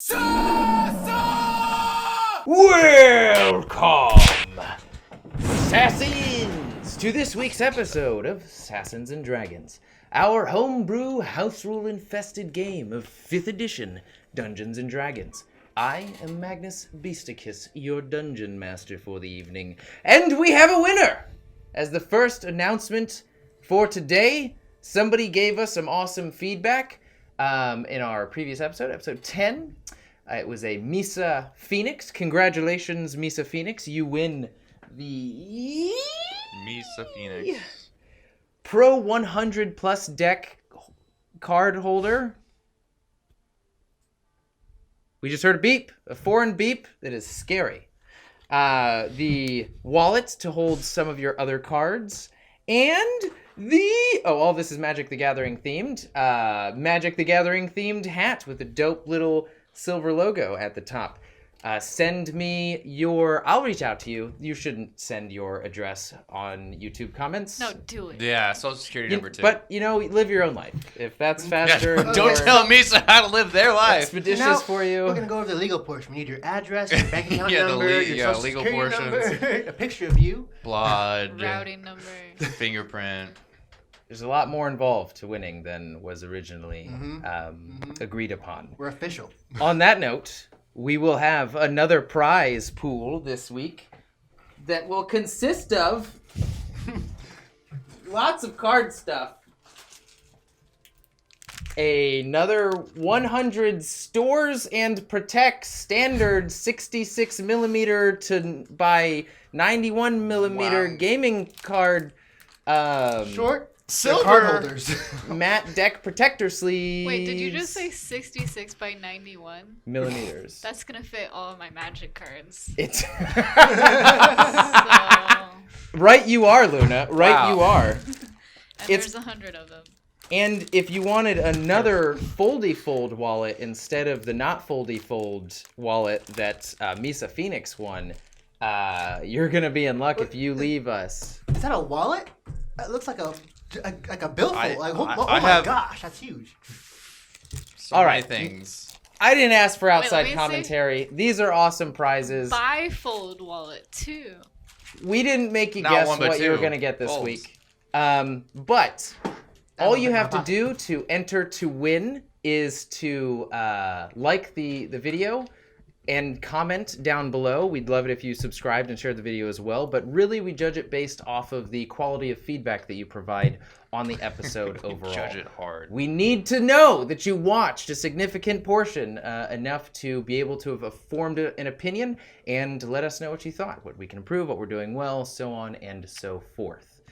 Welcome, SASANs, to this week's episode of SASANs and Dragons, our homebrew house rule infested game of 5th edition Dungeons and Dragons. I am Magnus Beasticus, your dungeon master for the evening, and we have a winner! As the first announcement for today, somebody gave us some awesome feedback in our previous episode 10. It was a Misa Phoenix. Congratulations, Misa Phoenix. You win the Misa Phoenix Pro 100 plus deck card holder. We just heard a beep, a foreign beep that is scary. The wallet to hold some of your other cards, and all this is Magic the Gathering themed. Magic the Gathering themed hat with a dope little silver logo at the top. Send me I'll reach out to you. You shouldn't send your address on YouTube comments. No, do it. Yeah, social security number too. But, live your own life. If that's faster. Yeah, don't tell Misa how to live their life. Expeditious for you. We're going to go over the legal portion. We need your address, your bank account number, your social legal security portions. number, a picture of you. Blood. Routing number. Fingerprint. There's a lot more involved to winning than was originally agreed upon. We're official. On that note, we will have another prize pool this week that will consist of lots of card stuff. Another 100 stores and protect standard 66 millimeter by 91 millimeter gaming card. Short. Silver card holders. Matte deck protector sleeves. Wait, did you just say 66 by 91? Millimeters. That's gonna fit all of my magic cards. It's So, right. You are, Luna. Right, Wow. you are. and It's- there's 100 of them. And if you wanted another foldy fold wallet instead of the not foldy fold wallet that Misa Phoenix won, you're gonna be in luck if you leave us. Is that a wallet? That looks like a billfold. I My have- gosh, that's huge. So All many right. things. I didn't ask for outside let me see. commentary. These are awesome prizes. Bifold wallet too. We didn't make you Not guess one, but what you were two. gonna get this Folds. week. But all one's you in my have to pocket. do to enter to win is to like the video and comment down below. We'd love it if you subscribed and shared the video as well. But really, we judge it based off of the quality of feedback that you provide on the episode overall. Judge it hard. We need to know that you watched a significant portion, enough to be able to have formed an opinion and let us know what you thought, what we can improve, what we're doing well, so on and so forth.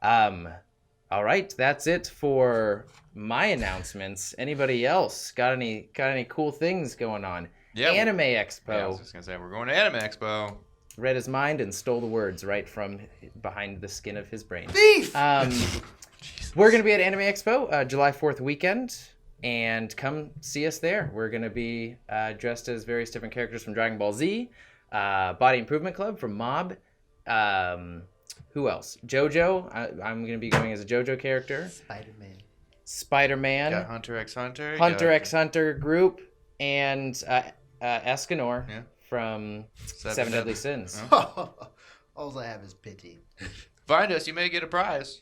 All right, that's it for my announcements. Anybody else got any cool things going on? Yeah, Anime Yeah, I Expo. was just gonna say we're going to Anime Expo. Read his mind and stole the words right from behind the skin of his brain. Thief! We're going to be at Anime Expo July 4th weekend, and come see us there. We're going to be dressed as various different characters from Dragon Ball Z, Body Improvement Club from Mob. Who else? JoJo. I'm going to be going as a JoJo character. Spider-Man. Spider-Man. Got Hunter x Hunter. Hunter got x Hunter group, and Escanor Yeah. from Seven Deadly Sins. All I have is pity. Find us. You may get a prize.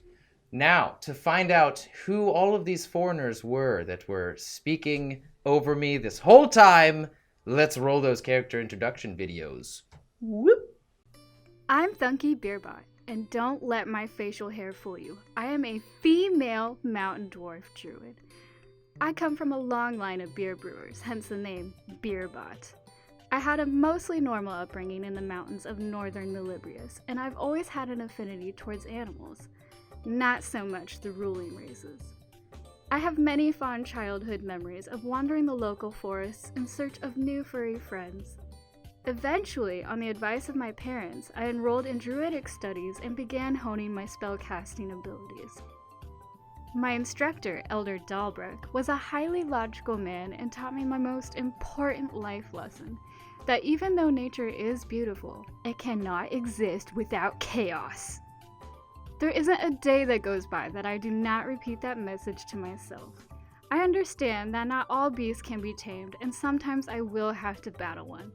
Now, to find out who all of these foreigners were that were speaking over me this whole time, let's roll those character introduction videos. Whoop! I'm Thunky Beerbot, and don't let my facial hair fool you. I am a female mountain dwarf druid. I come from a long line of beer brewers, hence the name Beerbot. I had a mostly normal upbringing in the mountains of northern Melibrius, and I've always had an affinity towards animals, not so much the ruling races. I have many fond childhood memories of wandering the local forests in search of new furry friends. Eventually, on the advice of my parents, I enrolled in druidic studies and began honing my spellcasting abilities. My instructor, Elder Dalbrook, was a highly logical man and taught me my most important life lesson, that even though nature is beautiful, it cannot exist without chaos. There isn't a day that goes by that I do not repeat that message to myself. I understand that not all beasts can be tamed, and sometimes I will have to battle one.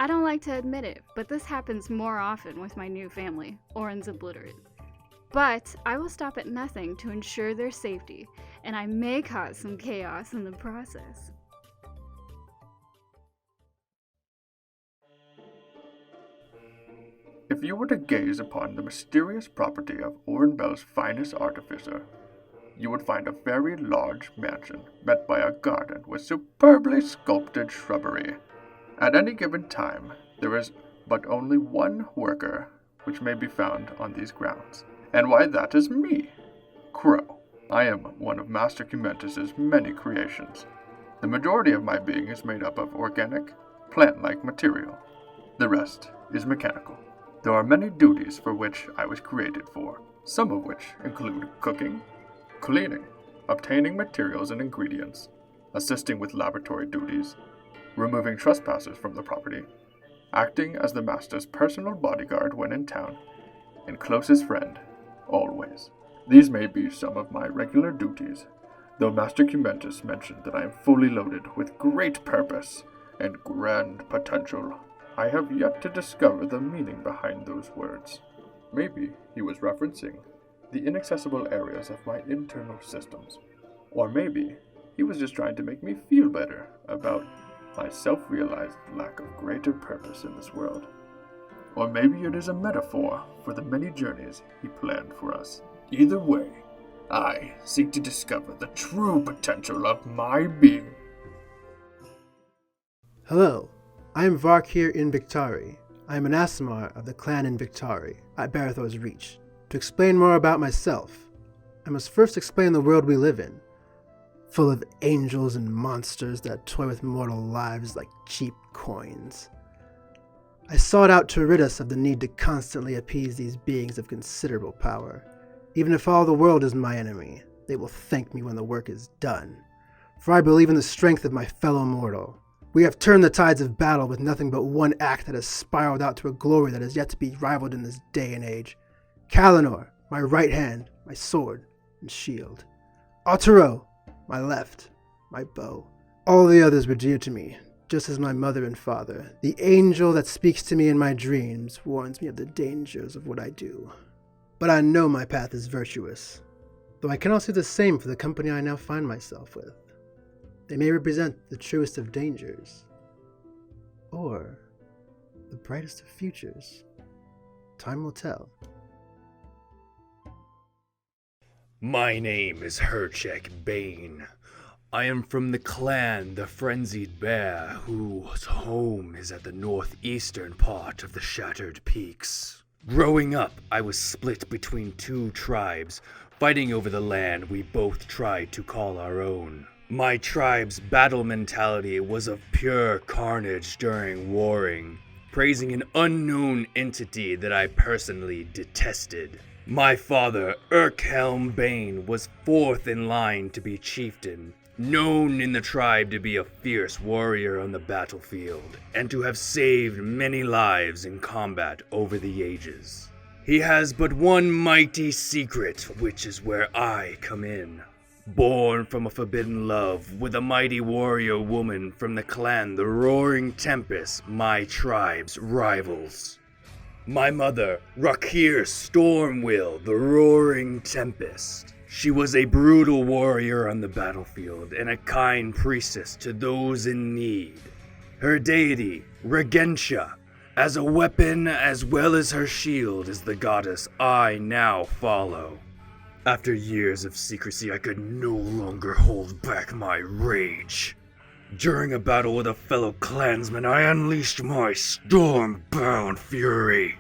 I don't like to admit it, but this happens more often with my new family, Oren's Obliterate. But I will stop at nothing to ensure their safety, and I may cause some chaos in the process. If you were to gaze upon the mysterious property of Orenbelle's finest artificer, you would find a very large mansion met by a garden with superbly sculpted shrubbery. At any given time, there is but only one worker which may be found on these grounds. And why, that is me, Crow. I am one of Master Cumentus's many creations. The majority of my being is made up of organic, plant-like material. The rest is mechanical. There are many duties for which I was created for, some of which include cooking, cleaning, obtaining materials and ingredients, assisting with laboratory duties, removing trespassers from the property, acting as the master's personal bodyguard when in town, and closest friend, always. These may be some of my regular duties, though Master Cumentus mentioned that I am fully loaded with great purpose and grand potential. I have yet to discover the meaning behind those words. Maybe he was referencing the inaccessible areas of my internal systems, or maybe he was just trying to make me feel better about my self-realized lack of greater purpose in this world. Or maybe it is a metaphor for the many journeys he planned for us. Either way, I seek to discover the true potential of my being. Hello, I am Varkir Invictari. I am an Aasimar of the clan Invictari at Barathor's Reach. To explain more about myself, I must first explain the world we live in, full of angels and monsters that toy with mortal lives like cheap coins. I sought out to rid us of the need to constantly appease these beings of considerable power. Even if all the world is my enemy, they will thank me when the work is done, for I believe in the strength of my fellow mortal. We have turned the tides of battle with nothing but one act that has spiraled out to a glory that is yet to be rivaled in this day and age. Kalinor, my right hand, my sword and shield. Otero, my left, my bow. All the others were dear to me, just as my mother and father. The angel that speaks to me in my dreams warns me of the dangers of what I do. But I know my path is virtuous, though I cannot do the same for the company I now find myself with. They may represent the truest of dangers, or the brightest of futures. Time will tell. My name is Herchek Bane. I am from the clan the Frenzied Bear, whose home is at the northeastern part of the Shattered Peaks. Growing up, I was split between two tribes, fighting over the land we both tried to call our own. My tribe's battle mentality was of pure carnage during warring, praising an unknown entity that I personally detested. My father, Urkhelm Bane, was fourth in line to be chieftain, known in the tribe to be a fierce warrior on the battlefield, and to have saved many lives in combat over the ages. He has but one mighty secret, which is where I come in. Born from a forbidden love with a mighty warrior woman from the clan the Roaring Tempest, my tribe's rivals. My mother, Rakir Stormwill, the Roaring Tempest. She was a brutal warrior on the battlefield and a kind priestess to those in need. Her deity, Regentia, as a weapon as well as her shield, is the goddess I now follow. After years of secrecy, I could no longer hold back my rage. During a battle with a fellow clansman, I unleashed my storm-bound fury.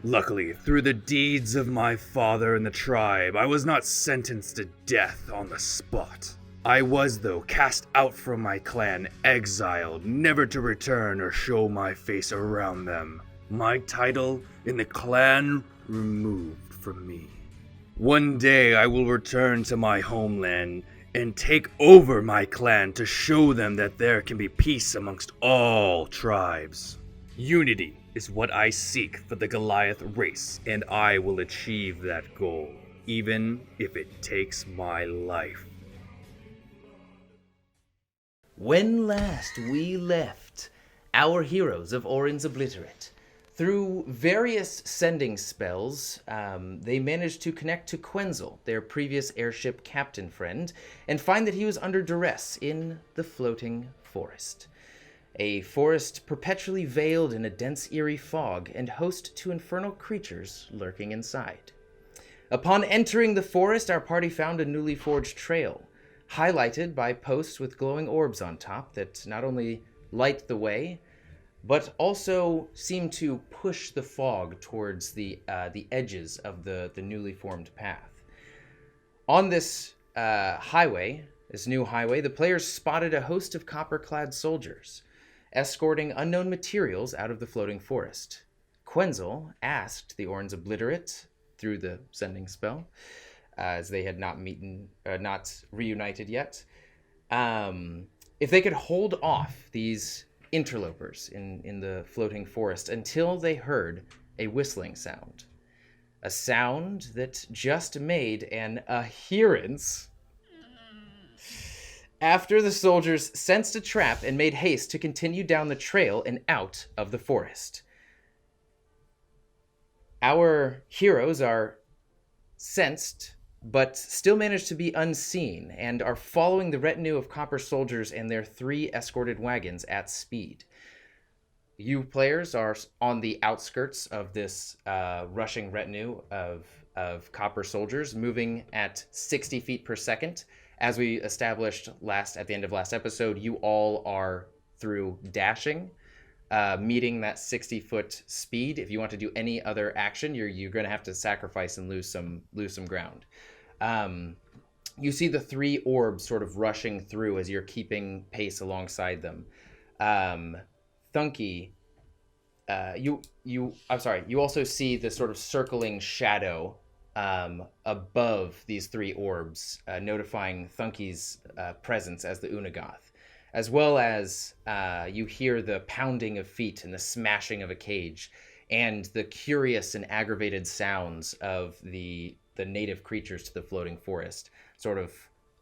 Luckily, through the deeds of my father and the tribe, I was not sentenced to death on the spot. I was, though, cast out from my clan, exiled, never to return or show my face around them. My title in the clan removed from me. One day I will return to my homeland and take over my clan to show them that there can be peace amongst all tribes. Unity is what I seek for the Goliath race, and I will achieve that goal, even if it takes my life. When last we left our heroes of Oren's Obliterate, through various sending spells, they managed to connect to Quenzel, their previous airship captain friend, and find that he was under duress in the floating forest. A forest perpetually veiled in a dense, eerie fog and host to infernal creatures lurking inside. Upon entering the forest, our party found a newly forged trail, highlighted by posts with glowing orbs on top that not only light the way, but also seem to push the fog towards the edges of the newly formed path. On this this new highway, the players spotted a host of copper-clad soldiers, escorting unknown materials out of the floating forest. Quenzel asked the Oren's Obliterate, through the sending spell, as they had not reunited yet, if they could hold off these interlopers in the floating forest until they heard a whistling sound. A sound that just made an appearance after the soldiers sensed a trap and made haste to continue down the trail and out of the forest. Our heroes are sensed, but still manage to be unseen, and are following the retinue of copper soldiers and their 3 escorted wagons at speed. You players are on the outskirts of this rushing retinue of copper soldiers, moving at 60 feet per second. As we established at the end of last episode, you all are through dashing, meeting that 60-foot speed. If you want to do any other action, you're going to have to sacrifice and lose some ground. You see the 3 orbs sort of rushing through as you're keeping pace alongside them. Thunky, you also see the sort of circling shadow above these 3 orbs, notifying Thunky's presence as the Unagoth, as well as you hear the pounding of feet and the smashing of a cage, and the curious and aggravated sounds of the native creatures to the floating forest, sort of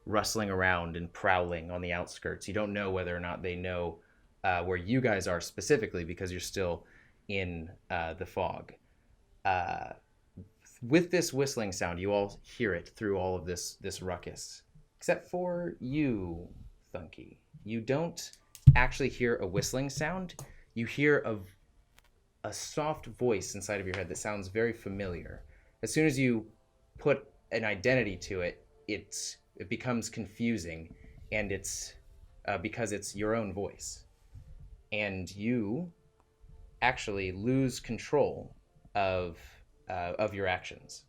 rustling around and prowling on the outskirts. You don't know whether or not they know where you guys are specifically, because you're still in the fog. With this whistling sound, you all hear it through all of this ruckus, except for you, Thunky. You don't actually hear a whistling sound. You hear a soft voice inside of your head that sounds very familiar. As soon as you put an identity to it, it becomes confusing, and it's because it's your own voice. And you actually lose control of your actions.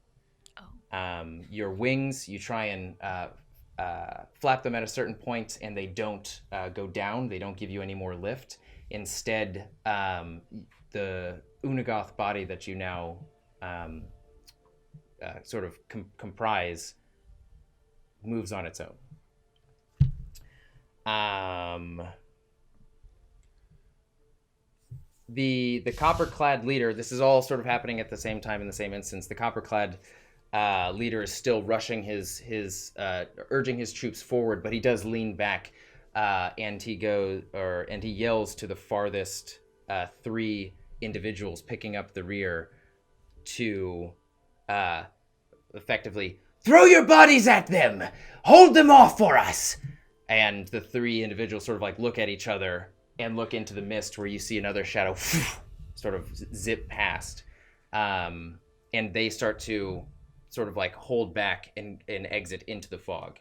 Your wings, you try and flap them at a certain point, and they don't go down. They don't give you any more lift. Instead, the Unagoth body that you now sort of comprise moves on its own. The copper-clad leader, this is all sort of happening at the same time in the same instance. The copper-clad leader is still rushing urging his troops forward, but he does lean back, and he yells to the farthest 3 individuals picking up the rear to effectively throw your bodies at them, hold them off for us. And the 3 individuals sort of like look at each other and look into the mist, where you see another shadow sort of zip past, and they start to sort of like hold back and exit into the fog.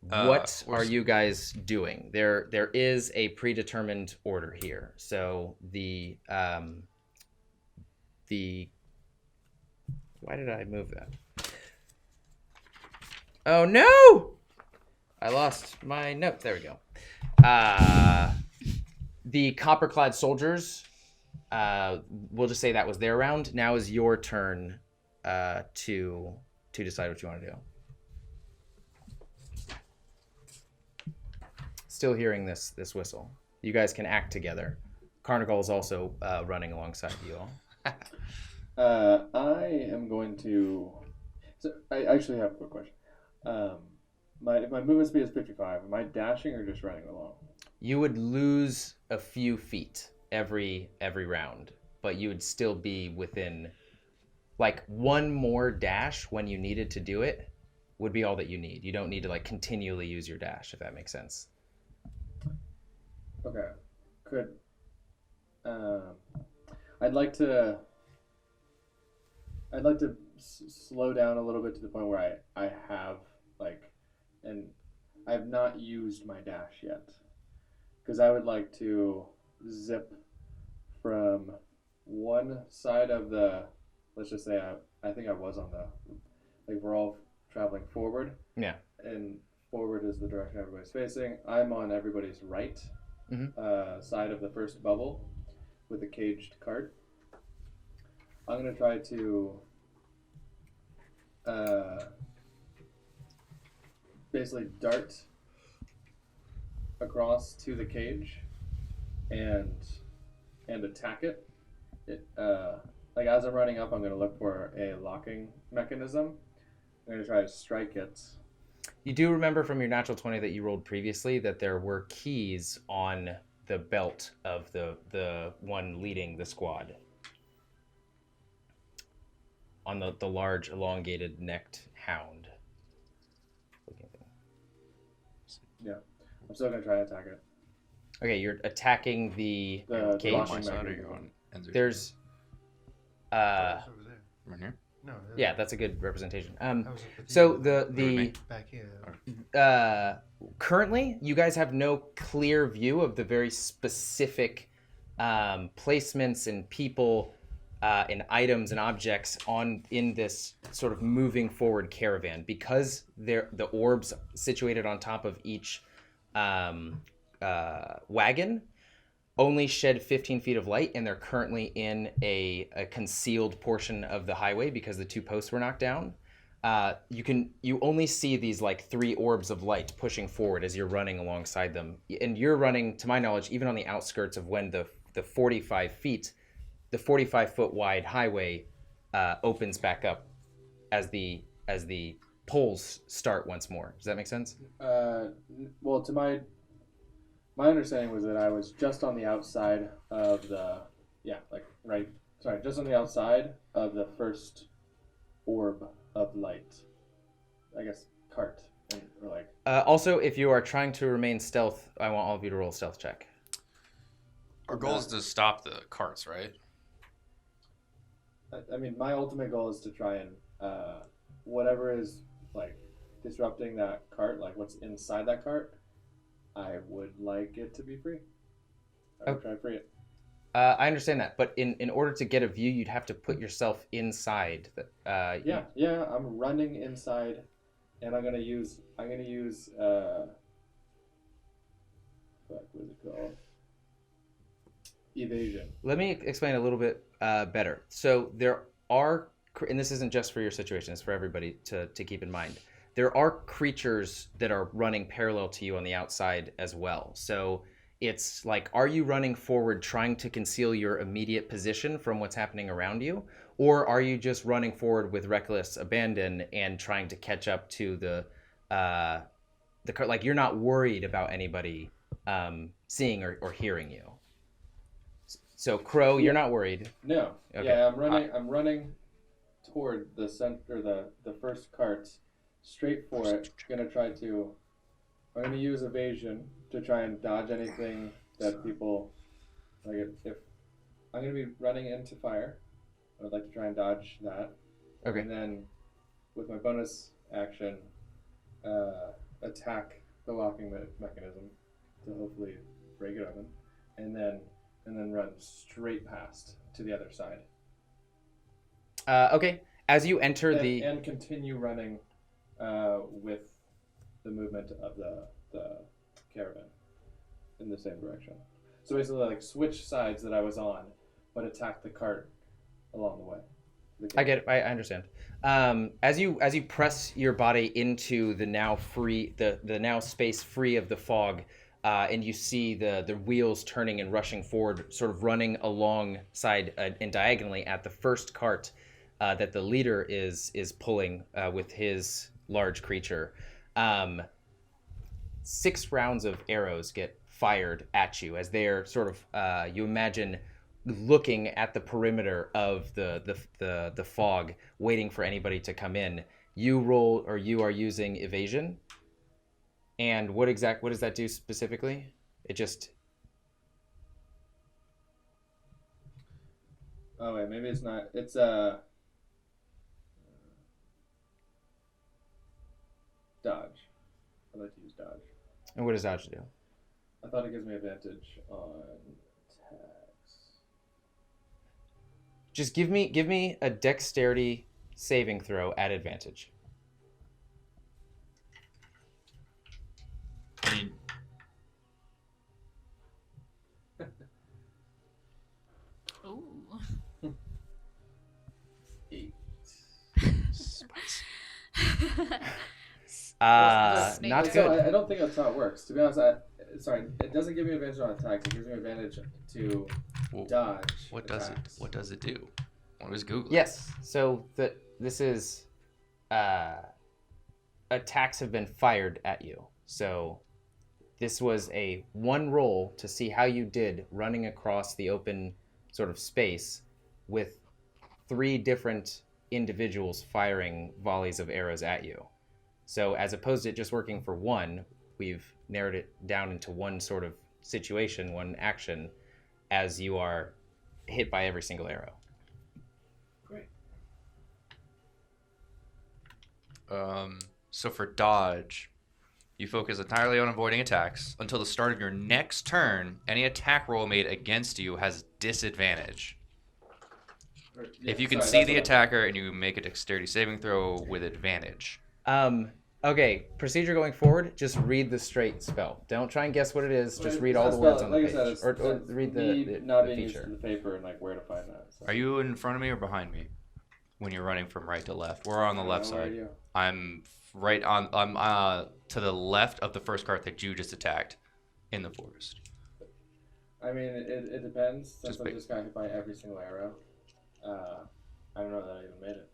What are you guys doing? There is a predetermined order here. So the why did I move that? Oh no! I lost my note. There we go. The copper-clad soldiers, we'll just say that was their round. Now is your turn to decide what you want to do. Still hearing this whistle. You guys can act together. Carnival is also running alongside you all. I am going to... So I actually have a quick question. My movement speed is 55. Am I dashing or just running along? You would lose a few feet every round, but you would still be within, like, one more dash when you needed to do it would be all that you need. You don't need to like continually use your dash, if that makes sense. Okay. Could I'd like to slow down a little bit to the point where I have like, and I have not used my dash yet, because I would like to zip from one side of the, let's just say I think I was on the, like, we're all traveling forward. Yeah. And forward is the direction everybody's facing. I'm on everybody's right side of the first bubble with a caged cart. I'm going to try to basically dart across to the cage and attack it. Like, as I'm running up, I'm going to look for a locking mechanism. I'm going to try to strike it. You do remember from your natural 20 that you rolled previously that there were keys on the belt of the one leading the squad. On the large, elongated, necked hound. Yeah. I'm still going to try to attack it. Okay, you're attacking the cage. locking On my side or mechanism. you on Enzer's There's... side? Right here? No. Yeah, that's a good representation. I was with So you the back here. currently you guys have no clear view of the very specific placements and people and items and objects in this sort of moving forward caravan, because the orbs situated on top of each wagon only shed 15 feet of light, and they're currently in a concealed portion of the highway because the two posts were knocked down. You only see these like 3 orbs of light pushing forward as you're running alongside them, and you're running, to my knowledge, even on the outskirts of when the 45-foot wide highway opens back up as the poles start once more. Does that make sense? Well, to my understanding was that I was just on the outside of just on the outside of the first orb of light. I guess cart. Also, if you are trying to remain stealth, I want all of you to roll a stealth check. Our goal is to stop the carts, right? I mean, my ultimate goal is to try and whatever is like disrupting that cart, like what's inside that cart, I would like it to be free. I would try to free it. I understand that, but in order to get a view, you'd have to put yourself inside. Yeah. I'm running inside, and I'm gonna use what is it called? Evasion. Let me explain a little bit better. So there are, and this isn't just for your situation, it's for everybody to keep in mind. There are creatures that are running parallel to you on the outside as well. So it's like, are you running forward trying to conceal your immediate position from what's happening around you? Or are you just running forward with reckless abandon and trying to catch up to the like, you're not worried about anybody seeing or hearing you? So Crow, you're not worried. No. Okay. Yeah, I'm running toward the center, the first cart, straight for it. I'm gonna use evasion to try and dodge anything that people like. If I'm gonna be running into fire, I would like to try and dodge that. Okay. And then with my bonus action, attack the locking mechanism to hopefully break it open, and then run straight past to the other side. Okay. As you enter and continue running with the movement of the caravan in the same direction. So basically, like, switch sides that I was on, but attack the cart along the way. I get it. I understand. As you press your body into the now space free of the fog, and you see the wheels turning and rushing forward, sort of running alongside and diagonally at the first cart that the leader is pulling with his large creature. 6 rounds of arrows get fired at you as they're sort of you imagine looking at the perimeter of the fog, waiting for anybody to come in. You are using evasion. And what does that do specifically? It just... Oh wait, maybe it's not. It's dodge. I like to use dodge. And what does dodge do? I thought it gives me advantage on attacks. Just give me a dexterity saving throw at advantage. Ooh. 8. Not good. I don't think that's how it works. To be honest, it doesn't give me advantage on attacks. It gives me advantage to dodge. What attacks. does it? What does it do? What was Google? Yes. So this is attacks have been fired at you. So this was a one roll to see how you did running across the open sort of space with 3 different individuals firing volleys of arrows at you. So as opposed to it just working for one, we've narrowed it down into one sort of situation, one action, as you are hit by every single arrow. Great. So for dodge, you focus entirely on avoiding attacks. Until the start of your next turn, any attack roll made against you has disadvantage. If you can see the attacker and you make a dexterity saving throw with advantage. Okay, procedure going forward, just read the straight spell. Don't try and guess what it is, just read all the words on the page. Or read the not being used feature. to the paper and like where to find that. So. Are you in front of me or behind me when you're running from right to left? We're on the left Where are side. you? I'm right on. I'm to the left of the first cart that you just attacked in the forest. I mean, it depends. Since Just I just got hit by every single arrow. I don't know that I even made it.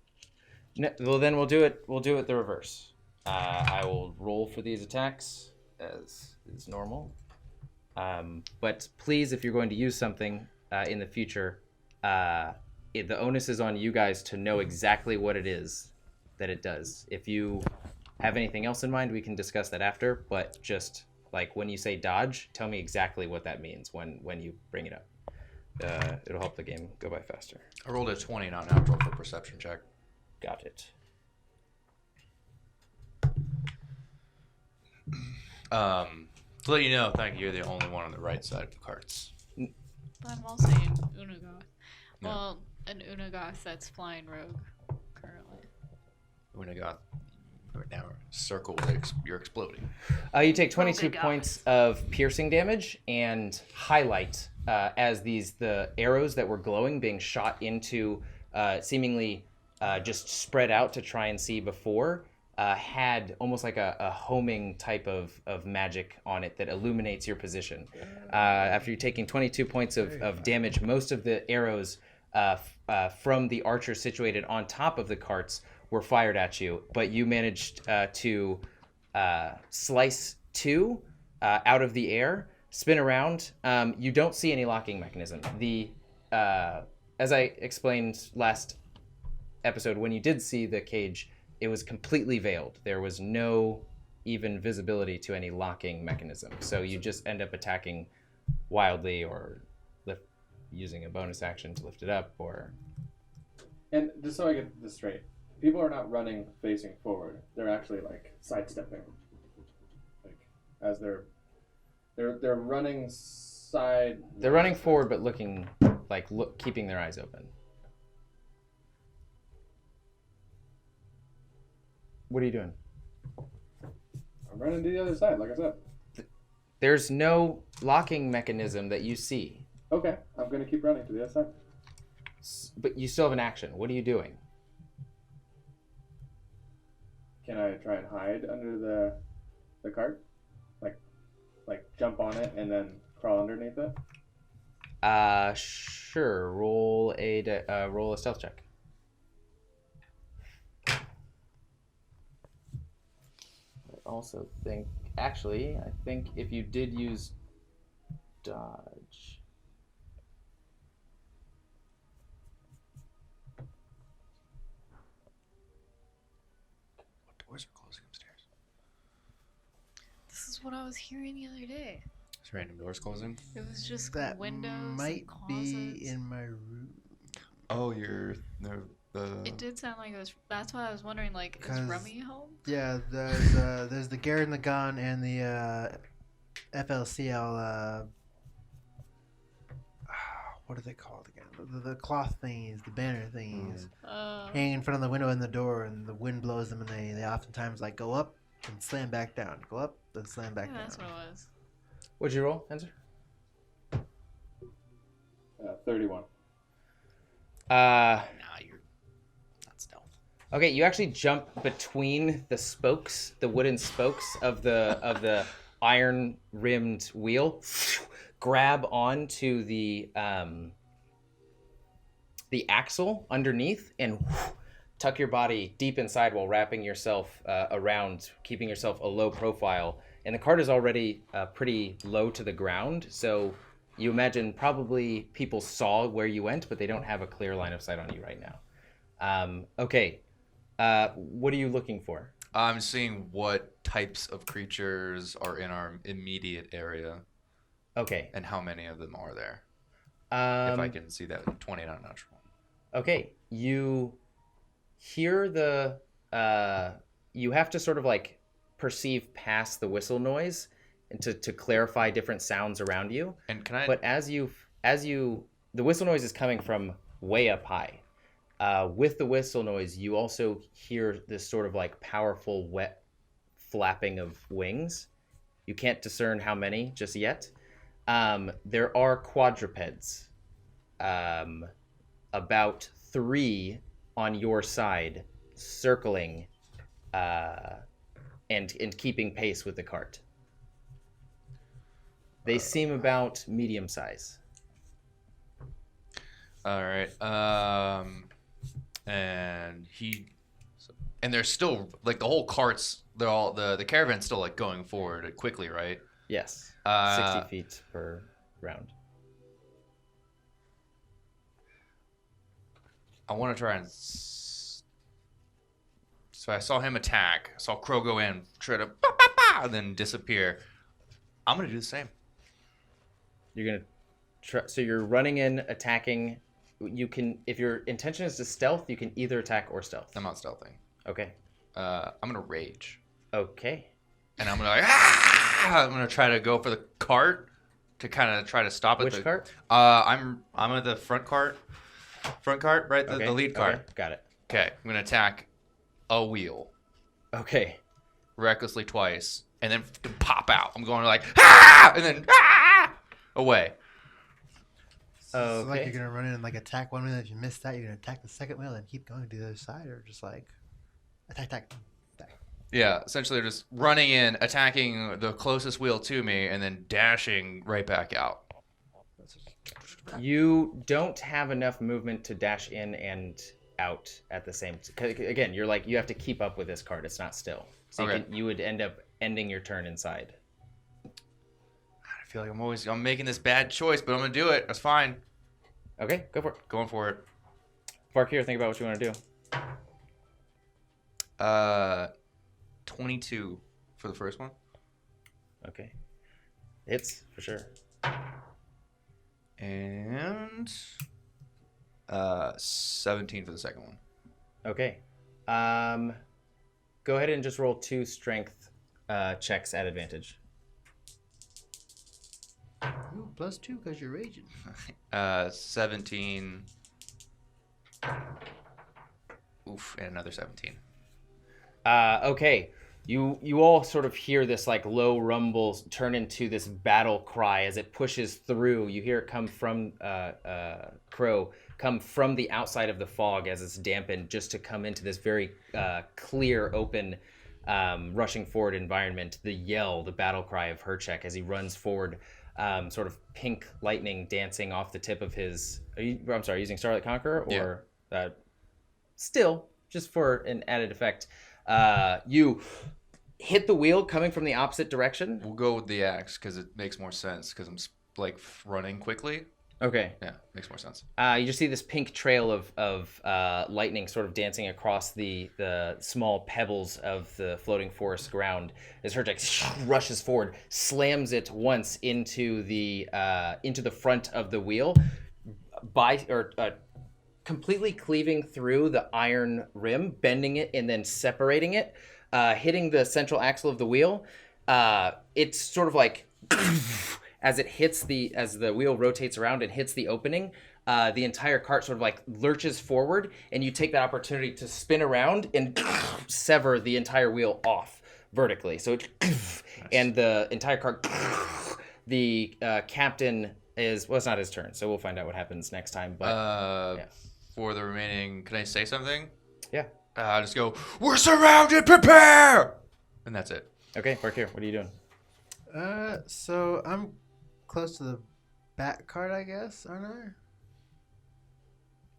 No, well, then we'll do it the reverse. I will roll for these attacks as is normal. But please, if you're going to use something in the future, the onus is on you guys to know exactly what it is that it does. If you have anything else in mind, we can discuss that after. But just like when you say dodge, tell me exactly what that means when you bring it up. It'll help the game go by faster. I rolled a 20, not natural, for perception check. Got it. To let you know, thank you, you're the only one on the right side of the carts. But I'm also in Unagoth. No. Well, an Unagoth that's flying rogue currently. When I got right now, circle, you're exploding. You take 22 God. points of piercing damage and highlight as the arrows that were glowing being shot into seemingly just spread out to try and see before had almost like a homing type of magic on it that illuminates your position. After you're taking 22 points of damage, most of the arrows from the archer situated on top of the carts were fired at you, but you managed to slice 2 out of the air, spin around. You don't see any locking mechanism. As I explained last episode, when you did see the cage, it was completely veiled. There was no even visibility to any locking mechanism. So you just end up attacking wildly or using a bonus action to lift it up or... And just so I get this straight, people are not running facing forward. They're actually like sidestepping. Like as they're running side. They're running forward but looking like keeping their eyes open. What are you doing? I'm running to the other side, like I said. There's no locking mechanism that you see. Okay, I'm gonna keep running to the other side. But you still have an action. What are you doing? Can I try and hide under the cart? Like jump on it and then crawl underneath it? Sure. Roll a stealth check. I think if you did use dodge. What doors are closing upstairs? This is what I was hearing the other day. Is random doors closing? It was just That windows might and closets. be in my room. Oh, you're the. It did sound like it was. That's why I was wondering, like, is 'Cause- Rummy home? Yeah, there's the Garrett and the Gun and the FLCL. What are they called again? The cloth thingies, the banner thingies, hanging in front of the window and the door, and the wind blows them, and they oftentimes like go up and slam back down, go up then slam back Yeah, down. that's what it was. What'd you roll, Enzer? 31. Nah, you're not stealth. Okay, you actually jump between the spokes, the wooden spokes of the iron rimmed wheel, grab onto the axle underneath, and tuck your body deep inside while wrapping yourself around, keeping yourself a low profile. And the cart is already pretty low to the ground, so you imagine probably people saw where you went, but they don't have a clear line of sight on you right now. Okay. What are you looking for? I'm seeing what types of creatures are in our immediate area Okay. and how many of them are there. If I Um, can see that 20 on a natural. okay. You hear the. You have to sort of like perceive past the whistle noise and to clarify different sounds around you. And can I? But as you, the whistle noise is coming from way up high. With the whistle noise, you also hear this sort of like powerful, wet flapping of wings. You can't discern how many just yet. There are quadrupeds, about 3 on your side, circling and keeping pace with the cart. They seem about medium size. All right. And they're still like the whole cart's. They're all the caravan's still like going forward quickly, right? Yes, 60 feet per round. I want to try and. So I saw him attack. I saw Crow go in, try to and then disappear. I'm gonna do the same. You're gonna try. So you're running in, attacking. You can, if your intention is to stealth, you can either attack or stealth. I'm not stealthing. Okay. I'm gonna rage, Okay. and I'm gonna like I'm gonna try to go for the cart to kind of try to stop it. Which cart? I'm at the front cart, right? Okay. The lead cart. Okay. Got it. Okay, I'm gonna attack a wheel Okay. recklessly twice, and then pop out. I'm going like and then away. So it's like Okay. you're gonna run in and like attack one wheel. If you miss that, you're gonna attack the second wheel and keep going to the other side, or just like attack. Yeah, essentially they're just running in, attacking the closest wheel to me, and then dashing right back out. You don't have enough movement to dash in and out at the same. Again, you're like you have to keep up with this cart. It's not still. So Okay. you would end up ending your turn inside. I feel like I'm making this bad choice, but I'm gonna do it. That's fine. Okay, go for it. Going for it. Park here. Think about what you want to do. 22 for the first one. Okay. Hits for sure. And 17 for the second one. Okay. Go ahead and just roll 2 strength checks at advantage. Ooh, +2 because you're raging. 17. Oof, and another 17. Okay. You all sort of hear this like low rumble turn into this battle cry as it pushes through. You hear it come from Crow, come from the outside of the fog as it's dampened, just to come into this very clear, open, rushing forward environment. The yell, the battle cry of Herchek as he runs forward, sort of pink lightning dancing off the tip of his. I'm sorry, using Starlight Conqueror or still just for an added effect. You hit the wheel coming from the opposite direction. We'll go with the axe because it makes more sense because I'm like running quickly. Okay. Yeah, makes more sense. You just see this pink trail of lightning sort of dancing across the small pebbles of the floating forest ground as Herjek rushes forward, slams it once into the front of the wheel, completely cleaving through the iron rim, bending it and then separating it, hitting the central axle of the wheel. It's sort of like as the wheel rotates around and hits the opening, the entire cart sort of like lurches forward, and you take that opportunity to spin around and sever the entire wheel off vertically. So it, and the entire cart, the captain is, well, it's not his turn, so we'll find out what happens next time. But yeah. For the remaining, can I say something? Yeah. Just go, we're surrounded, prepare! And that's it. Okay, Parkir, what are you doing? So I'm close to the back card, I guess, aren't I?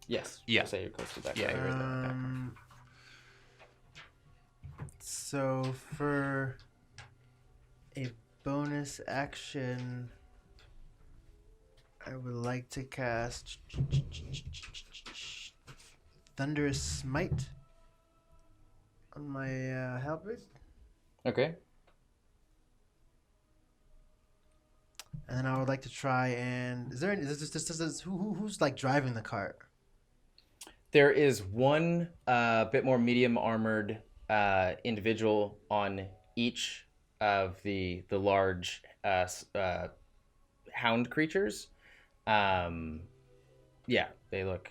Yes. Yeah. I'll say you're close to that. Yeah, card. you're right there. So for a bonus action, I would like to cast Thunderous Smite on my halberd. Okay. And then I would like to try and who's like driving the cart? There is one bit more medium armored individual on each of the large hound creatures. Yeah, they look.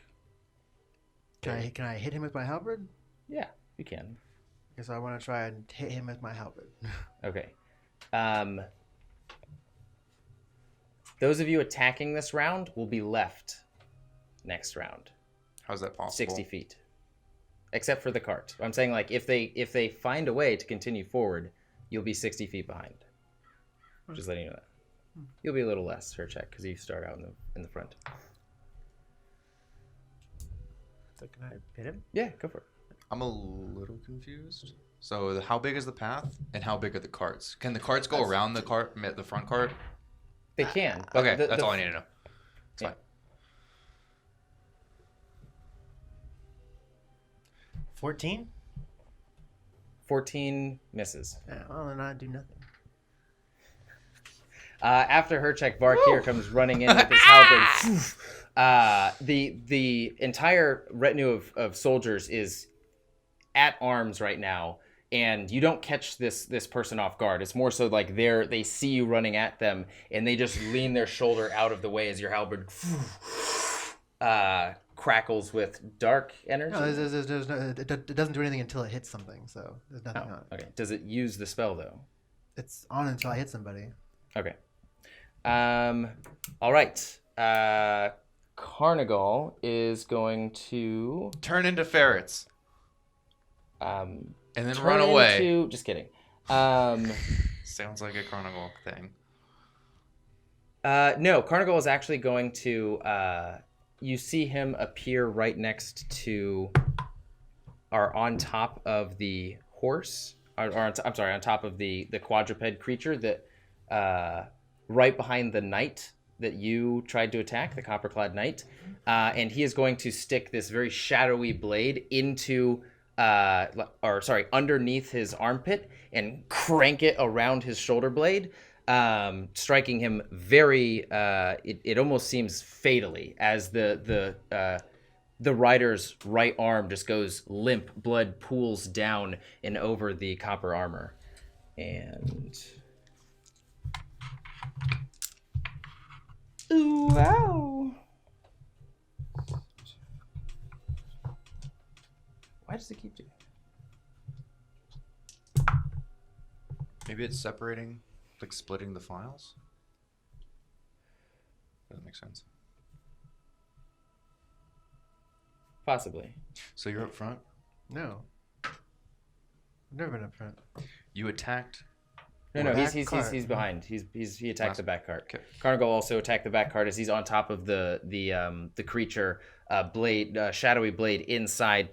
Can I hit him with my halberd? Yeah, you can. Okay, so I want to try and hit him with my halberd. Okay. Those of you attacking this round will be left next round. How's that possible? 60 feet. Except for the cart. I'm saying, like, if they find a way to continue forward, you'll be 60 feet behind. Just letting you know that. You'll be a little less, Herjek, because you start out in the front. So can I hit him? Yeah, go for it. I'm a little confused. So how big is the path, and how big are the carts? Can the carts go around the front cart? They can. But Okay, that's all I need to know. It's Yeah. fine. 14? 14 misses. Yeah, well, then I do nothing. After Herjek, Varkir comes running in with his halberd. The entire retinue of soldiers is at arms right now, and you don't catch this person off guard. It's more so like they see you running at them, and they just lean their shoulder out of the way as your halberd crackles with dark energy. No, there's no, it doesn't do anything until it hits something, so there's nothing on it. Okay. Does it use the spell though? It's on until I hit somebody. Okay. All right. Carnigal is going to Turn into ferrets and and then run away. Just kidding. Sounds like a Carnival thing. No, Carnival is actually going to. You see him appear right next to, or on top of the horse, I'm sorry, on top of the quadruped creature that, right behind the knight that you tried to attack, the copper-clad knight, and he is going to stick this very shadowy blade into, underneath his armpit and crank it around his shoulder blade. Striking him very, it almost seems fatally as the rider's right arm just goes limp. Blood pools down and over the copper armor. And ooh, wow. Why does it keep doing? Maybe it's separating, like splitting the files. Doesn't make sense. Possibly. So you're up front. No. I've never been up front. You attacked. No, Back he's cart. behind. He attacked the back cart. Okay. Carnival also attacked the back cart as he's on top of the creature. Blade, shadowy blade inside,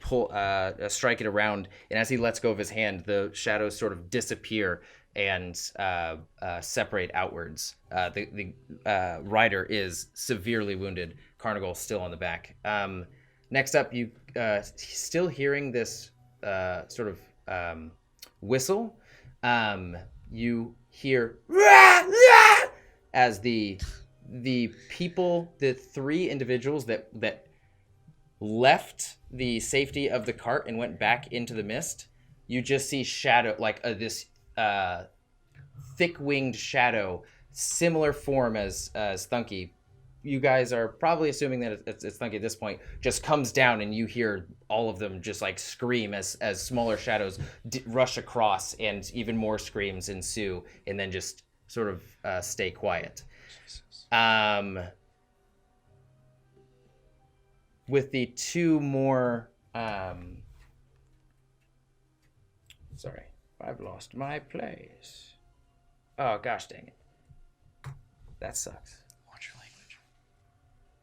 strike it around, and as he lets go of his hand, the shadows sort of disappear, and separate outwards. The rider is severely wounded. Carnigal's still on the back. Next up, you still hearing this sort of whistle. You hear as the people, the 3 individuals that left the safety of the cart and went back into the mist. You just see shadow, like this thick-winged shadow, similar form as Thunky. You guys are probably assuming that it's Thunky at this point. Just comes down, and you hear all of them just like scream as smaller shadows rush across, and even more screams ensue, and then just sort of stay quiet. With the 2 more. Sorry, I've lost my place. Oh gosh, dang it! That sucks. Watch your language.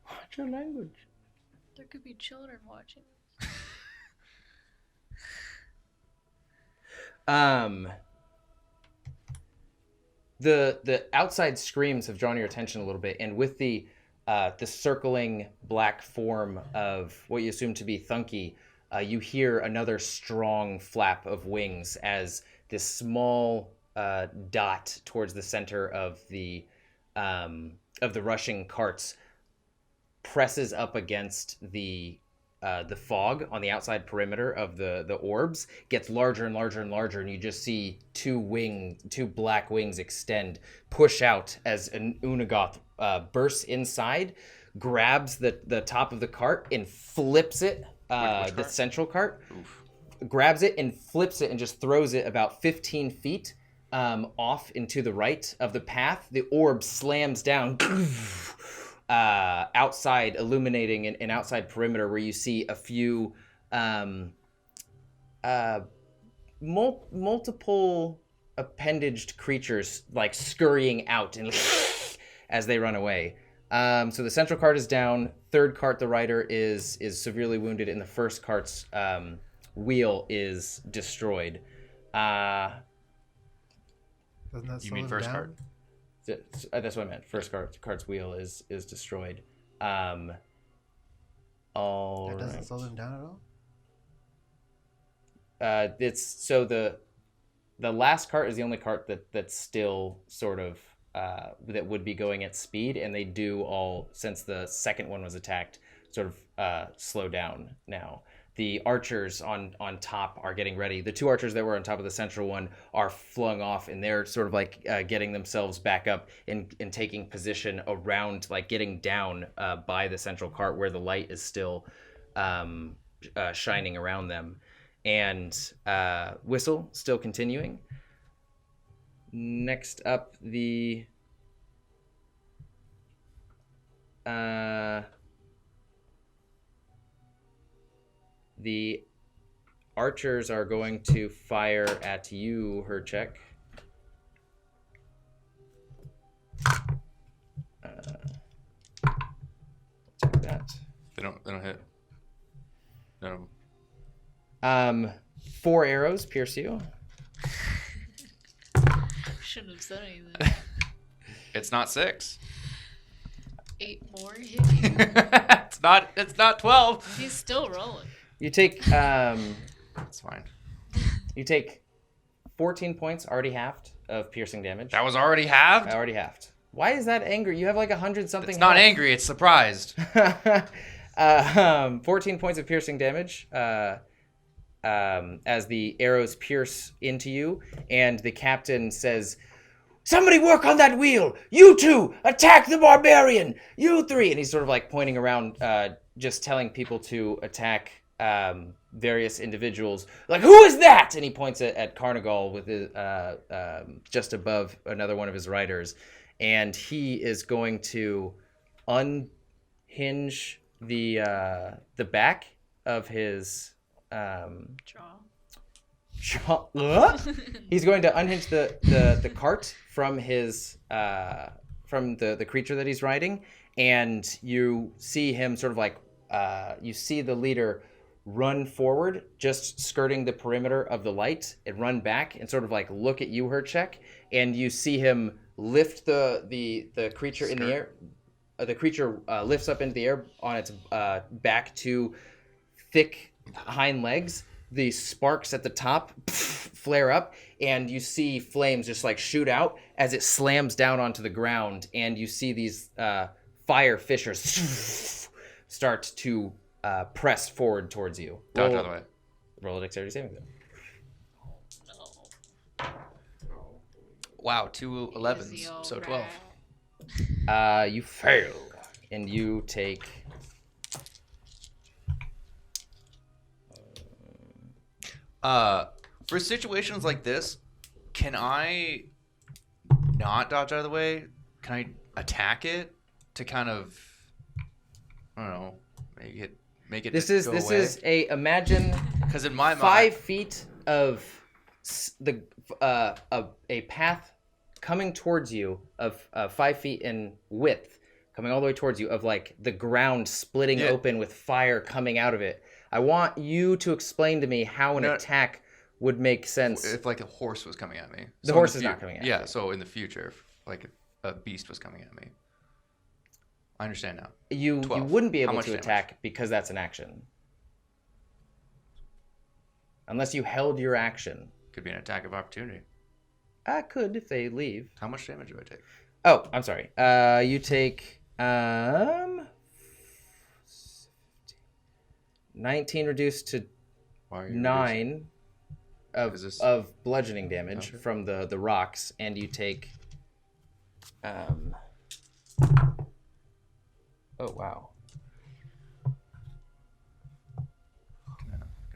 Watch your language. There could be children watching. The outside screams have drawn your attention a little bit, and with the circling black form of what you assume to be Thunky, you hear another strong flap of wings as this small dot towards the center of the rushing carts presses up against the fog on the outside perimeter of the orbs, gets larger and larger and larger, and you just see 2 black wings extend, push out as an Unagoth bursts inside, grabs the top of the cart and flips it, the central cart. Oof. Grabs it and flips it and just throws it about 15 feet off into the right of the path. The orb slams down outside, illuminating an outside perimeter where you see a few multiple appendaged creatures like scurrying out and as they run away. So the central cart is down. Third cart, the rider is severely wounded, and the first cart's wheel is destroyed. Doesn't that You slow mean them first down? cart? That's what I meant. First cart's wheel is destroyed. All That doesn't right. slow them down at all? It's so the last cart is the only cart that's still sort of that would be going at speed, and they do all, since the second one was attacked, sort of slow down now. The archers on top are getting ready. The 2 archers that were on top of the central one are flung off, and they're sort of like getting themselves back up and taking position around, like getting down by the central cart where the light is still shining around them. And whistle still continuing. Next up, the archers are going to fire at you, her check. Take that. They don't hit. No. 4 arrows pierce you. Shouldn't have said anything. It's not 6. 8 more hit you. It's not 12. He's still rolling. You take That's fine. you take 14 points, already halved, of piercing damage. That was already halved? Already halved. Why is that angry? You have like 100 something. It's not health. angry, it's surprised. 14 points of piercing damage as the arrows pierce into you, and the captain says, "Somebody work on that wheel! You 2, attack the barbarian! You 3!" And he's sort of like pointing around, just telling people to attack various individuals. Like, "Who is that?" And he points at Carnigal with his, just above another one of his riders. And he is going to unhinge the back of his Draw. He's going to unhinge the cart from his from the creature that he's riding, and you see him sort of like you see the leader run forward, just skirting the perimeter of the light, and run back and sort of like look at you, Herchek, and you see him lift the creature in the air. The creature lifts up into the air on its back to thick hind legs. The sparks at the top flare up, and you see flames just like shoot out as it slams down onto the ground, and you see these fire fissures start to press forward towards you. Dodge out of the way. Roll a dexterity saving throw. Wow, 2 11s, so 12. You fail, and you take... For situations like this, can I not dodge out of the way? Can I attack it to kind of, I don't know, make it This go is away? imagine Because in my 5 mind, feet of a path coming towards you of 5 feet in width, coming all the way towards you, of like the ground splitting open with fire coming out of it. I want you to explain to me how an attack would make sense. if like a horse was coming at me. The horse is not coming at you. Yeah, so in the future, if like a beast was coming at me. I understand now. You 12. wouldn't be How able much to damage? attack because that's an action. Unless you held your action. Could be an attack of opportunity. I could if they leave. How much damage do I take? Oh, I'm sorry. You take 19 reduced to Why are you 9 Is this- of bludgeoning damage Okay. from the rocks, and you take oh wow,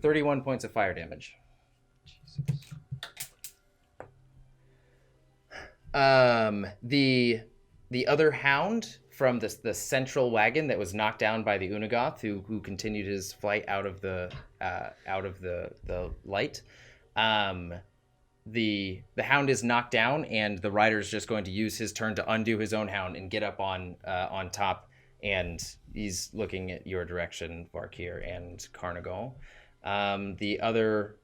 31 points of fire damage. The other hound from the central wagon that was knocked down by the Unagoth, who continued his flight out of the light. The hound is knocked down, and the rider's just going to use his turn to undo his own hound and get up on top, and he's looking at your direction, Varkir and Carnigal. The other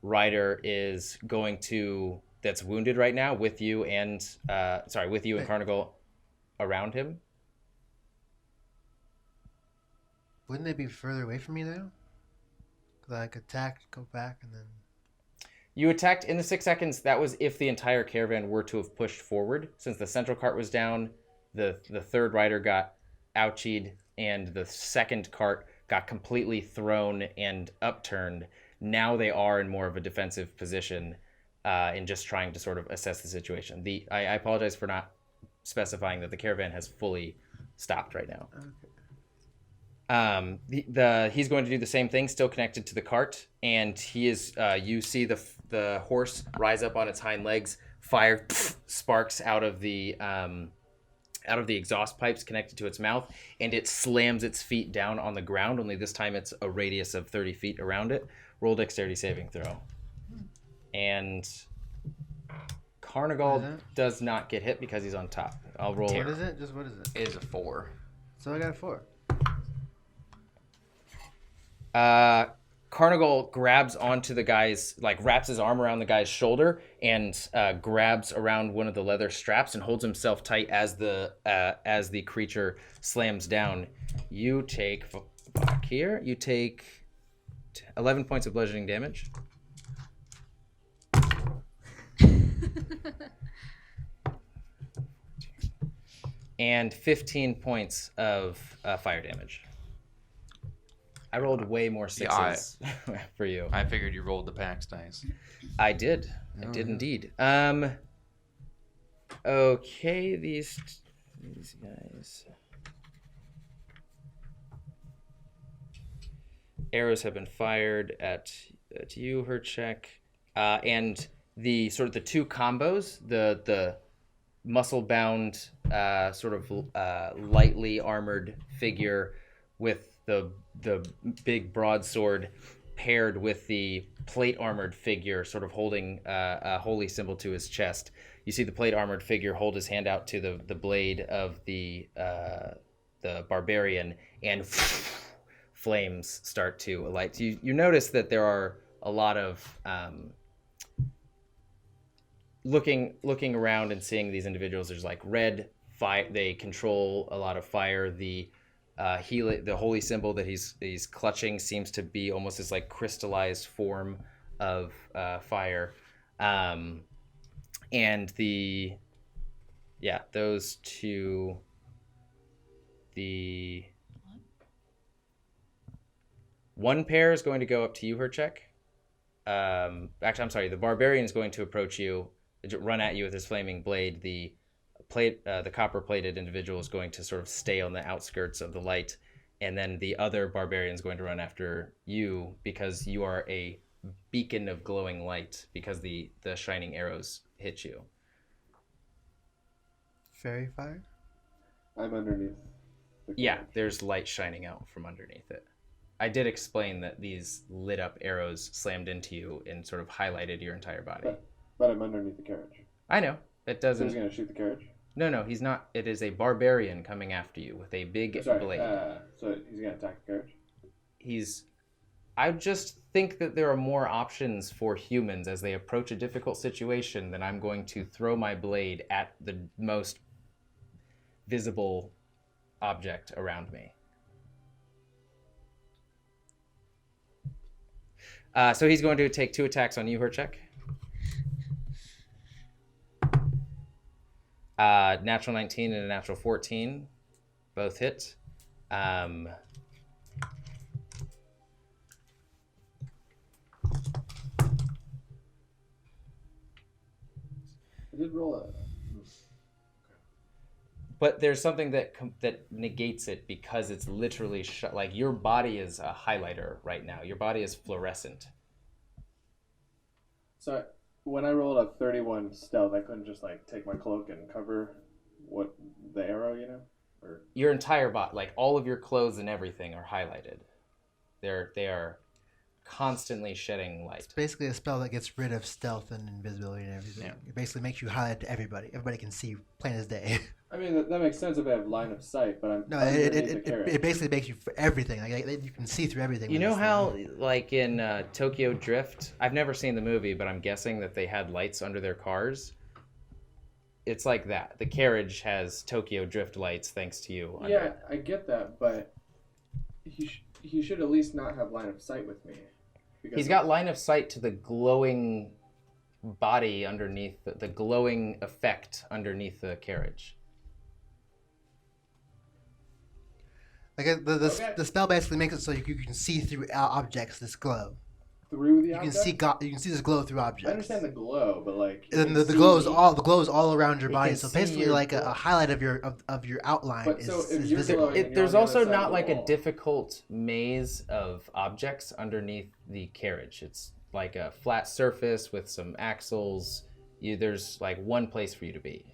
rider is going to, that's wounded right now, with you and Carnigal around him. Wouldn't they be further away from me now? Could I attack, go back, and then... You attacked in the 6 seconds. That was if the entire caravan were to have pushed forward. Since the central cart was down, the third rider got ouchied, and the second cart got completely thrown and upturned. Now they are in more of a defensive position, and just trying to sort of assess the situation. I apologize for not specifying that the caravan has fully stopped right now. Okay. He's going to do the same thing, still connected to the cart, and he is. You see the horse rise up on its hind legs, fire sparks out of the exhaust pipes connected to its mouth, and it slams its feet down on the ground. Only this time it's a radius of 30 feet around it. Roll dexterity saving throw, and Carnigal does not get hit because he's on top. I'll roll. What is it? Just what is it? It is a 4. So I got a 4. Carnigal grabs onto the guy's, like wraps his arm around the guy's shoulder and grabs around one of the leather straps and holds himself tight as the creature slams down. You take back here. You take 11 points of bludgeoning damage. And 15 points of fire damage. I rolled way more sixes for you. I figured you rolled the PAX dice. I did. I did indeed. Okay, these guys. Arrows have been fired at you, Herchek. And the sort of the two combos, the muscle-bound, sort of lightly armored figure with the big broadsword paired with the plate armored figure sort of holding a holy symbol to his chest. You see the plate armored figure hold his hand out to the blade of the barbarian, and flames start to alight. You notice that there are a lot of looking around and seeing these individuals. There's like red fire. They control a lot of fire. The holy symbol that he's clutching seems to be almost this like crystallized form of fire. And those two, the one pair is going to go up to you, Herchek. Actually, I'm sorry. The barbarian is going to approach you, run at you with his flaming blade. The copper-plated individual is going to sort of stay on the outskirts of the light, and then the other barbarian is going to run after you because you are a beacon of glowing light because the shining arrows hit you. Fairy fire? I'm underneath. Yeah, there's light shining out from underneath it. I did explain that these lit up arrows slammed into you and sort of highlighted your entire body. But I'm underneath the carriage. I know. It So doesn't... he's gonna shoot the carriage? No, he's not. It is a barbarian coming after you with a big blade. So he's gonna attack the carriage? I just think that there are more options for humans as they approach a difficult situation than I'm going to throw my blade at the most visible object around me. So he's going to take 2 attacks on you, Herchek. Natural 19 and a natural 14. Both hit. I did roll a... But there's something that negates it because it's literally like your body is a highlighter right now. Your body is fluorescent. So when I rolled a 31 stealth, I couldn't just like take my cloak and cover what the arrow, you know? Or Your entire body, like all of your clothes and everything, are highlighted. They are constantly shedding light. It's basically a spell that gets rid of stealth and invisibility and everything. Yeah. It basically makes you highlight to everybody. Everybody can see plain as day. I mean that makes sense if I have line of sight, but I'm No, underneath the carriage. it basically makes you for everything. Like you can see through everything. You with know this how, thing. like in Tokyo Drift, I've never seen the movie, but I'm guessing that they had lights under their cars. It's like that. The carriage has Tokyo Drift lights thanks to you. Under Yeah, it. I get that, but he should at least not have line of sight with me. Because He's got line of sight to the glowing body underneath, the glowing effect underneath the carriage. Like the spell basically makes it so you can see through objects. This glow. through the You object. can see this glow through objects. I understand the glow, but like And you the can glow is see me. all around your You body. can So see basically, your like a glow. highlight of your outline But is, so if is you're visible. glowing- and There's you're on the also other side not of like the a wall. difficult maze of objects underneath the carriage. It's like a flat surface with some axles. There's like one place for you to be.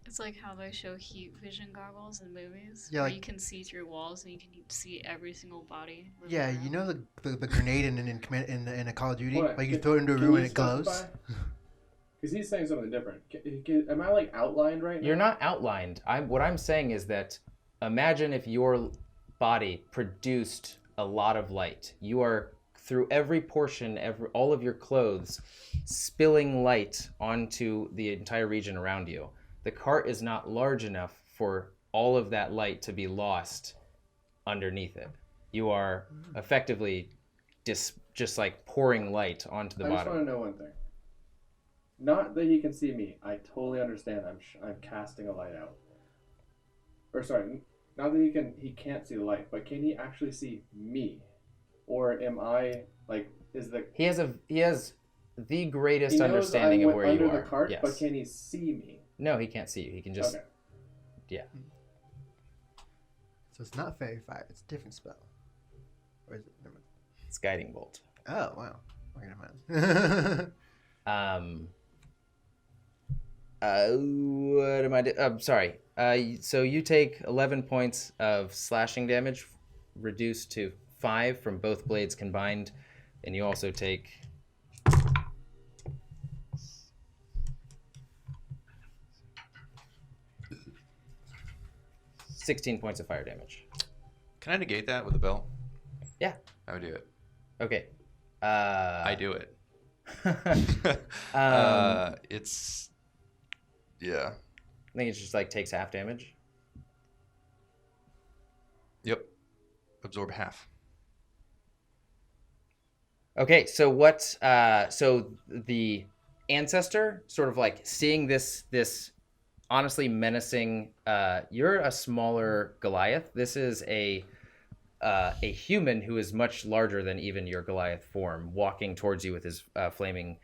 It's like how they show heat vision goggles in movies. Yeah, where like- you can see through walls and you can see every single body. moving Yeah, around. you know the grenade in a Call of Duty, What? like you Can- throw it into a can room you and it glows. Because he's saying something different. Am I like outlined right now? You're not outlined. What I'm saying is that imagine if your body produced a lot of light. You are through every portion, all of your clothes, spilling light onto the entire region around you. The cart is not large enough for all of that light to be lost underneath it. You are effectively just like pouring light onto the I just bottom. want to know one thing. Not that he can see me. I totally understand. I'm casting a light out. Or sorry, not that he can't see the light, but can he actually see me? Or am I like He has the greatest he knows understanding I'm of where under you the are. cart, Yes. but can he see me? No, he can't see you. He can just Okay. So it's not fairy fire; it's a different spell. Or is it? Never mind. It's guiding bolt. Oh wow! Okay, never mind. What am I doing? I'm sorry. So you take 11 points of slashing damage, reduced to 5 from both blades combined, and you also take 16 points of fire damage. Can I negate that with a belt? Yeah. I would do it. Okay. I do it. It's yeah. I think it just like takes half damage. Yep. Absorb half. Okay, so what? So the ancestor, sort of like seeing this honestly menacing. You're a smaller Goliath. This is a human who is much larger than even your Goliath form, walking towards you with his flaming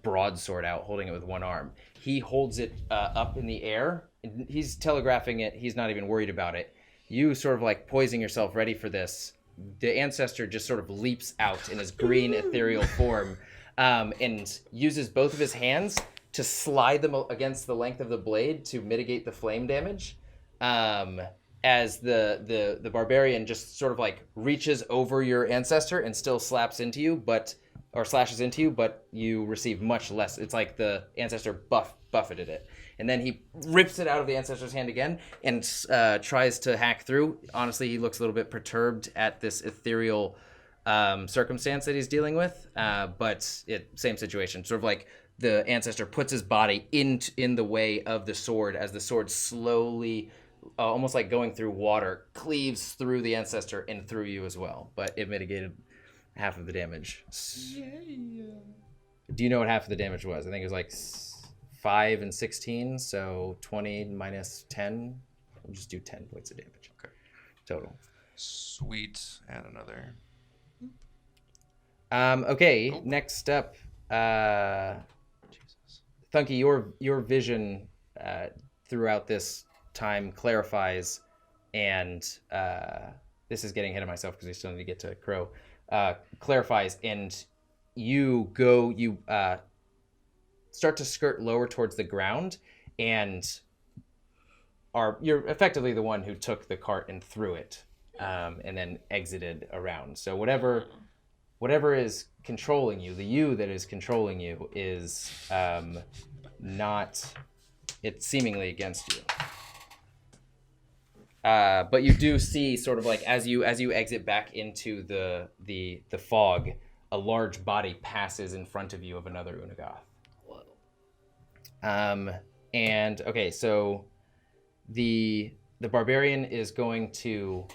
broadsword out, holding it with one arm. He holds it up in the air. He's telegraphing it. He's not even worried about it. You sort of like poising yourself ready for this. The ancestor just sort of leaps out in his green ethereal form and uses both of his hands to slide them against the length of the blade to mitigate the flame damage. As the barbarian just sort of like reaches over your ancestor and still slashes into you, but you receive much less. It's like the ancestor buffeted it. And then he rips it out of the ancestor's hand again and tries to hack through. Honestly, he looks a little bit perturbed at this ethereal circumstance that he's dealing with. But same situation. Sort of like the ancestor puts his body in the way of the sword as the sword slowly, almost like going through water, cleaves through the ancestor and through you as well. But it mitigated half of the damage. Yeah. Do you know what half of the damage was? I think it was like 5 and 16, so 20 minus 10. We'll just do 10 points of damage. Okay. Total. Sweet. Add another. Okay, Oh. Next up, Jesus. Thunky, your vision throughout this time clarifies, and this is getting ahead of myself because we still need to get to Crow. Clarifies, and you start to skirt lower towards the ground, and you're effectively the one who took the cart and threw it, and then exited around. So whatever is controlling you, the you that is controlling you, is not. It's seemingly against you. But you do see, sort of like as you exit back into the fog, a large body passes in front of you of another Unagath. And okay, so the barbarian is going to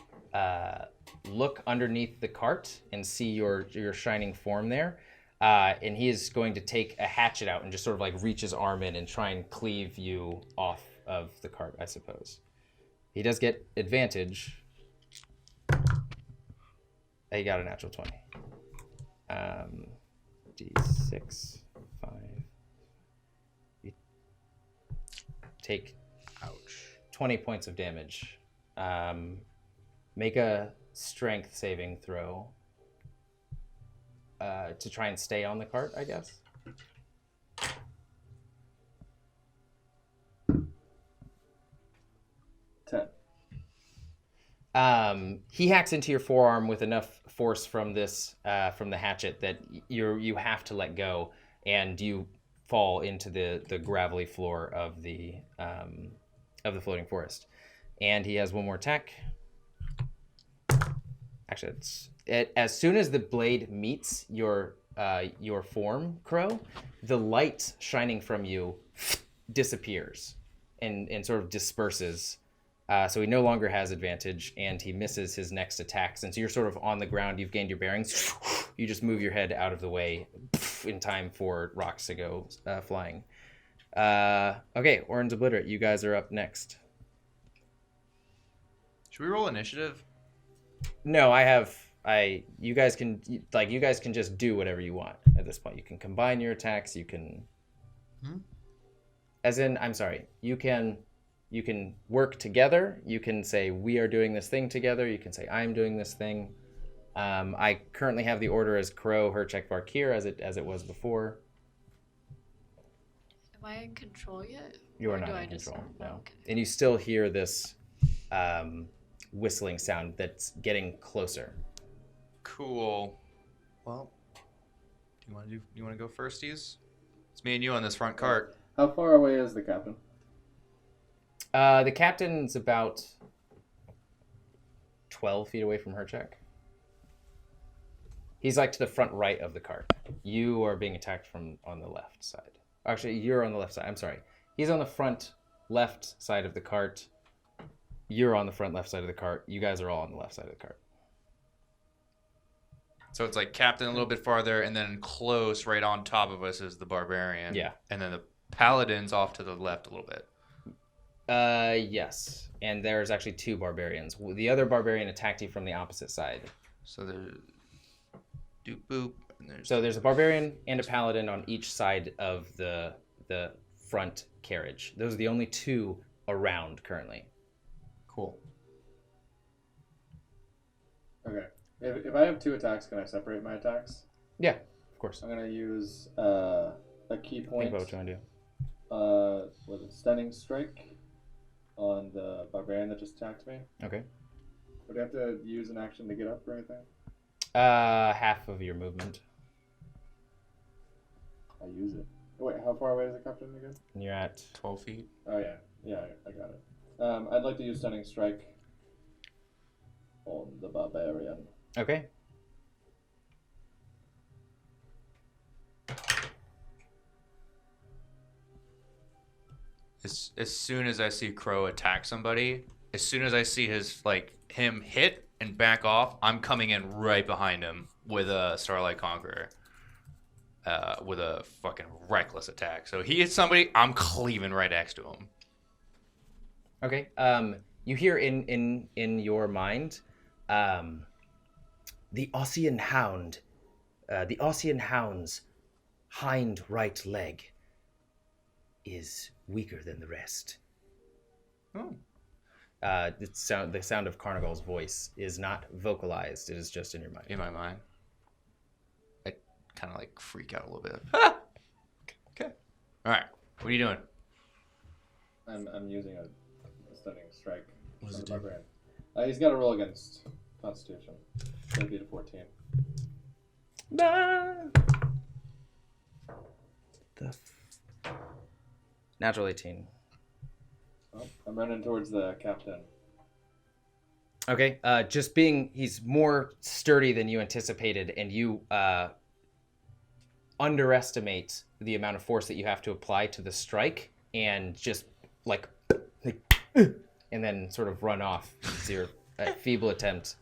look underneath the cart and see your shining form there, and he is going to take a hatchet out and just sort of like reach his arm in and try and cleave you off of the cart, I suppose. He does get advantage. He got a natural 20. D6, 5. You take 20 points of damage. Make a strength saving throw to try and stay on the cart, I guess. He hacks into your forearm with enough force from the hatchet that you have to let go, and you fall into the gravelly floor of the floating forest. And he has one more attack. Actually, as soon as the blade meets your form, Crow, the light shining from you disappears and sort of disperses. So he no longer has advantage, and he misses his next attack. Since you're sort of on the ground, you've gained your bearings, you just move your head out of the way in time for rocks to go flying. Okay, Oren's Obliterate, you guys are up next. Should we roll initiative? No, you guys can just do whatever you want at this point. You can combine your attacks, you can... As in, I'm sorry, you can work together. You can say, we are doing this thing together. You can say, I'm doing this thing. I currently have the order as Crow, Herchek, Varkir, as it was before. Am I in control yet? You are Or not do in I just- control, no. Okay. And you still hear this whistling sound that's getting closer. Cool. Well, do you want to go firsties? It's me and you on this front cart. How far away is the captain? The captain's about 12 feet away from Herchek. He's like to the front right of the cart. You are being attacked from on the left side. Actually, you're on the left side. I'm sorry. He's on the front left side of the cart. You're on the front left side of the cart. You guys are all on the left side of the cart. So it's like Captain a little bit farther, and then close right on top of us is the Barbarian. Yeah. And then the Paladin's off to the left a little bit. Yes. And there's actually 2 barbarians. The other barbarian attacked you from the opposite side. So there's doop boop. And So there's a barbarian and a paladin on each side of the front carriage. Those are the only 2 around currently. Cool. Okay. If I have 2 attacks, can I separate my attacks? Yeah, of course. I'm gonna use a key Think point. about what you want to do. Was it stunning strike on the barbarian that just attacked me? Okay. Would I have to use an action to get up or anything? Half of your movement. I use it. Oh, wait, how far away is the captain again? And you're at 12 feet. Oh yeah, I got it. I'd like to use stunning strike on the barbarian. okay. As soon as I see Crow attack somebody, as soon as I see him hit and back off, I'm coming in right behind him with a Starlight Conqueror. With a fucking reckless attack. So he hits somebody, I'm cleaving right next to him. Okay. You hear in your mind, the Ossian Hound, the Ossian Hound's hind right leg is weaker than the rest. Oh. The sound of Carnival's voice is not vocalized. It is just in your mind. In my mind. I kind of like freak out a little bit. Ah! Okay. All right. What are you doing? I'm using a stunning strike. What does on it the do? barbarian. He's got to roll against Constitution. It'll be a 14. Natural 18. Oh, I'm running towards the captain. Okay. He's more sturdy than you anticipated, and you underestimate the amount of force that you have to apply to the strike, and just and then sort of run off. So your feeble attempt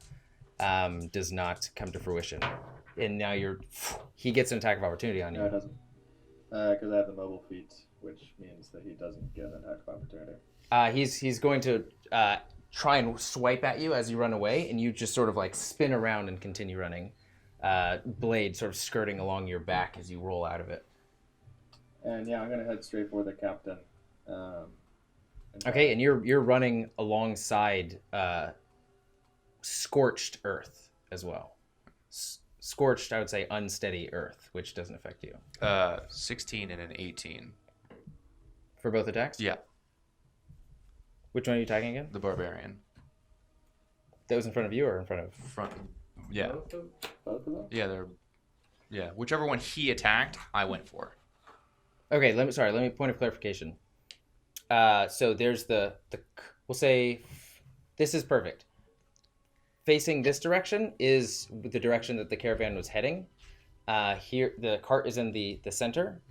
does not come to fruition, and now he gets an attack of opportunity on you. No, it doesn't. Because I have the mobile feat, which means that he doesn't get an attack of opportunity. He's going to try and swipe at you as you run away, and you just sort of like spin around and continue running. Blade sort of skirting along your back as you roll out of it. And yeah, I'm gonna head straight for the captain. Okay, and you're running alongside scorched earth as well. Scorched, I would say, unsteady earth, which doesn't affect you. 16 and an 18. For both attacks? Yeah, Which one are you attacking again? the Barbarian. That was in front of you or in front of? Front. Yeah. Both of them? Yeah, whichever one he attacked, I went for. Okay, let me point of clarification. So there's we'll say this is perfect. Facing this direction is the direction that the caravan was heading. Here, the cart is in the center.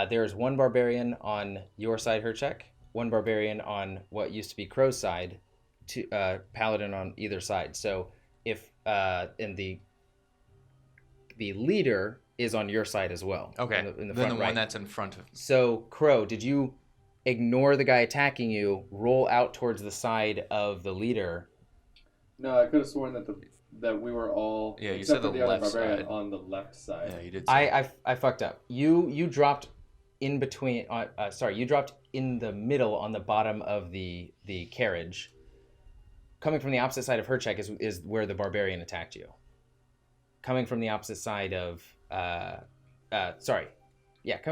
There's one barbarian on your side, Herchek, one barbarian on what used to be Crow's side, paladin on either side. So if and the leader is on your side as well. Okay, in the then front the right. one that's in front of. So Crow, did you ignore the guy attacking you, roll out towards the side of the leader? No, I could have sworn that we were all Yeah, you except said for the the other left barbarian side. on the left side. Yeah, you did. Say I fucked up. You dropped in between. You dropped in the middle on the bottom of the carriage. Coming from the opposite side of Herchek is where the barbarian attacked you. Coming from the opposite side of coming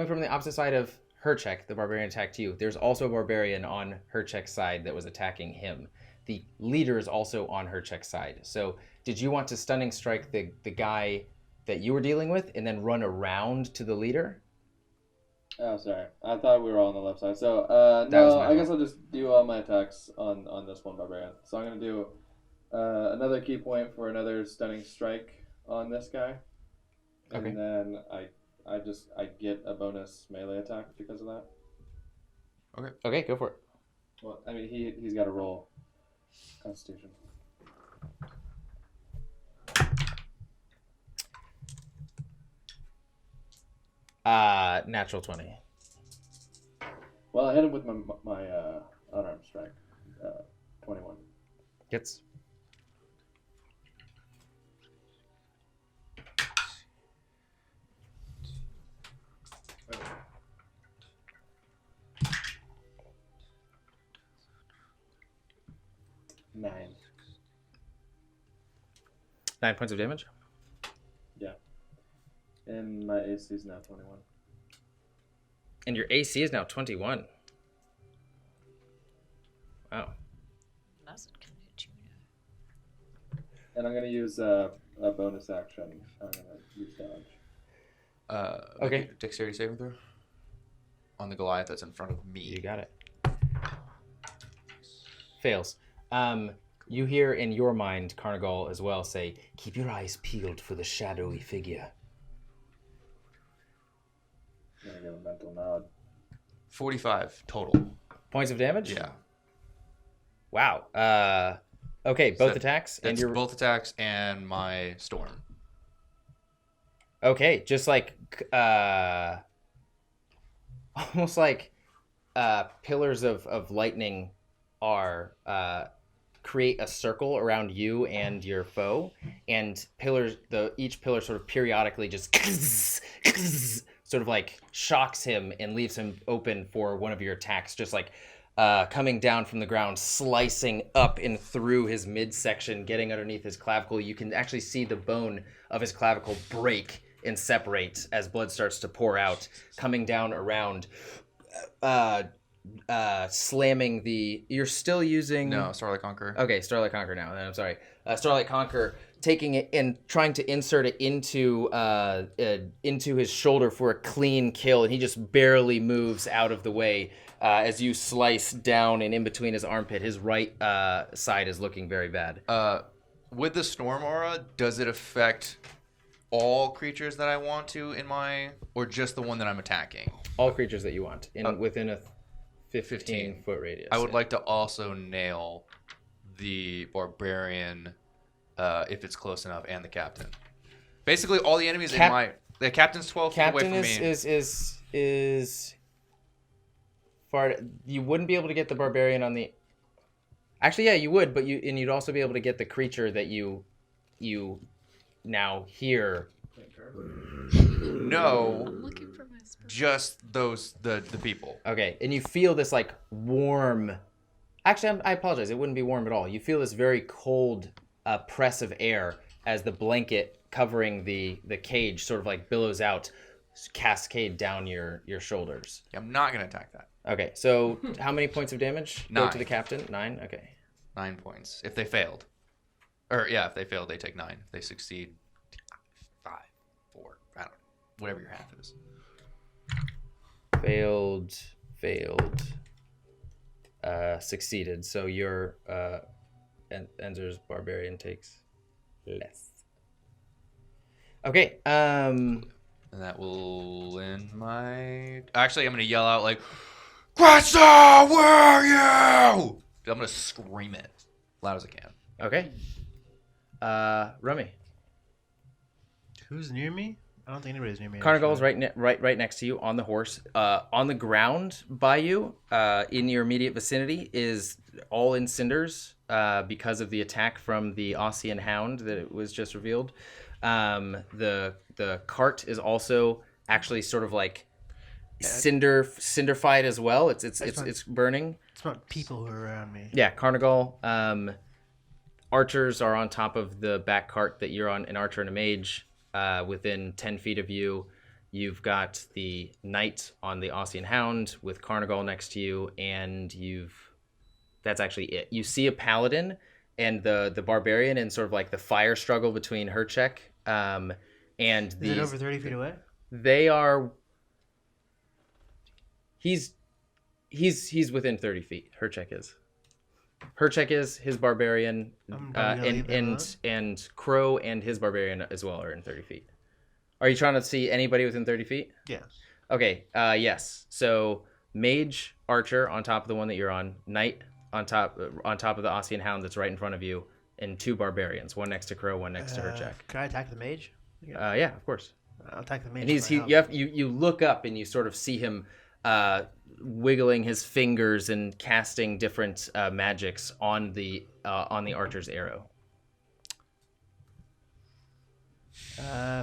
from the opposite side of Herchek, the barbarian attacked you. There's also a barbarian on Herchek's side that was attacking him. The leader is also on Herchek's side. So did you want to stunning strike the guy that you were dealing with and then run around to the leader? Oh, sorry. I thought we were all on the left side. So, was no, my I guess fault. I'll just do all my attacks on this one barbarian. So I'm going to do another key point for another stunning strike on this guy, Okay. and then I get a bonus melee attack because of that. Okay, go for it. Well, I mean he's got to roll Constitution. Natural 20. Well, I hit him with my unarmed strike, 21. Hits. Nine. 9 points of damage. Yeah. And my AC is now 21. And your AC is now 21. Wow. That's not gonna hit you. And I'm gonna use a bonus action. I'm gonna use dodge. Okay. Dexterity saving throw. On the Goliath that's in front of me. You got it. Fails. You hear in your mind Carnigal as well say, "Keep your eyes peeled for the shadowy figure." I'm gonna give a mental nod. 45 total. Points of damage? Yeah. Wow. Okay, both So attacks and That's your both attacks and my storm. okay, just like almost like pillars of lightning are create a circle around you and your foe, and each pillar sort of periodically just sort of like shocks him and leaves him open for one of your attacks, just like coming down from the ground, slicing up and through his midsection, getting underneath his clavicle. You can actually see the bone of his clavicle break and separate as blood starts to pour out, coming down around, slamming the... You're still using... No, Starlight Conqueror. Okay, Starlight Conqueror now. I'm sorry. Starlight Conqueror, taking it and trying to insert it into his shoulder for a clean kill, and he just barely moves out of the way as you slice down and in between his armpit. His right side is looking very bad. With the Storm Aura, does it affect all creatures that I want to in my... Or just the one that I'm attacking? All creatures that you want within a 15-foot radius. I would like to also nail the Barbarian if it's close enough, and the Captain. Basically, all the enemies in my... The Captain's 12 feet away Captain from me. is far. You wouldn't be able to get the Barbarian on the... Actually, yeah, you would, but you'd also be able to get the creature that you now hear. No, I'm looking for my spell. just the people. Okay, and you feel this like warm... Actually, I apologize. It wouldn't be warm at all. You feel this very cold press of air as the blanket covering the cage sort of like billows out, cascade down your shoulders. I'm not going to attack that. Okay, so how many points of damage go 9. to the captain? 9? Okay. 9 points. If they failed. Or, yeah, if they failed, they take 9. If they succeed, 5, 4, I don't know. Whatever your half is. Failed. Succeeded. So your Enzer's Barbarian takes less. Okay, And that will end my... Actually, I'm going to yell out like, Crystal, where are you? I'm going to scream it loud as I can. okay. Rummy. Who's near me? I don't think anybody's near me. Carnigal's actually. right next to you on the horse. On the ground by you, in your immediate vicinity, is all in cinders because of the attack from the Ossian Hound that was just revealed. The cart is also actually sort of like cinderfied as well. It's burning. It's about people who are around me. Yeah, Carnigal. Archers are on top of the back cart that you're on, an archer and a mage. Within 10 feet of you, you've got the knight on the Ossian Hound with Carnigal next to you, and that's actually it. You see a paladin and the barbarian and sort of like the fire struggle between Herchek and Is it over 30 feet away? They are. He's within 30 feet. Herchek is. Herchek is his barbarian, I'm probably gonna leave them and Crow and his barbarian as well are in 30 feet. Are you trying to see anybody within 30 feet? Yeah. Okay. Yes. So mage, archer on top of the one that you're on, knight on top of the Ossian hound that's right in front of you, and 2 barbarians, one next to Crow, one next to Herchek. Can I attack the mage? Yeah, of course. I'll attack the mage. And you look up and you sort of see him wiggling his fingers and casting different magics on the archer's arrow.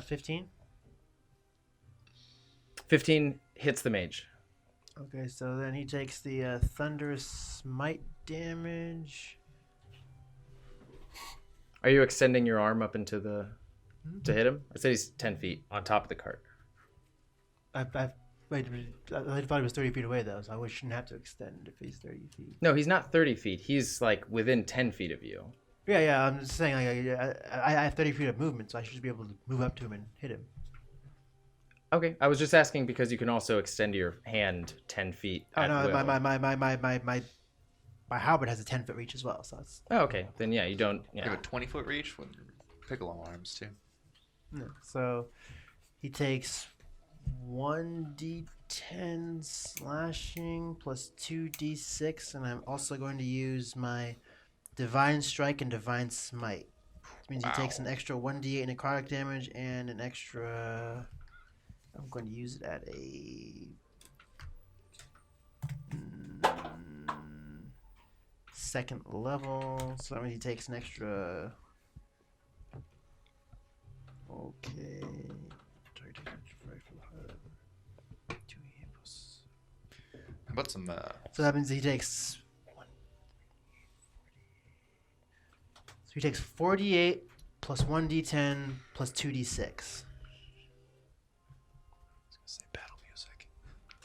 15. 15 hits the mage. Okay, so then he takes the thunderous smite damage. Are you extending your arm up into the to hit him? I said he's 10 feet on top of the cart. Wait, I thought he was 30 feet away though, so I shouldn't have to extend if he's 30 feet. No, he's not 30 feet. He's like within 10 feet of you. Yeah, I'm just saying I have 30 feet of movement, so I should just be able to move up to him and hit him. Okay, I was just asking because you can also extend your hand 10 feet. Oh at no, will. my halberd has a 10-foot reach as well, so it's. Oh, okay. Then yeah, you don't. You Yeah. have a 20-foot reach with piccolo arms too. No, so he takes 1d10 slashing plus 2d6, and I'm also going to use my divine strike and divine smite. Which means he takes an extra 1d8 necrotic damage and an extra. I'm going to use it at a second level, so that means he takes an extra. Okay. How about some? So that means he takes. So he takes 48 plus 1d10 plus 2d6. Say battle music.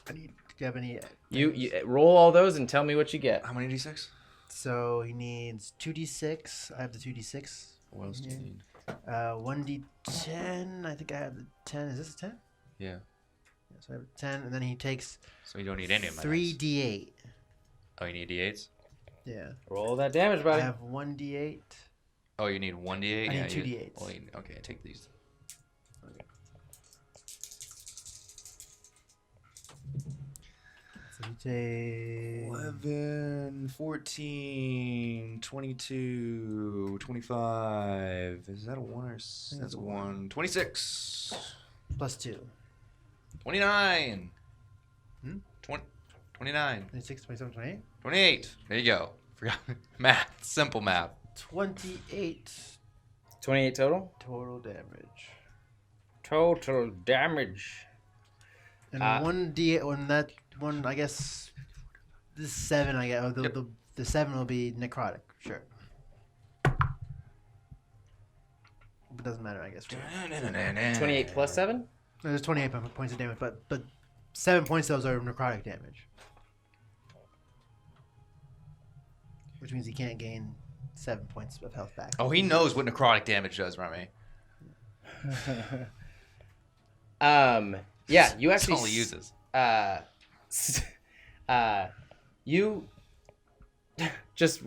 Do you have any? You roll all those and tell me what you get. How many d6? So he needs 2d6. I have the 2d6. What else do you need? 1d10. I think I have the 10. Is this a 10? Yeah. So I have 10, and then he takes So you don't need any of my. 3d8. Oh, you need d8s. Yeah. Roll that damage, I buddy. have 1d8. Oh, you need 1d8. I need Yeah, two you- d8s. Well, okay, take these. So he takes 11, 14, 22, 25. Is that a 1 or that's a 1? 26. plus 2. 29. Hmm? 29. 26, 27, 28. 28. There you go. Forgot math. Simple math. 28 28 total. total damage. Total damage. And 1d8 on that one, I guess. This 7, I guess. The 7 will be necrotic, sure. It doesn't matter, I guess. 28 plus 7. There's 28 points of damage, but 7 points of those are necrotic damage. Which means he can't gain 7 points of health back. Oh, he knows what necrotic damage does, Remy. Yeah, you That's actually all he uses. You just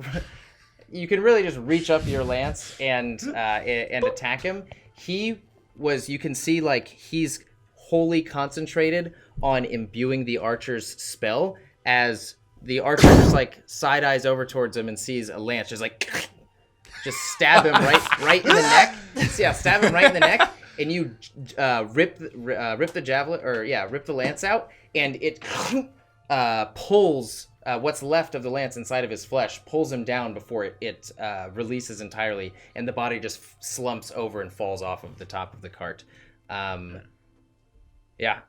you can really just reach up your lance and attack him. You can see like he's wholly concentrated on imbuing the archer's spell as the archer just like side eyes over towards him and sees a lance just like just stab him right in the neck. Yeah, stab him right in the neck, and you rip the javelin rip the lance out, and it pulls what's left of the lance inside of his flesh, pulls him down before it releases entirely, and the body just slumps over and falls off of the top of the cart. Yeah.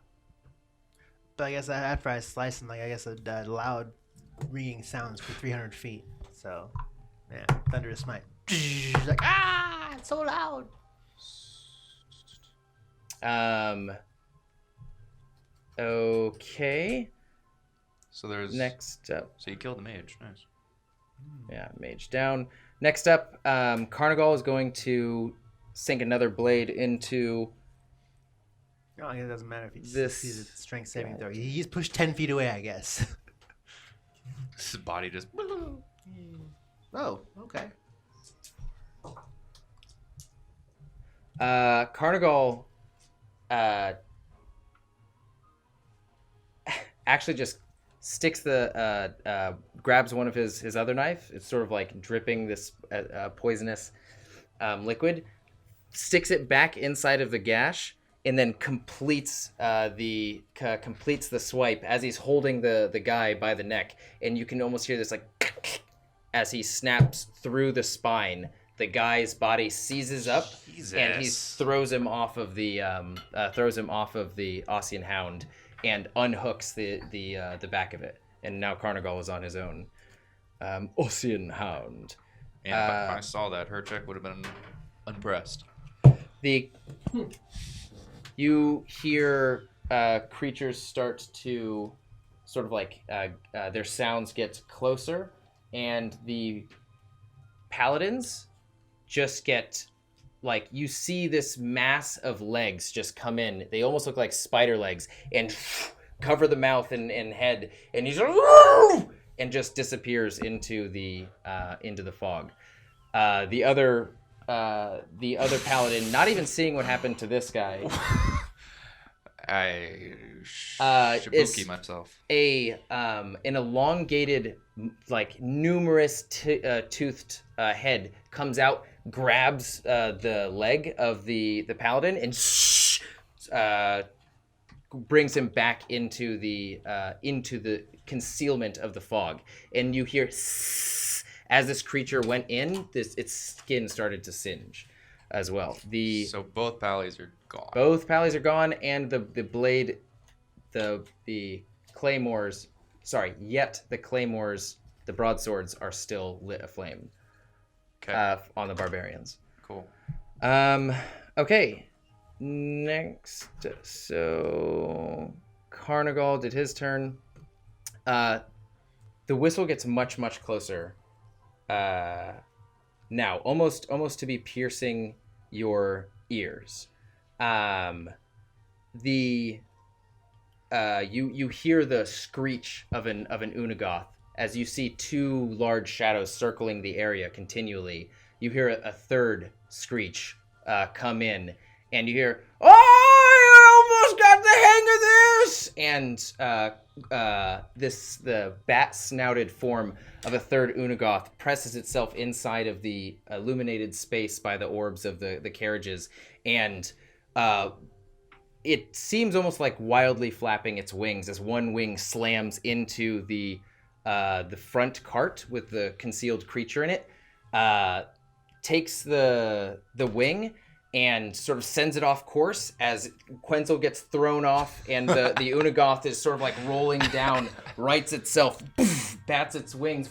But I guess after I slice him, like I guess a loud ringing sounds for 300 feet. So, yeah, thunderous smite. Like it's so loud. Okay. So there's Next up. So you killed the mage. Nice. Yeah, mage down. Next up, Carnigal is going to sink another blade into Oh, it doesn't matter if he's this a strength saving throw. He's pushed 10 feet away, I guess. His body just. Oh, okay. Carnigal actually just sticks grabs one of his other knife. It's sort of like dripping this poisonous liquid, sticks it back inside of the gash, and then completes the swipe as he's holding the guy by the neck, and you can almost hear this like as he snaps through the spine. The guy's body seizes up, and he throws him off of the Ossian Hound, and unhooks the back of it. And now Carnigal is on his own. Ossian Hound. And if I saw that, her check would have been unpressed. You hear creatures start to sort of like their sounds get closer, and the paladins just get like, you see this mass of legs just come in. They almost look like spider legs, and cover the mouth and head, and he's and just disappears into the fog. The other paladin, not even seeing what happened to this guy, I shabuki myself. An elongated, like numerous toothed head comes out, grabs the leg of the paladin, and brings him back into the concealment of the fog. And you hear as this creature went in, its skin started to singe as well. So both pallies are gone. Both pallies are gone, and the blade, the claymores. Sorry, yet the claymores, the broadswords, are still lit aflame. Okay. On the barbarians. Cool. Okay. Next, so Carnigal did his turn. The whistle gets much, much closer. Now, almost to be piercing your ears. You hear the screech of an Unagoth as you see two large shadows circling the area continually. You hear a third screech come in, and you hear, "Oh, I almost got the hang of this!" And the bat-snouted form of a third Unagoth presses itself inside of the illuminated space by the orbs of the carriages, and it seems almost like wildly flapping its wings as one wing slams into the front cart with the concealed creature in it, takes the wing and sort of sends it off course as Quenzel gets thrown off, and the Unagoth is sort of like rolling down, rights itself, bats its wings,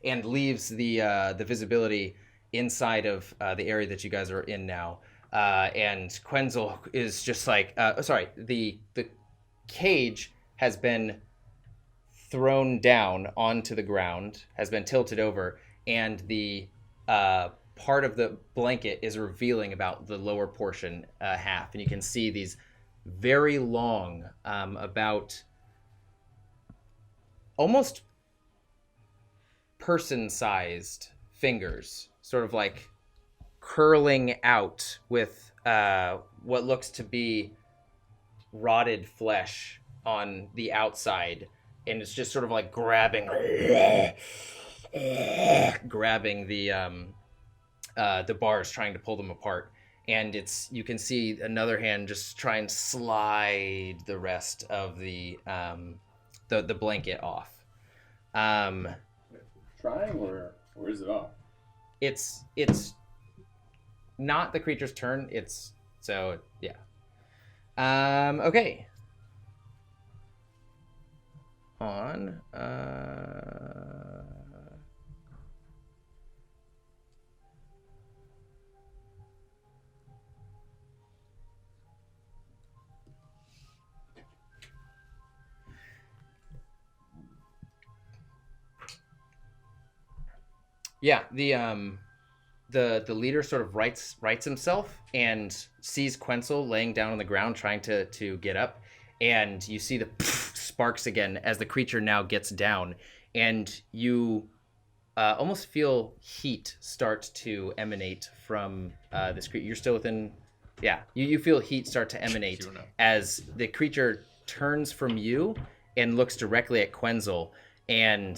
and leaves the visibility inside of the area that you guys are in now. And Quenzel is just like, the cage has been thrown down onto the ground, has been tilted over, and the part of the blanket is revealing about the lower portion half, and you can see these very long, about almost person-sized fingers, sort of like curling out with what looks to be rotted flesh on the outside, and it's just sort of like grabbing the bars, trying to pull them apart. And you can see another hand just try and slide the rest of the blanket off. Trying, or is it off? It's not the creature's turn. Yeah. Okay. On. Yeah, the leader sort of rights himself and sees Quenzel laying down on the ground trying to get up, and you see the sparks again as the creature now gets down, and you almost feel heat start to emanate from this creature. You're still within. Yeah, you feel heat start to emanate as the creature turns from you and looks directly at Quenzel and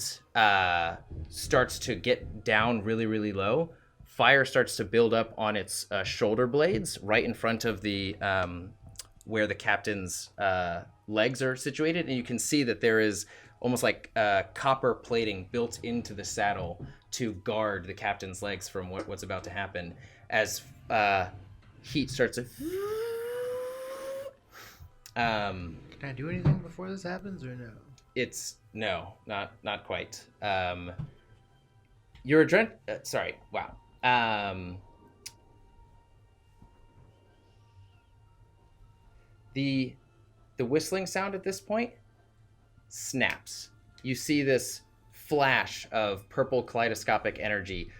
starts to get down really, really low. Fire starts to build up on its shoulder blades right in front of the where the captain's legs are situated, and you can see that there is almost like copper plating built into the saddle to guard the captain's legs from what's about to happen as heat starts to... Can I do anything before this happens, or no? It's... No, not quite. Your adrenaline... sorry, wow. The whistling sound at this point snaps. You see this flash of purple kaleidoscopic energy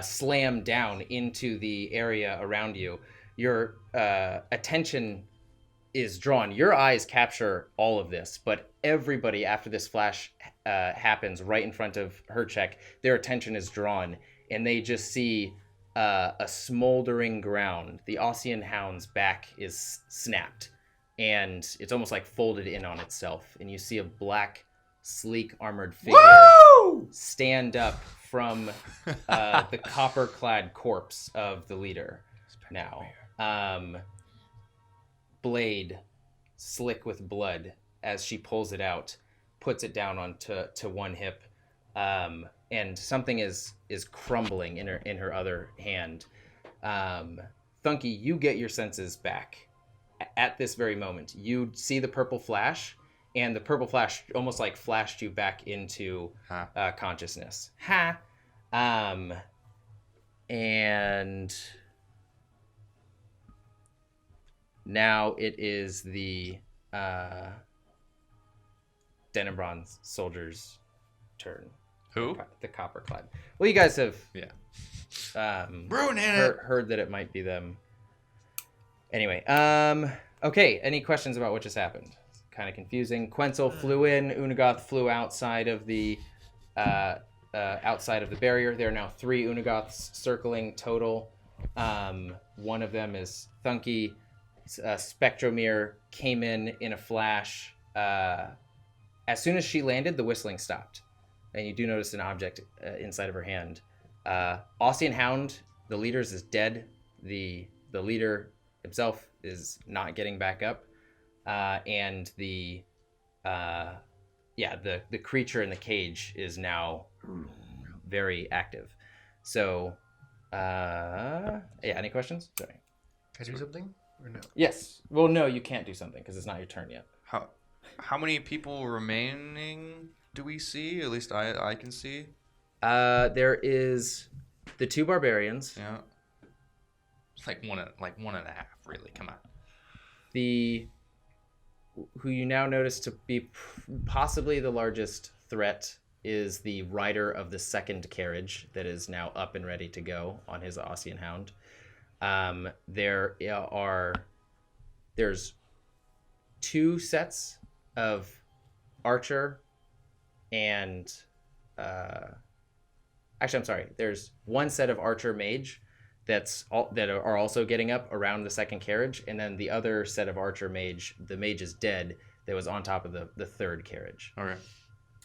slam down into the area around you. Your attention is drawn. Your eyes capture all of this, but everybody after this flash happens right in front of Herchek, their attention is drawn, and they just see a smoldering ground. The Ossian Hound's back is snapped, and it's almost like folded in on itself, and you see a black, sleek, armored figure stand up from the copper-clad corpse of the leader now. Blade slick with blood as she pulls it out, puts it down onto one hip, and something is crumbling in her other hand. Thunky, you get your senses back at this very moment. You see the purple flash, and the purple flash almost like flashed you back into consciousness. And now it is the Denebron's soldiers' turn. Who? The copper-clad. Well, you guys have heard that it might be them. Anyway, okay, any questions about what just happened? Kind of confusing. Quenzel flew in, Unagoth flew outside of the barrier. There are now 3 Unagoths circling total. One of them is Thunky. Spectromere came in a flash. As soon as she landed, the whistling stopped. And you do notice an object inside of her hand. Ossian Hound, the leader's is dead. The leader himself is not getting back up. And the creature in the cage is now very active. So, any questions? Sorry. Can I do something, or no? Yes. Well, no, you can't do something because it's not your turn yet. How many people remaining do we see? At least I can see. There is the 2 barbarians. Yeah. It's like one and a half, really. Come on. Who you now notice to be possibly the largest threat is the rider of the second carriage that is now up and ready to go on his Ossian Hound. There's 2 sets of archer and actually, I'm sorry. There's 1 set of archer mage that are also getting up around the second carriage, and then the other set of archer mage, the mage is dead, that was on top of the third carriage. All right.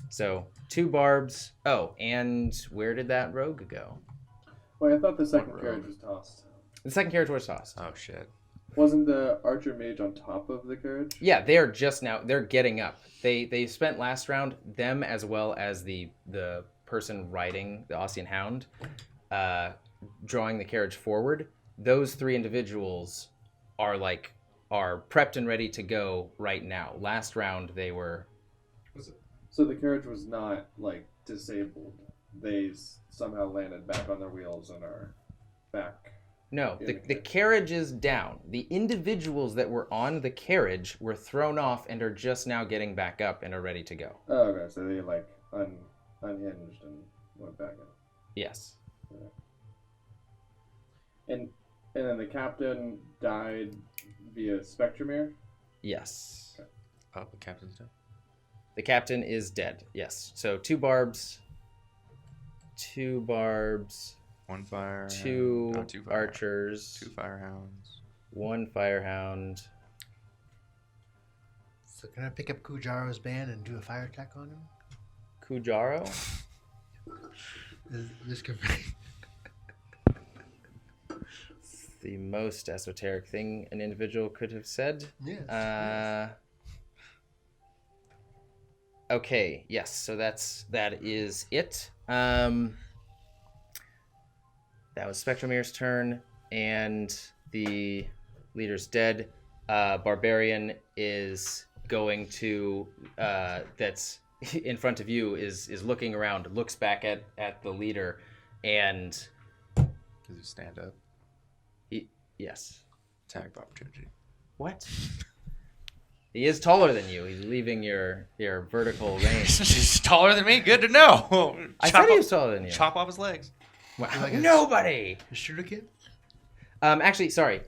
So 2 barbs. Oh, and where did that rogue go? Wait, I thought the second carriage was tossed. The second carriage was tossed. Oh shit. Wasn't the archer mage on top of the carriage? Yeah, they're getting up. They spent last round, them as well as the person riding the Ossian Hound, drawing the carriage forward. Those 3 individuals are prepped and ready to go right now. Last round they were. So the carriage was not disabled. They somehow landed back on their wheels and are back. No, the carriage is down. The individuals that were on the carriage were thrown off and are just now getting back up and are ready to go. Oh, okay. So they unhinged and went back in. Yes. Okay. And then the captain died via Spectromere? Yes. Okay. Oh, the captain's dead. The captain is dead. Yes. So 2 barbs, 2 barbs, 1 fire. 2 2 fire, archers, 2 firehounds. 1 firehound. So can I pick up Kujaro's band and do a fire attack on him? Kujaro? This could The most esoteric thing an individual could have said. Yes. Okay, yes, so that is it. That was Spectromir's turn, and the leader's dead. Barbarian is going to that's in front of you is looking around, looks back at the leader, and Does he stand up? Yes. Attack of opportunity. What? He is taller than you. He's leaving your vertical range. He's taller than me. Good to know. I said he was taller than you. Chop off his legs. Wow. Like a- Nobody. A shooter kid? Actually, sorry.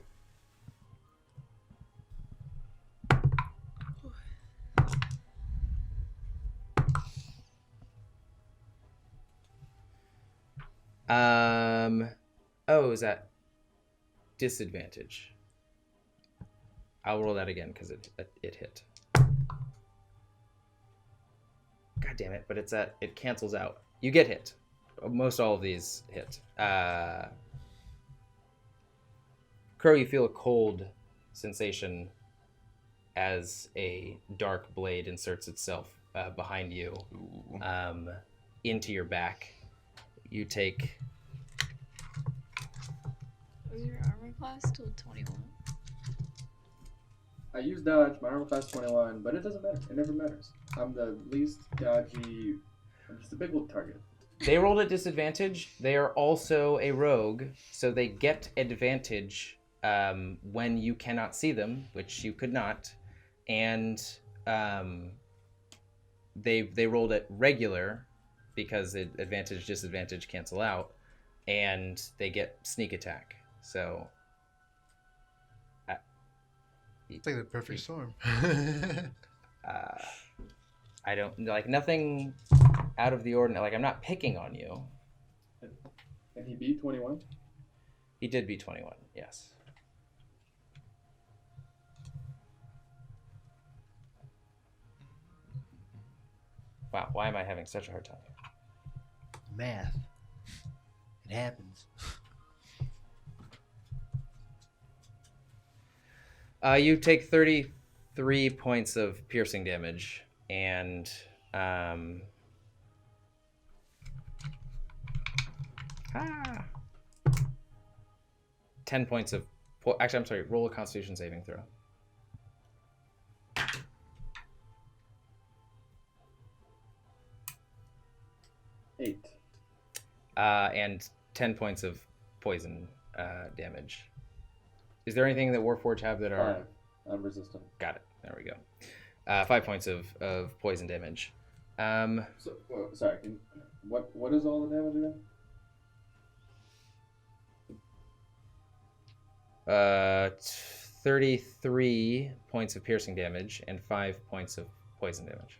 Oh, is that disadvantage? I'll roll that again because it hit. God damn it! But it cancels out. You get hit. Most all of these hit. Crow, you feel a cold sensation as a dark blade inserts itself behind you into your back. You take... Was your armor class still 21? I use dodge, my armor class 21, but it doesn't matter. It never matters. I'm the least dodgy. I'm just a big old target. They rolled at disadvantage. They are also a rogue, so they get advantage when you cannot see them, which you could not. And they rolled at regular because advantage, disadvantage cancel out, and they get sneak attack. So It's like the perfect storm. I don't like nothing out of the ordinary. Like, I'm not picking on you. And he beat 21? He did beat 21, yes. Wow, why am I having such a hard time? Math. It happens. You take 33 points of piercing damage, and 10 points of... Actually, I'm sorry, roll a Constitution saving throw. Eight. And 10 points of poison damage. Is there anything that Warforged have that are... 5. I'm resistant. Got it. There we go. 5 points of poison damage. So, sorry. What is all the damage again? 33 points of piercing damage and 5 points of poison damage.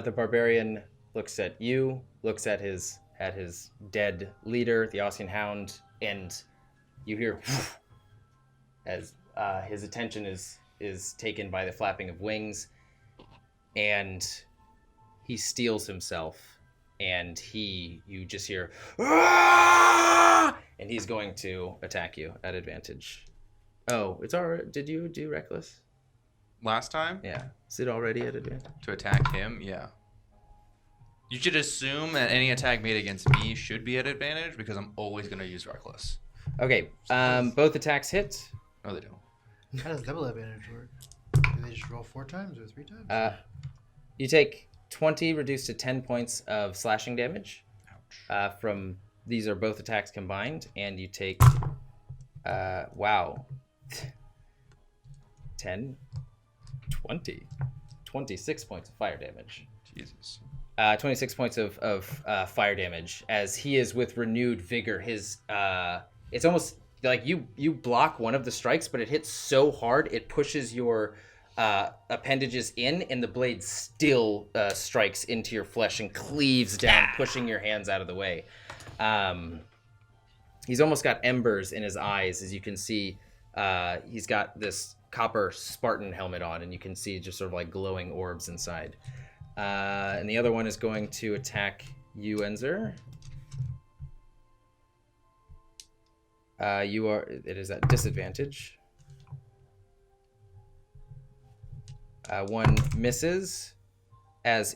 The barbarian looks at you, looks at his dead leader, the Ossian Hound, and you hear as his attention is taken by the flapping of wings, and he steels himself, and you just hear, "Ah!" And he's going to attack you at advantage. Oh, it's already. Did you do reckless? Last time? Yeah. Is it already at advantage? To attack him? Yeah. You should assume that any attack made against me should be at advantage because I'm always going to use reckless. Okay. Both attacks hit. No, they don't. How does double advantage work? Do they just roll 4 times or 3 times? You take 20 reduced to 10 points of slashing damage. Ouch. From these are both attacks combined, and you take 10, 20, 26 points of fire damage. Jesus. 26 points of fire damage as he is with renewed vigor. His it's almost like you block one of the strikes, but it hits so hard it pushes your appendages in, and the blade still strikes into your flesh and cleaves down, pushing your hands out of the way. He's almost got embers in his eyes, as you can see. He's got this copper Spartan helmet on, and you can see just sort of like glowing orbs inside. And the other one is going to attack you, Enzer. It is at disadvantage. One misses, as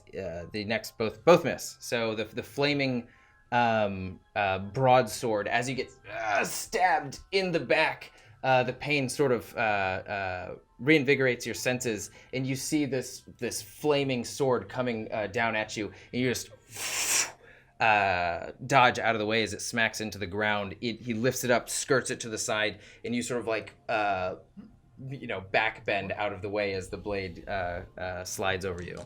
the next both miss. So the flaming broadsword, as you get stabbed in the back, the pain sort of reinvigorates your senses, and you see this flaming sword coming down at you, and you just dodge out of the way as it smacks into the ground. He lifts it up, skirts it to the side, and you sort of like back bend out of the way as the blade slides over you.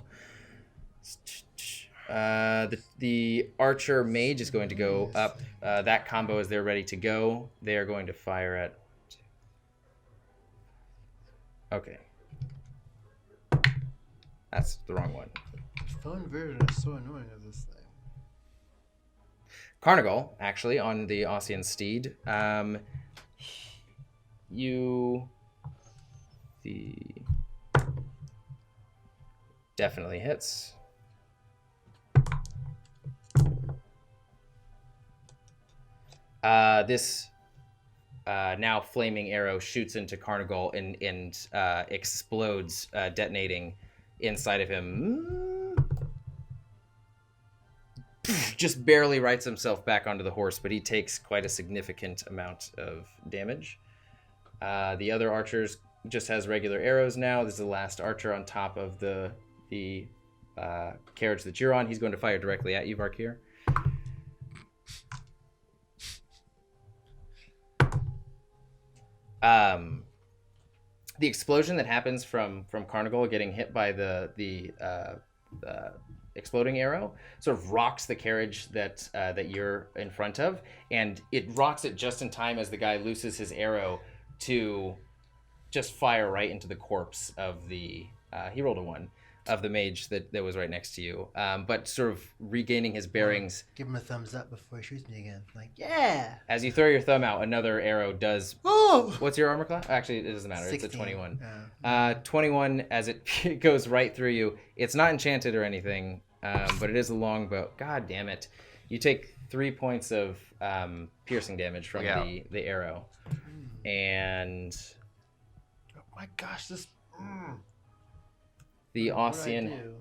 The archer mage is going to go up. That combo is they're ready to go. They are going to fire at. Okay. That's the wrong one. The phone version is so annoying of this thing. Carnigal, actually, on the Ossian steed. Definitely hits. This now flaming arrow shoots into Carnigal and explodes, detonating inside of him. Just barely rights himself back onto the horse, but he takes quite a significant amount of damage. The other archers just has regular arrows now. This is the last archer on top of the carriage that you're on. He's going to fire directly at you, Varkir. The explosion that happens from Carnigal getting hit by the exploding arrow sort of rocks the carriage that you're in front of, and it rocks it just in time as the guy looses his arrow to just fire right into the corpse of the he rolled a 1 of the mage that was right next to you, but sort of regaining his bearings. Give him a thumbs up before he shoots me again. Like, yeah! As you throw your thumb out, another arrow does... Oh! What's your armor class? Actually, it doesn't matter. 16. It's a 21. 21 as it goes right through you. It's not enchanted or anything, but it is a longbow. God damn it. You take 3 points of piercing damage from the arrow. And... Oh my gosh, this... The Ossian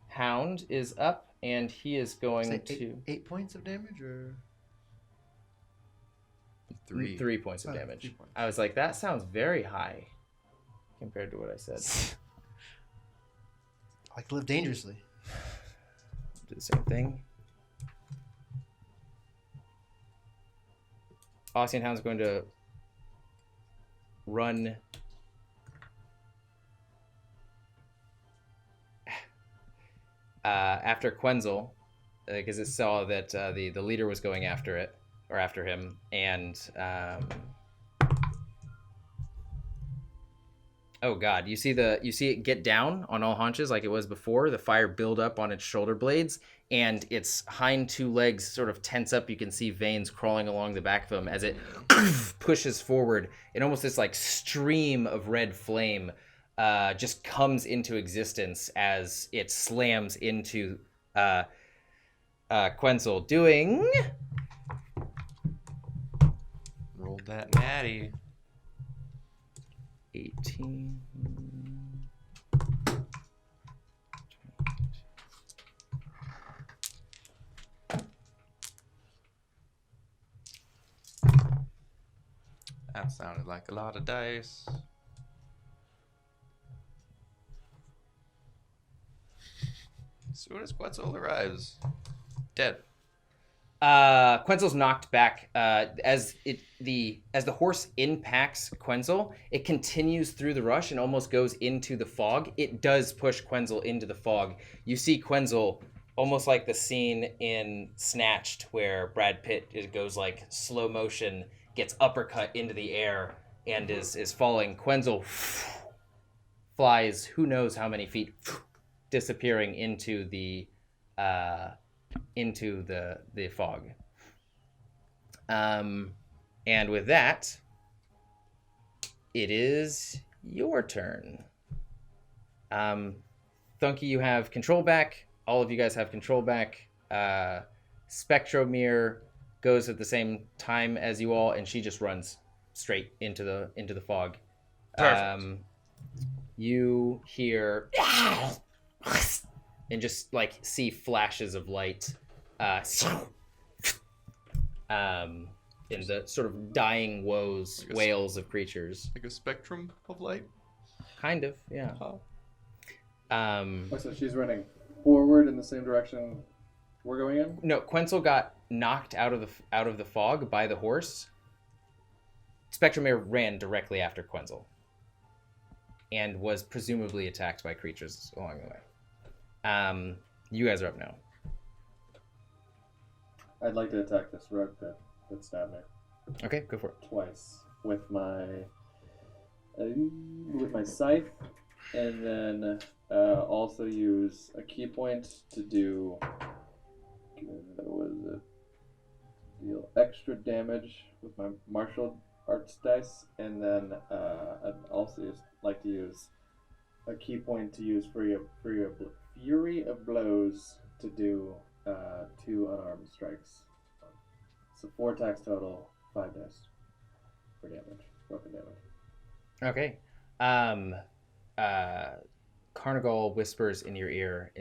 Hound is up, and he is going to... 8 points of damage, or...? 3 points of damage. 3 points. I was like, that sounds very high compared to what I said. I like to live dangerously. Do the same thing. Ossian Hound's going to run... after Quenzel, because it saw that the leader was going after it, or after him, and oh god, you see it get down on all haunches like it was before. The fire build up on its shoulder blades, and its hind 2 legs sort of tense up. You can see veins crawling along the back of them as it pushes forward, and almost this like stream of red flame just comes into existence as it slams into Quenzel, doing... Rolled that natty. 18... That sounded like a lot of dice. As soon as Quetzal arrives, dead. Quenzel's knocked back as the horse impacts Quenzel. It continues through the rush and almost goes into the fog. It does push Quenzel into the fog. You see Quenzel almost like the scene in Snatched where Brad Pitt goes like slow motion gets uppercut into the air and is falling. Quenzel flies who knows how many feet, disappearing into the fog. And with that, it is your turn. Thunky, you have control back. All of you guys have control back. Spectromere goes at the same time as you all, and she just runs straight into the fog. Perfect. You hear and just like see flashes of light in the sort of dying wails of creatures. Like a spectrum of light? Kind of, yeah. Oh. So she's running forward in the same direction we're going in? No, Quenzel got knocked out of the fog by the horse. Spectromere ran directly after Quenzel and was presumably attacked by creatures along the way. You guys are up now. I'd like to attack this rogue that stabbed me. Okay, go for it. Twice with my scythe, and then also use a key point to do deal extra damage with my martial arts dice, and then I'd also like to use a key point to use Fury of Blows to do 2 unarmed strikes. So 4 attacks total, 5 dice for damage, weapon damage. Okay. Carnigal whispers in your ear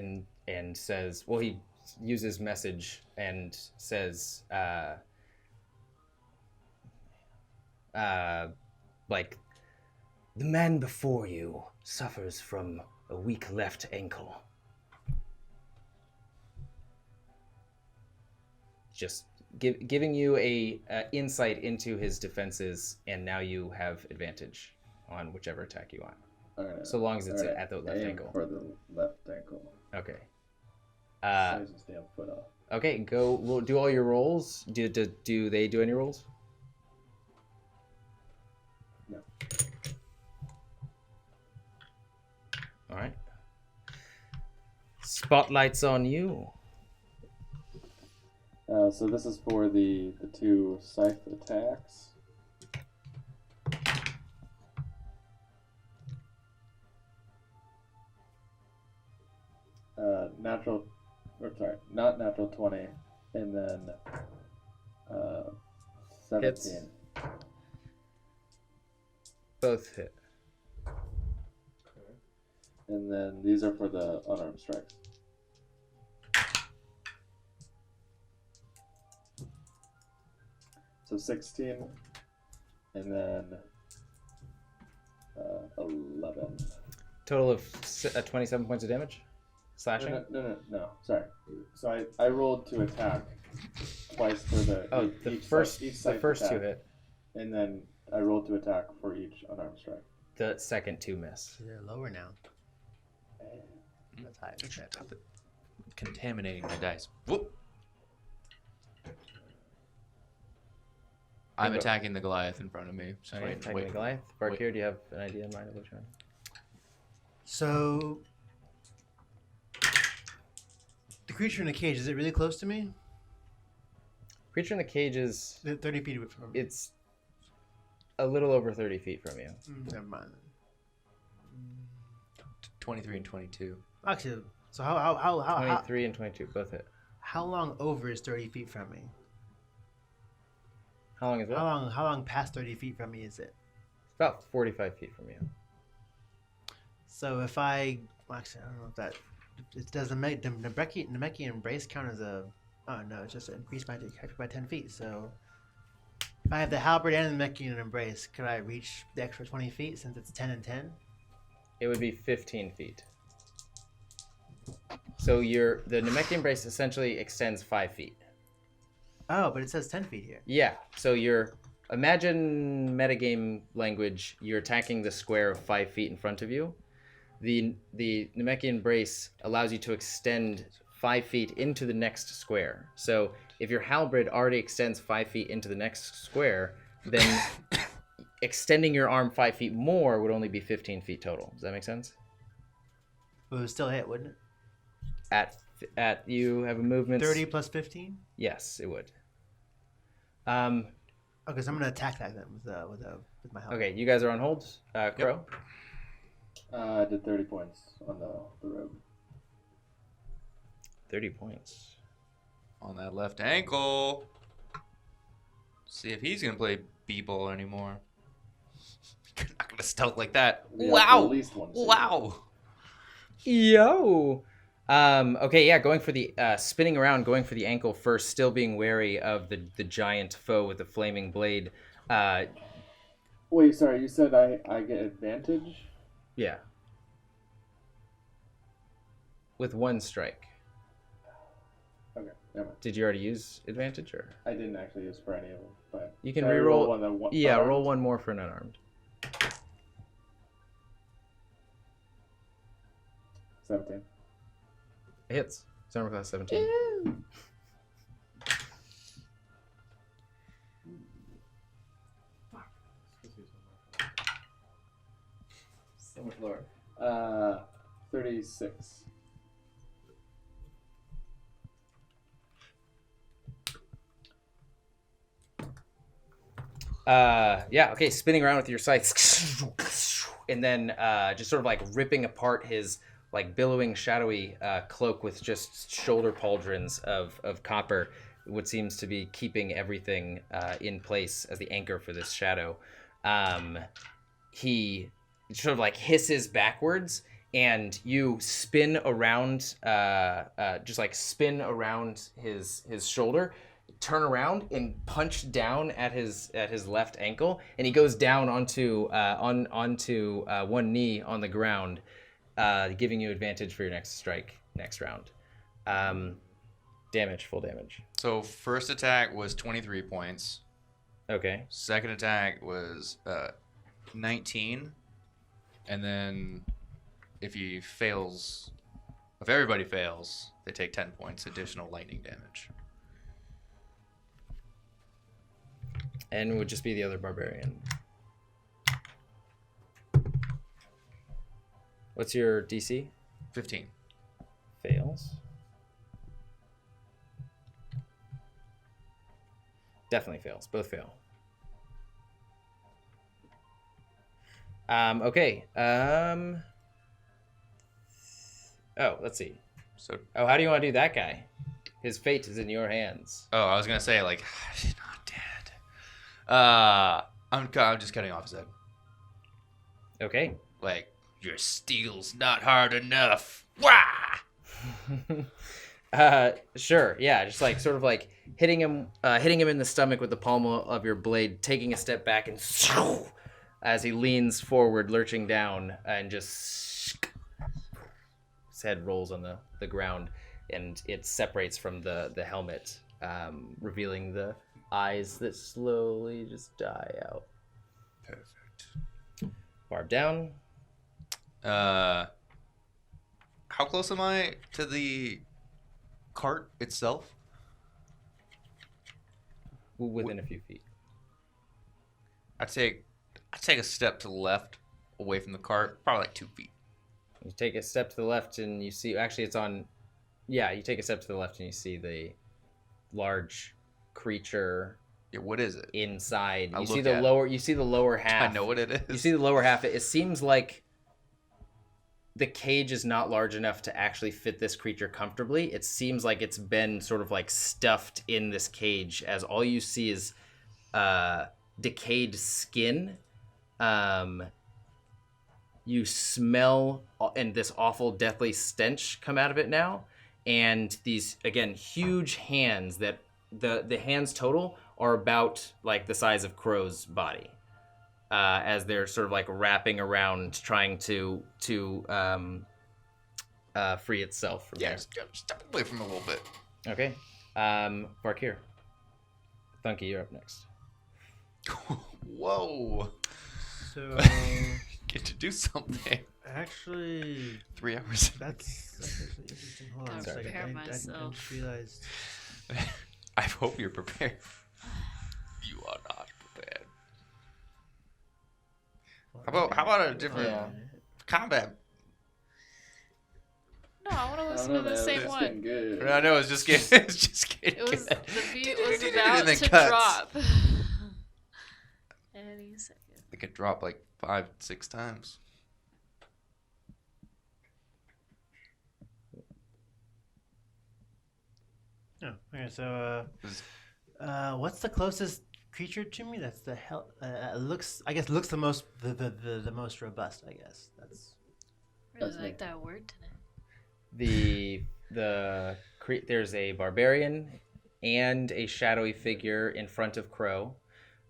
and says, well, he uses message and says, like, the man before you suffers from a weak left ankle. Just giving you a insight into his defenses, and now you have advantage on whichever attack you want. Right. So long as it's Right. at the left Aim ankle. for the left ankle. Okay. Slice his damn foot off. Okay, go. We'll do all your rolls. Do they do any rolls? No. All right. Spotlight's on you. So this is for the 2 scythe attacks. Not natural 20, and then 17. Hits. Both hit. And then these are for the unarmed strikes. So 16, and then 11. Total of 27 points of damage. Slashing. No. Sorry. So I rolled to attack twice for the The each first scythe two attack, hit. and then I rolled to attack for each unarmed strike. The second 2 miss. They're lower now. That's high. Stop it. Contaminating my dice. Whoop. I'm attacking the Goliath in front of me. So Okay, attacking the Goliath. Barkir, do you have an idea in mind of which one? So, the creature in the cage, is it really close to me? Creature in the cage is 30 feet away from me. it's a little over 30 feet from you. Never mind. 23 and 22. Actually, so how 23 and 22 both hit. how long over is 30 feet from me? How long is it? How long past 30 feet from me is it? About 45 feet from you. So if I actually I don't know if that it does the Namekian embrace count as a oh no it's just increased by 10 feet. So if I have the halberd and the Namekian embrace, could I reach the extra 20 feet since it's 10 and 10? It would be 15 feet. So the Namekian embrace essentially extends 5 feet. Oh, but it says 10 feet here. Yeah. So imagine metagame language. You're attacking the square of 5 feet in front of you. The Namekian embrace allows you to extend 5 feet into the next square. So if your halberd already extends 5 feet into the next square, then extending your arm 5 feet more would only be 15 feet total. Does that make sense? But it would still hit, wouldn't it? At you have a movement 30 plus 15. Yes, it would. Okay, so I'm gonna attack that then with my helmet. Okay, you guys are on hold. Crow. I did 30 points on the rogue. 30 points. On that left ankle. See if he's gonna play b-ball anymore. You're not gonna stealth like that. Yeah, Wow! at least one. Wow! Yo. Okay, yeah, going for the spinning around, going for the ankle first, still being wary of the giant foe with the flaming blade. Wait, sorry, you said I get advantage? Yeah. With one strike. Okay, never mind. Did you already use advantage or? I didn't actually use for any of them, but You can I reroll. one that Yeah, unarmed? roll one more for an unarmed. 17. It hits. Armor class 17. So much lower. 36. Yeah, okay, spinning around with your scythe. And then just sort of like ripping apart his like billowing shadowy cloak with just shoulder pauldrons of copper, what seems to be keeping everything in place as the anchor for this shadow. He sort of like hisses backwards, and you spin around, just like spin around his shoulder, turn around and punch down at his left ankle, and he goes down onto one knee on the ground, giving you advantage for your next strike next round. Damage, full damage. So first attack was 23 points. Okay. Second attack was 19. And then if everybody fails, they take 10 points additional lightning damage. And would just be the other barbarian. What's your DC? 15. Fails. Definitely fails. Both fail. Okay. Oh, let's see. How do you want to do that guy? His fate is in your hands. Oh, I was gonna say like he's not dead. I'm just cutting off his head. Okay. Like your steel's not hard enough. Wah! Sure. Yeah, just like sort of like hitting him in the stomach with the palm of your blade, taking a step back, and as he leans forward, lurching down, and just his head rolls on the ground, and it separates from the helmet, revealing the eyes that slowly just die out. Perfect. Barb down. How close am I to the cart itself? Within a few feet. I'd take a step to the left, away from the cart, probably like 2 feet. You take a step to the left, and you see. Actually, it's on. Yeah, you take a step to the left, and you see the large creature. Yeah, what is it? Inside, I you see look the at lower. You see the lower half. I know what it is. You see the lower half. It seems like the cage is not large enough to actually fit this creature comfortably. It seems like it's been sort of like stuffed in this cage, as all you see is decayed skin. You smell and this awful deathly stench come out of it now, and these again huge hands that the hands total are about like the size of Crow's body, as they're sort of like wrapping around trying to free itself from there. Just step away from it a little bit. Okay. Varkir. Thunky, you're up next. Whoa. So Get to do something. actually, 3 hours. that's actually interesting. Hold on a Gotta second. prepare I myself. just realized. I hope you're prepared. You are not prepared. How about a different Yeah. combat? No, I want to I listen don't to know, the man. same It's one. getting good. I know it's just getting. It's just getting. It was good. the beat was And about then to cuts. drop. Any second. It could drop like 5-6 times. Oh, okay. So, Is- what's the closest creature to me? That's the hell. Looks. I guess looks the most the most robust. I guess that's. Really That's like me. that word today. There's a barbarian and a shadowy figure in front of Crow,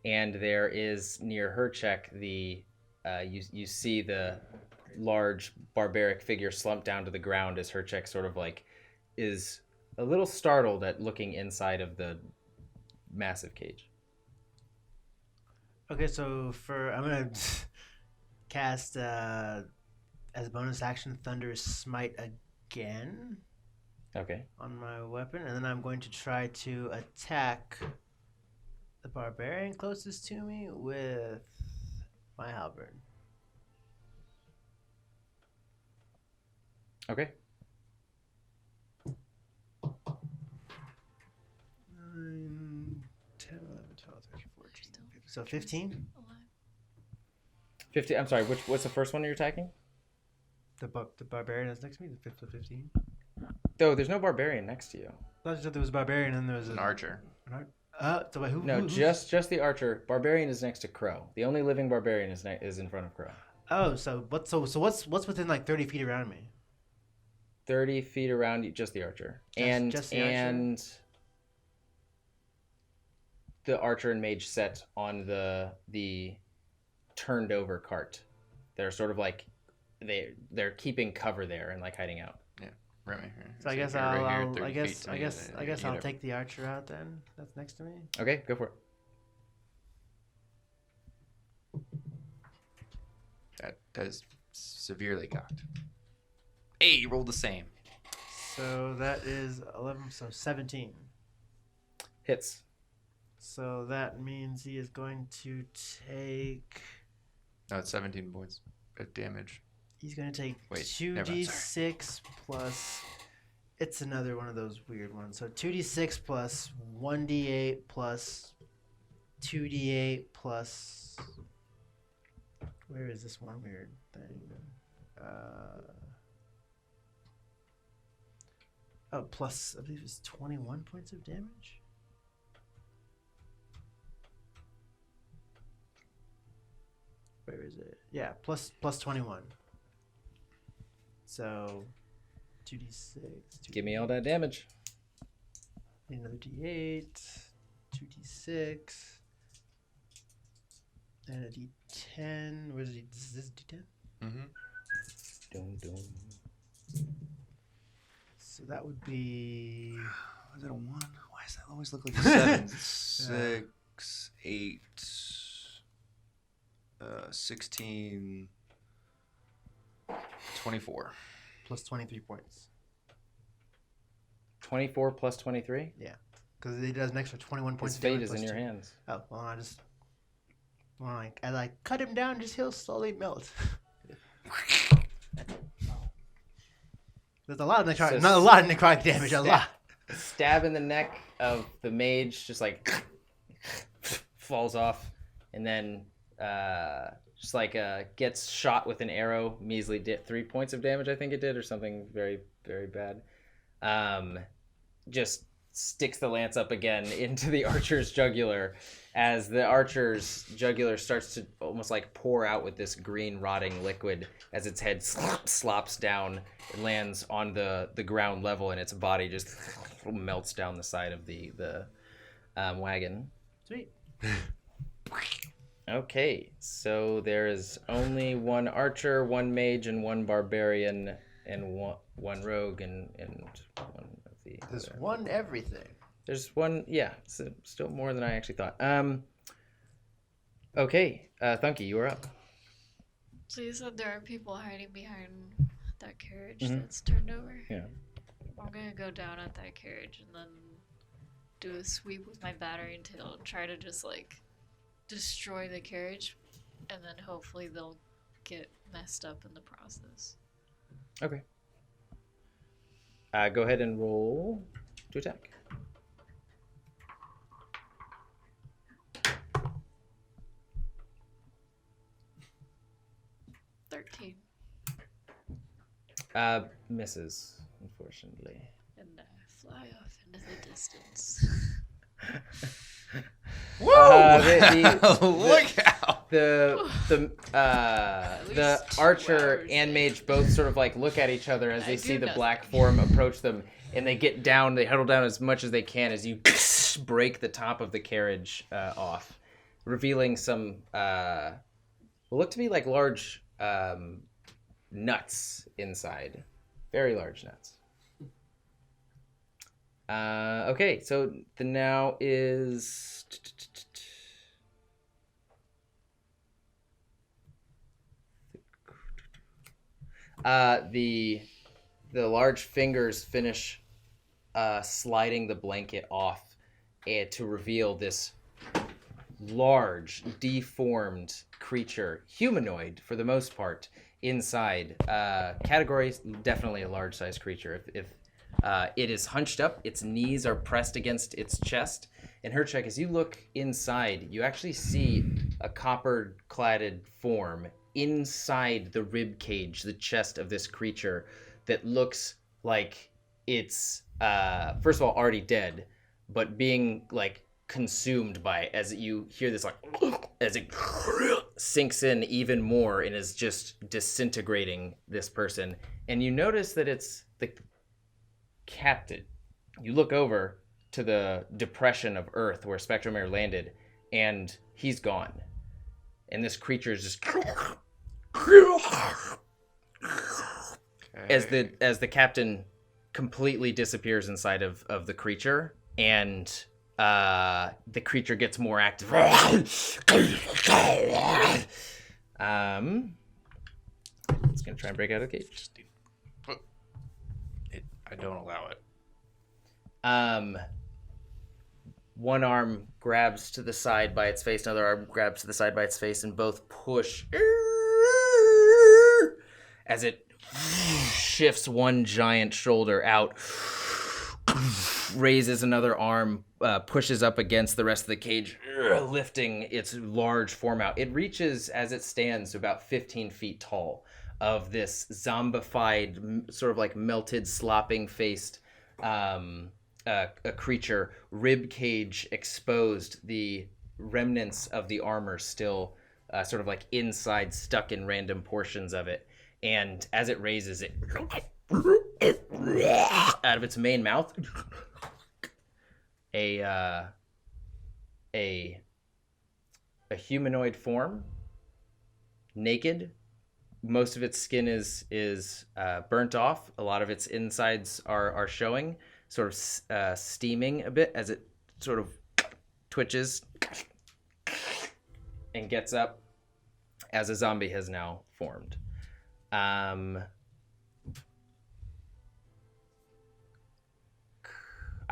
and there is near her check you see the large barbaric figure slump down to the ground as her check sort of like is a little startled at looking inside of the massive cage. Okay, so I'm gonna cast as a bonus action Thunderous Smite again Okay. on my weapon, and then I'm going to try to attack the barbarian closest to me with my halberd. Okay. 9, 10, 11, 12, 13, 14, 15. So 15? 50. I'm sorry. What's the first one you're attacking? The barbarian that's next to me, the 15. Oh, there's no barbarian next to you. I thought there was a barbarian and there was An archer. So wait, who? No, who's- just the archer. Barbarian is next to Crow. The only living barbarian is in front of Crow. Oh, so what's what's within like 30 feet around me? 30 feet around you, just the archer. Just the archer? And the archer and mage set on the turned over cart. They're sort of like they're keeping cover there and like hiding out. Right here. So I guess you're right here, I'll 30 I feet guess to I me, guess and I guess you I'll hit take the archer out then. That's next to me. Okay, go for it. That is severely cocked. Hey, you rolled the same. So that is 11, so 17. Hits. So that means he is going to take. No, it's 17 points of damage. He's going to take Wait, never mind, 2d6 plus. It's another one of those weird ones. So 2d6 plus 1d8 plus 2d8 plus. Where is this one weird thing? Plus, I believe it's 21 points of damage. Where is it? Yeah, plus 21. So 2d6. Give me all that damage. Another d8, 2d6, and a d10. Where's it? Is this d10? Mm-hmm. Dum, dum. So that would be. Was it a 1? Why does that always look like a 7? 6, 8, 16, 24. Plus 23 points. 24 plus 23. Because it does an extra 21 points. His of fate damage is plus in your 2. hands. Oh, well, I cut him down, just he'll slowly melt. There's a lot of necrotic, not a lot of necrotic damage, a lot. Stab in the neck of the mage, just like falls off, and then just like gets shot with an arrow. Measly 3 points of damage, I think it did, or something very, very bad. Just sticks the lance up again into the archer's jugular as the archer's jugular starts to almost like pour out with this green rotting liquid as its head slops down. It lands on the ground level and its body just melts down the side of the wagon. Sweet. Okay, so there is only one archer, one mage, and one barbarian, and one rogue, and one of the There's other. one everything. There's one, yeah, still more than I actually thought. Okay, Thunky, you are up. So you said there are people hiding behind that carriage Mhm. that's turned over? Yeah. I'm gonna go down at that carriage and then do a sweep with my battering tail and try to just like destroy the carriage and then hopefully they'll get messed up in the process. Okay. Go ahead and roll to attack. Misses, unfortunately. And I fly off into the distance. Woo! Look out! The least 2 archer hours and later. mage both sort of like look at each other as I they do see the nothing. black form approach them, and they get down. They huddle down as much as they can as you break the top of the carriage off, revealing some what look to be like large nuts inside, very large nuts. Okay, so the now is the large fingers finish sliding the blanket off to reveal this large, deformed creature, humanoid for the most part, inside. Category definitely a large-sized creature. If it is hunched up, its knees are pressed against its chest. In her check, as you look inside, you actually see a copper-cladded form inside the rib cage, the chest of this creature that looks like it's first of all already dead, but being like consumed by it, as you hear this like as it sinks in even more and is just disintegrating this person. And you notice that it's the captain. You look over to the depression of Earth where Spectrum Air landed, and he's gone. And this creature is just as the captain completely disappears inside of the creature, and the creature gets more active. It's gonna try and break out of the cage. I don't allow it. One arm grabs to the side by its face, another arm grabs to the side by its face, and both push as it shifts one giant shoulder out, raises another arm, pushes up against the rest of the cage, lifting its large form out. It reaches, as it stands, to about 15 feet tall, of this zombified, sort of like melted, slopping-faced a creature, rib cage exposed, the remnants of the armor still sort of like inside, stuck in random portions of it. And as it raises it out of its main mouth, a humanoid form, naked. Most of its skin is burnt off. A lot of its insides are showing, sort of steaming a bit as it sort of twitches and gets up as a zombie has now formed. I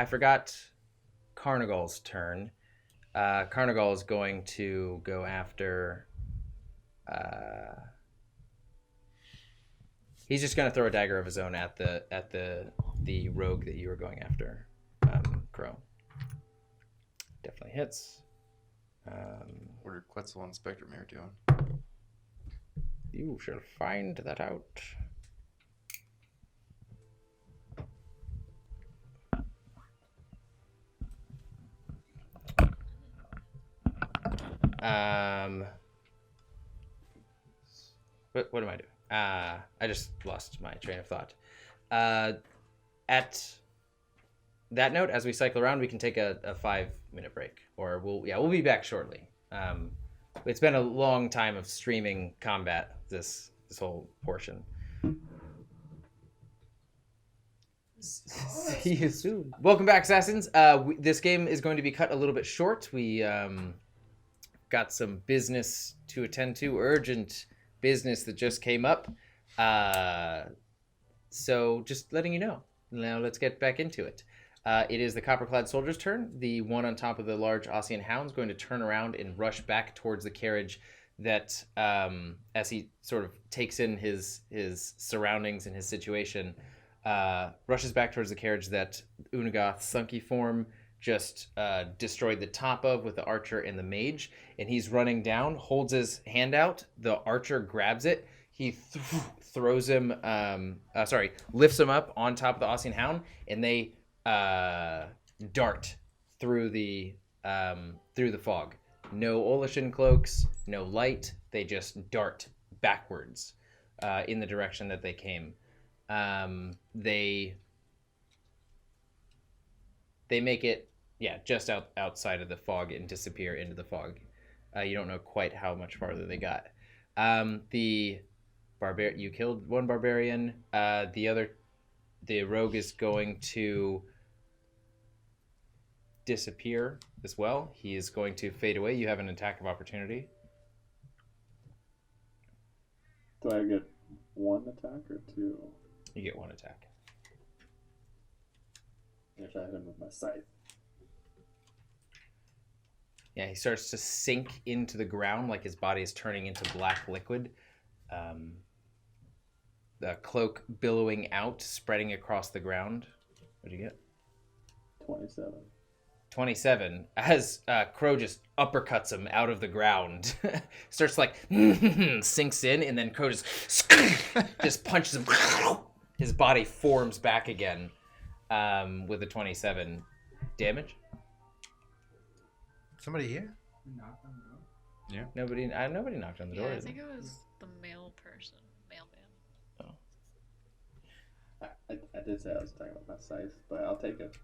forgot Carnigal's turn. Carnigal is going to go after... he's just going to throw a dagger of his own at the rogue that you were going after, Crow. Definitely hits. What are Quetzal and Spectrum Air doing? You shall find that out. What am I doing? I just lost my train of thought. At that note, as we cycle around, we can take a 5-minute break, or we'll be back shortly. It's been a long time of streaming combat, this whole portion. See you soon. Welcome back, Assassins. This game is going to be cut a little bit short. We got some business to attend to, urgent business that just came up. So just letting you know. Now let's get back into it. It is the copper-clad soldier's turn. The one on top of the large Ossian hound is going to turn around and rush back towards the carriage that as he sort of takes in his surroundings and his situation, rushes back towards the carriage that Unagoth's Sunky form just destroyed the top of with the archer and the mage, and he's running down, holds his hand out, the archer grabs it, he throws him, lifts him up on top of the Ossian Hound, and they dart through the fog. No Olishan cloaks, no light, they just dart backwards in the direction that they came. They make it, just outside of the fog and disappear into the fog. You don't know quite how much farther they got. You killed one barbarian. The rogue is going to disappear as well. He is going to fade away. You have an attack of opportunity. Do I get one attack or two? You get one attack. I'm gonna try to hit him with my scythe. Yeah, he starts to sink into the ground like his body is turning into black liquid. The cloak billowing out, spreading across the ground. What do you get? 27. 27. As Crow just uppercuts him out of the ground. Starts like, sinks in, and then Crow just punches him. His body forms back again with a 27 damage. Somebody here? Yeah. Nobody knocked on the door. I think it was the mailman. I did say I was talking about my scythe, but I'll take it.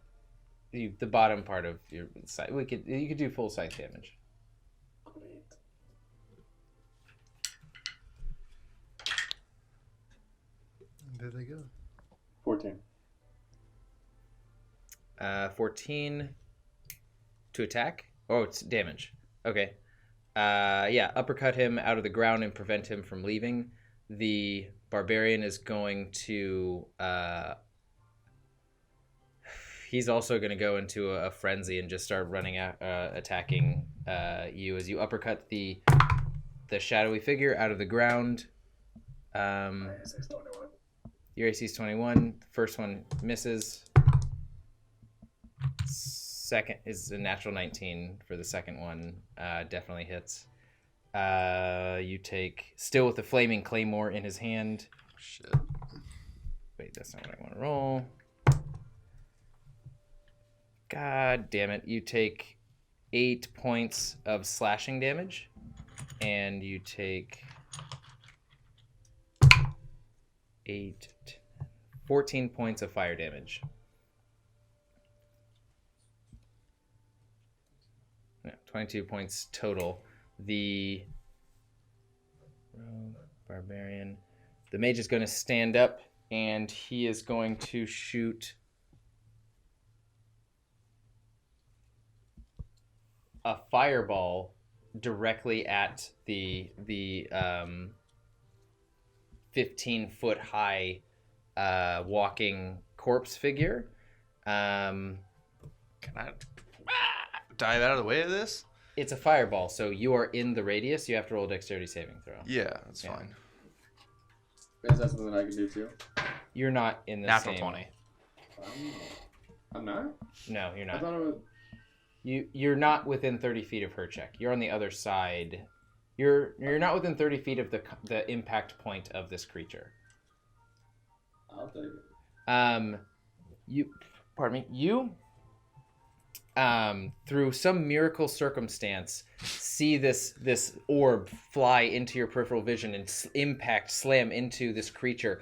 The bottom part of your scythe. You could do full scythe damage. Great. There they go. 14. 14 to attack. Oh, it's damage. Okay. Uppercut him out of the ground and prevent him from leaving. The barbarian is going to... he's also going to go into a frenzy and just start running out, attacking you as you uppercut the shadowy figure out of the ground. Your AC is 21. The first one misses. Second is a natural 19 for the second one. Definitely hits. You take, still with the flaming claymore in his hand. Shit. Wait, that's not what I want to roll. God damn it. You take 8 points of slashing damage. And you take 14 points of fire damage. 22 points total. The rogue barbarian. The mage is going to stand up and he is going to shoot a fireball directly at the 15-foot high walking corpse figure. Can I dive out of the way of this? It's a fireball, so you are in the radius. You have to roll a dexterity saving throw. Yeah, that's fine. Is that something I can do too? You're not in the Natural same... 20. I'm not? No, you're I not. thought it was... You're not within 30 feet of her check. You're on the other side. You're not within 30 feet of the impact point of this creature. I'll take it. You through some miracle circumstance see this orb fly into your peripheral vision and slam into this creature,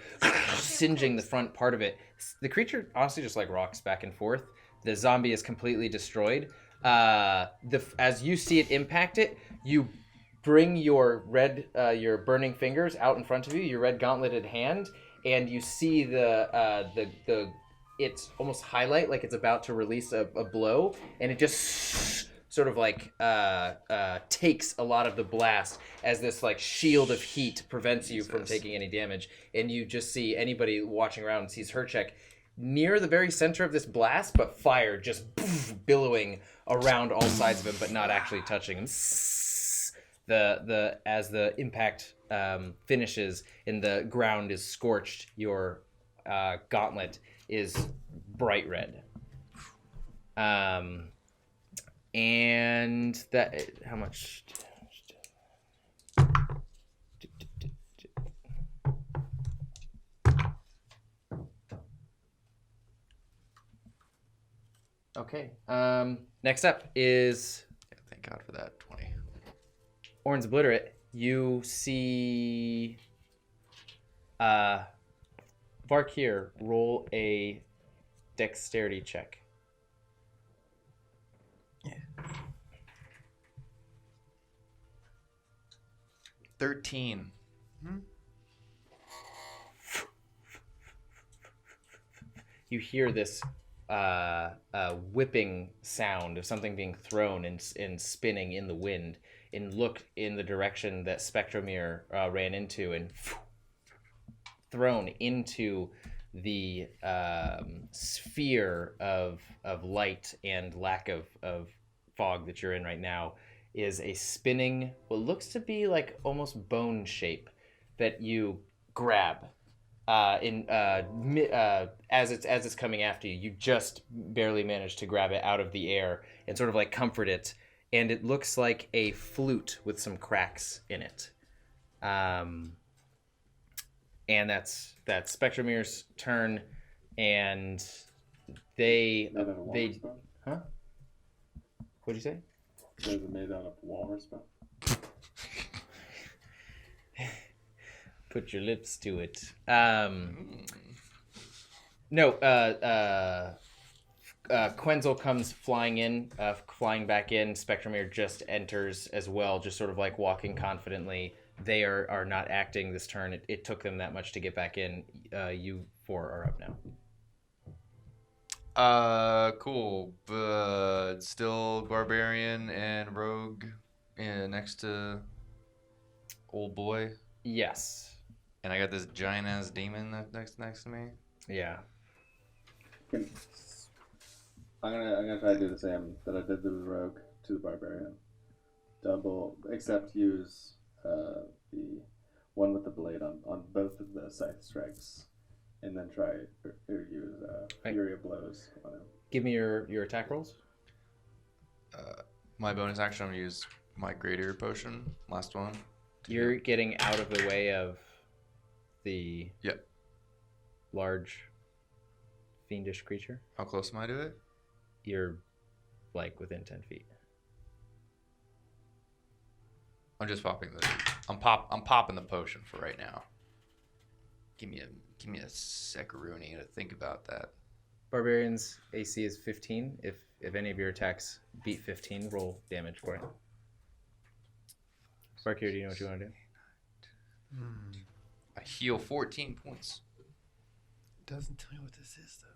singeing the front part of it. The creature honestly just like rocks back and forth. The zombie is completely destroyed. As you see it impact it, you bring your your burning fingers out in front of you, your red gauntleted hand, and you see it's almost highlight like it's about to release a blow, and it just sort of like takes a lot of the blast as this like shield of heat prevents you from taking any damage. And you just see anybody watching around sees her check near the very center of this blast, but fire just billowing around all sides of him, but not actually touching him. as the impact finishes and the ground is scorched, your gauntlet is bright red. And that, how much? Okay. Next up is Yeah, thank God for that 20. Oren's Obliterate. You see Varkir roll a dexterity check. 13. You hear this whipping sound of something being thrown and spinning in the wind, and look in the direction that Spectromere ran into, and thrown into the sphere of light and lack of fog that you're in right now is a spinning, what looks to be like almost bone shape that you grab. As it's coming after you, you just barely manage to grab it out of the air and sort of like comfort it, and it looks like a flute with some cracks in it. And that's Spectromere's turn, and they huh? What'd you say? Is it made out of walrus bone? Put your lips to it. No, Quenzel comes flying back in. Spectromere just enters as well, just sort of like walking confidently. They are not acting this turn. It took them that much to get back in. You four are up now. Cool. But still Barbarian and Rogue next to Old Boy. Yes. And I got this giant ass demon next to me. Yeah. I'm gonna try to do the same that I did to the Rogue to the Barbarian. Double, except use the one with the blade on both of the scythe strikes, and then try or use Fury of Blows on him. Give me your attack rolls. My bonus action, I'm gonna use my Greater Potion. Last one. You're getting out of the way of the large fiendish creature. How close am I to it? You're like within 10 feet. I'm just popping I'm popping the potion for right now. Give me a second to think about that. Barbarian's AC is 15. If any of your attacks beat 15, roll damage for it. Barkir, do you know what you want to do? I heal 14 points. Doesn't tell me what this is though.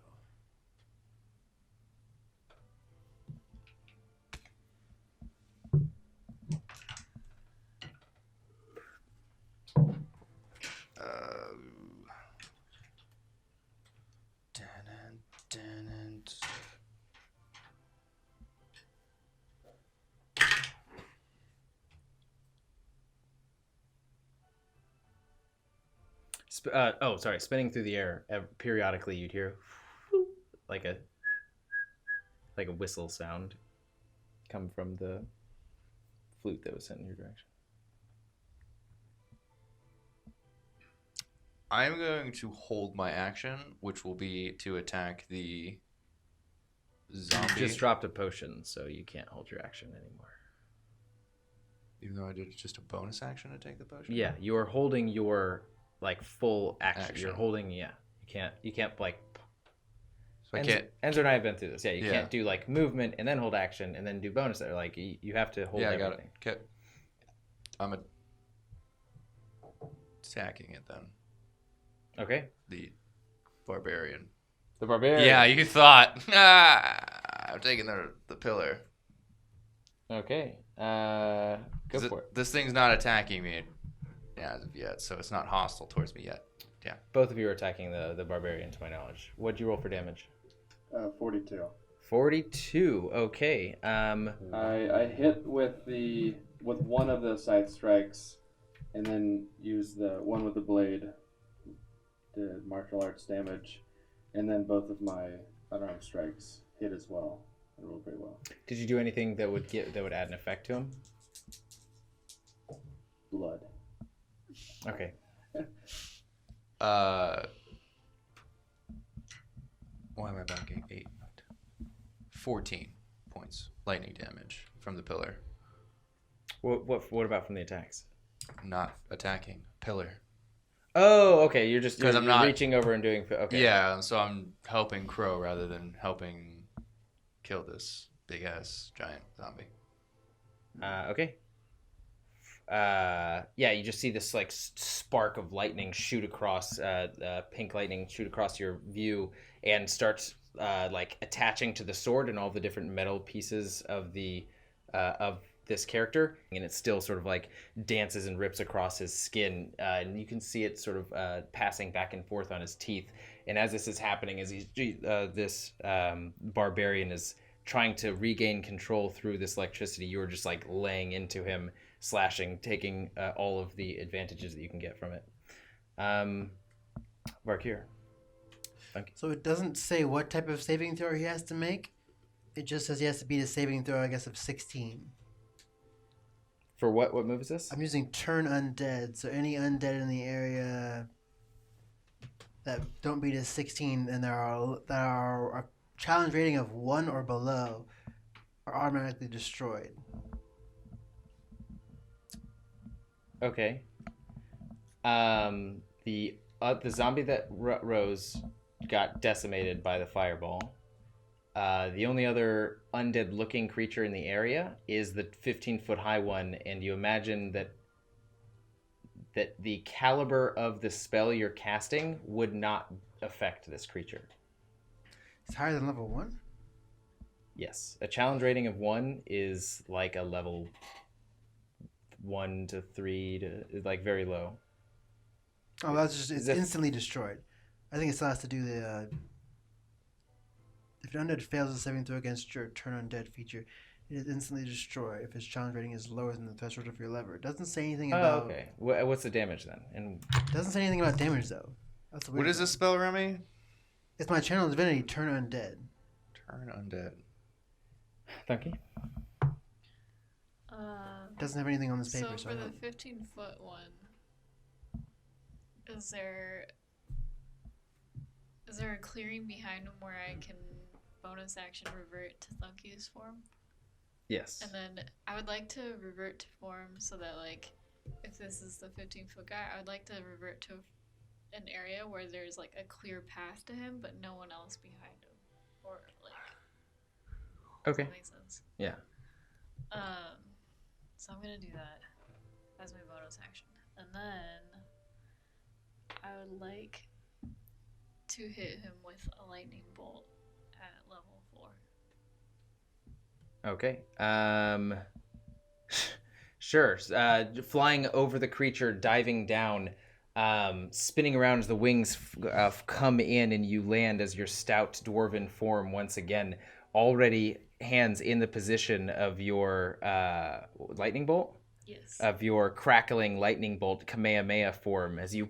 Spinning through the air. Periodically, you'd hear like a whistle sound come from the flute that was sent in your direction. I'm going to hold my action, which will be to attack the zombie. You just dropped a potion, so you can't hold your action anymore. Even though I did just a bonus action to take the potion? Yeah, you are holding your like full action. You're holding, You can't like. So I can't. Enzo and I have been through this. Yeah, you can't do like movement and then hold action and then do bonus. Like you have to hold everything. Yeah, I got it. Okay. I'm attacking it then. Okay. The barbarian. The barbarian. Yeah, you thought. I'm taking the pillar. Okay. Go for it. This thing's not attacking me as of yet, so it's not hostile towards me yet. Yeah. Both of you are attacking the barbarian, to my knowledge. What'd you roll for damage? 42. 42. Okay. I hit with the with one of the scythe strikes, and then use the one with the blade, the martial arts damage, and then both of my unarmed strikes hit as well. I rolled pretty well. Did you do anything that would add an effect to him? Blood. Okay. Why am I backing? 8, 14 points lightning damage from the pillar. What about from the attacks? Not attacking. Pillar. Oh, okay. You're just 'Cause you're I'm not- reaching over and doing. Okay. Yeah, so I'm helping Crow rather than helping kill this big ass giant zombie. Okay. Yeah, you just see this like spark of lightning shoot across, pink lightning shoot across your view, and starts like attaching to the sword and all the different metal pieces of the of this character, and it still sort of like dances and rips across his skin, and you can see it sort of passing back and forth on his teeth. And as this is happening, as this barbarian is trying to regain control through this electricity, you're just like laying into him, slashing, taking all of the advantages that you can get from it. Varkir. So it doesn't say what type of saving throw he has to make. It just says he has to beat a saving throw, I guess, of 16. For what? What move is this? I'm using turn undead, so any undead in the area that don't beat a 16 and that are a challenge rating of 1 or below are automatically destroyed. Okay. The zombie that rose got decimated by the fireball. The only other undead-looking creature in the area is the 15-foot high one, and you imagine that the caliber of the spell you're casting would not affect this creature. It's higher than level 1? Yes. A challenge rating of 1 is like a level 1 to 3 to like very low. Oh, that's just it's instantly destroyed. I think it still has to do the if an undead fails a saving throw against your turn undead feature, it is instantly destroyed if its challenge rating is lower than the threshold of your lever. It doesn't say anything about. Oh, okay. What's the damage then? And it doesn't say anything about damage though. That's the weird What is thing. this spell, Remy? It's my channel divinity, turn undead. Turn undead. Thunky? It doesn't have anything on this paper, So so I for the don't. 15-foot one, is there a clearing behind him where I can bonus action revert to Thunky's form? Yes. And then I would like to revert to form so that, like, if this is the 15-foot guy, I would like to revert to an area where there's, like, a clear path to him, but no one else behind him. Or, like... Okay. Does that make sense? Yeah. So I'm gonna do that as my bonus action. And then I would like to hit him with a lightning bolt at level 4. Okay. Sure. Flying over the creature, diving down, spinning around as the wings come in, and you land as your stout dwarven form once again, already hands in the position of your lightning bolt. Yes. Of your crackling lightning bolt Kamehameha form as you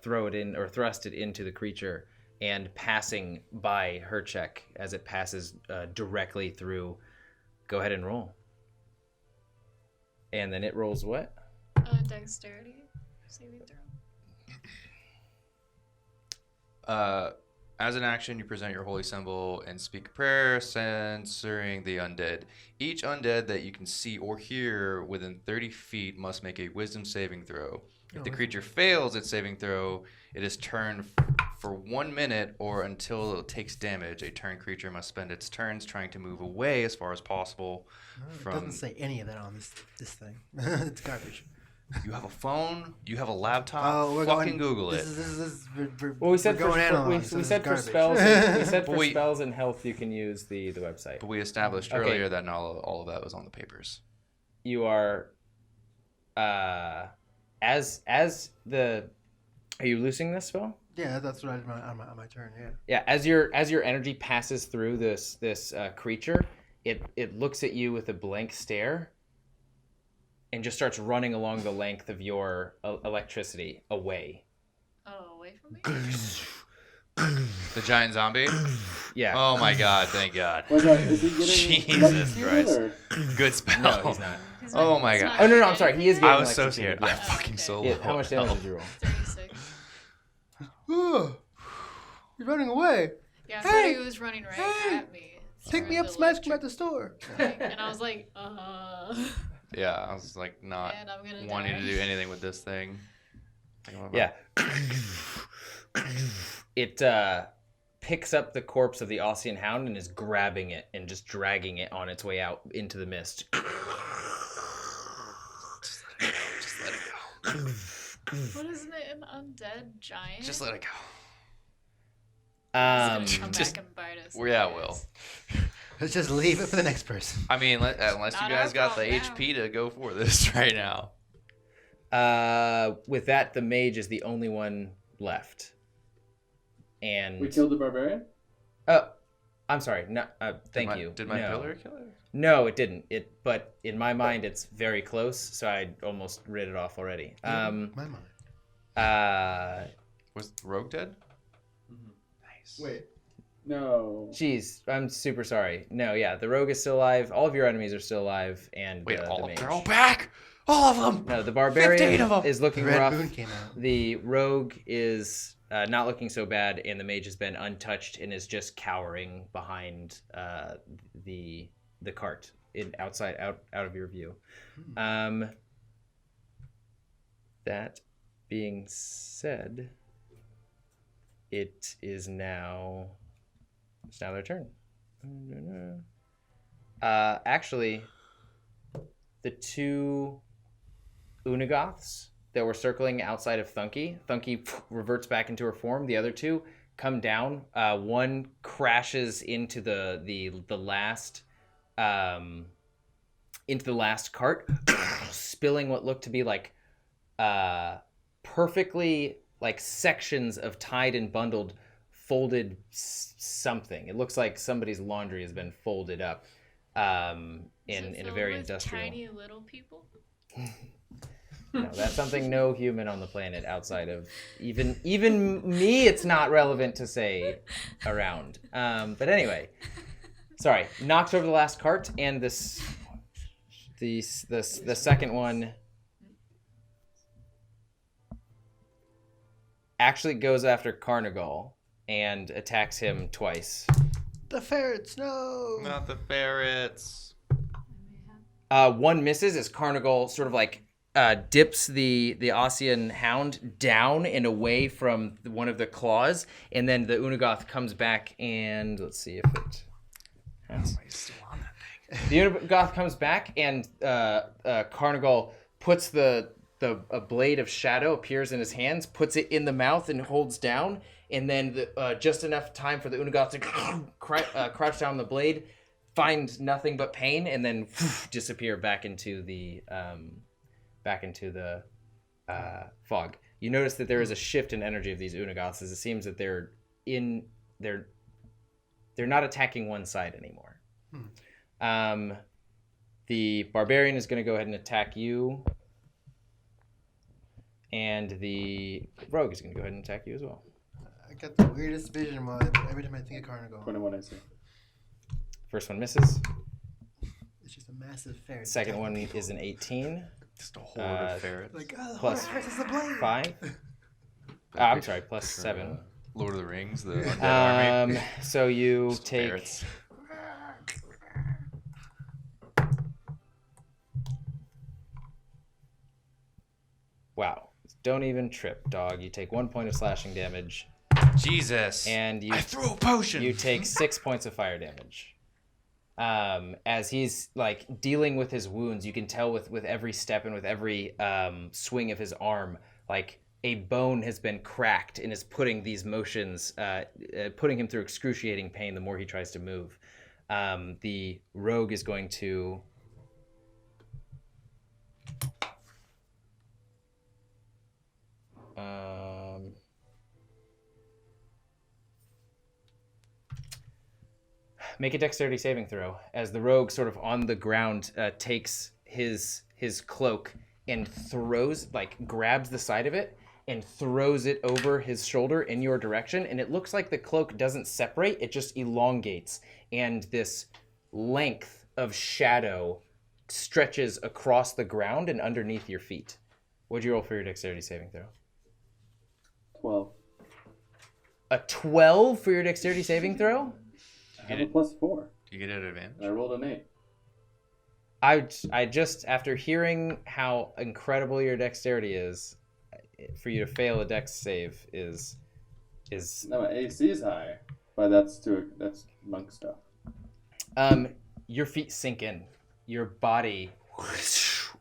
throw it in or thrust it into the creature, and passing by her check as it passes directly through. Go ahead and roll. And then it rolls what? Dexterity saving throw. As an action, you present your holy symbol and speak a prayer, censoring the undead. Each undead that you can see or hear within 30 feet must make a wisdom saving throw. If the creature fails its saving throw, it is turned for 1 minute or until it takes damage. A turn creature must spend its turns trying to move away as far as possible It from... doesn't say any of that on this thing. It's garbage. You have a phone, you have a laptop, Oh, we're fucking going, Google it. Well, we said we're going analog, so we this said is for garbage. spells. We said for spells and health, you can use the website. But we established Okay. earlier that not all of that was on the papers. You are, as the. Are you loosing this spell? Yeah, that's what I did on my turn. Yeah. Yeah, as your energy passes through this creature, it looks at you with a blank stare, and just starts running along the length of your electricity away. Oh, away from me? The giant zombie? Yeah. Oh my god, thank god. Wait, is he getting Jesus electrocuted, Christ. or- Good spell. No, he's not. He's Oh not- my he's god. not Oh, no, doing I'm sorry. He is anything? getting I was so electrocuted, scared. I yeah. fucking so Yeah, low. how much damage did you roll? 36. You're running away. Yeah, I thought he was running right at me. Take through me up, the smash him electric at the store. thing, and I was like, Yeah, I was like not and I'm gonna wanting die. to do anything with this thing. Yeah. It picks up the corpse of the Ossian Hound and is grabbing it and just dragging it on its way out into the mist. Just let it go. What isn't it, an undead giant? Just let it go. It's gonna come just- back and bite us. Yeah, it will. Let's just leave it for the next person. I mean, unless you Not guys our got the problem now. HP to go for this right now. With that, the mage is the only one left. And We killed the barbarian? oh, I'm sorry. No, thank you. Did my no. pillar kill it? No, it didn't. But in my mind, it's very close, so I almost read it off already. My mind. Was Rogue dead? Nice. Wait. No. Jeez, I'm super sorry. No, yeah, the rogue is still alive. All of your enemies are still alive, and Wait, the mage. they're all back! All of them! No, the 15 barbarian of 'em! is looking Red rough. Moon came out. The rogue is not looking so bad, and the mage has been untouched and is just cowering behind the cart out of your view. That being said, it's now their turn. Actually, the two Unagoths that were circling outside of Thunky reverts back into her form. The other two come down. One crashes into the last cart, spilling what looked to be like perfectly like sections of tied and bundled folded something. It looks like somebody's laundry has been folded up in a very industrial. Tiny little people. No, that's something no human on the planet outside of even me, it's not relevant to say around. But anyway, sorry, knocks over the last cart, and the second one actually goes after Carnigal and attacks him twice. The ferrets, no! Not the ferrets. One misses as Carnigal sort of like dips the Ossian Hound down and away from one of the claws, and then the Unagoth comes back and let's see if it has. He's still on that thing. The Unagoth comes back and Carnigal puts a blade of shadow appears in his hands, puts it in the mouth and holds down, and then just enough time for the Unagoth to crouch down the blade, find nothing but pain, and then disappear back into the fog. You notice that there is a shift in energy of these Unagoths, as it seems that they're not attacking one side anymore. The barbarian is going to go ahead and attack you, and the rogue is going to go ahead and attack you as well. I got the weirdest vision every time I think of Carnival. 21, I see. First one misses. It's just a massive ferret. Second one is an 18. Just a horde of ferrets. Like, oh, Plus the the blade. 5. I'm sorry, plus 7. Lord of the Rings, the undead army. So you Just take ferrets. wow. Don't even trip, dog. You take 1 point of slashing damage, Jesus. and I threw a potion. you take 6 points of fire damage. As he's like dealing with his wounds, you can tell with every step and with every swing of his arm, like a bone has been cracked and is putting these motions, putting him through excruciating pain the more he tries to move. The rogue is going to make a dexterity saving throw as the rogue sort of on the ground takes his cloak and grabs the side of it and throws it over his shoulder in your direction, and it looks like the cloak doesn't separate, it just elongates, and this length of shadow stretches across the ground and underneath your feet. What'd you roll for your dexterity saving throw? 12. A 12 for your dexterity saving throw? I have a +4. You get an advantage. And I rolled an 8. I just, after hearing how incredible your dexterity is, for you to fail a dex save is No, my AC is high, but that's monk stuff. Your feet sink in. Your body,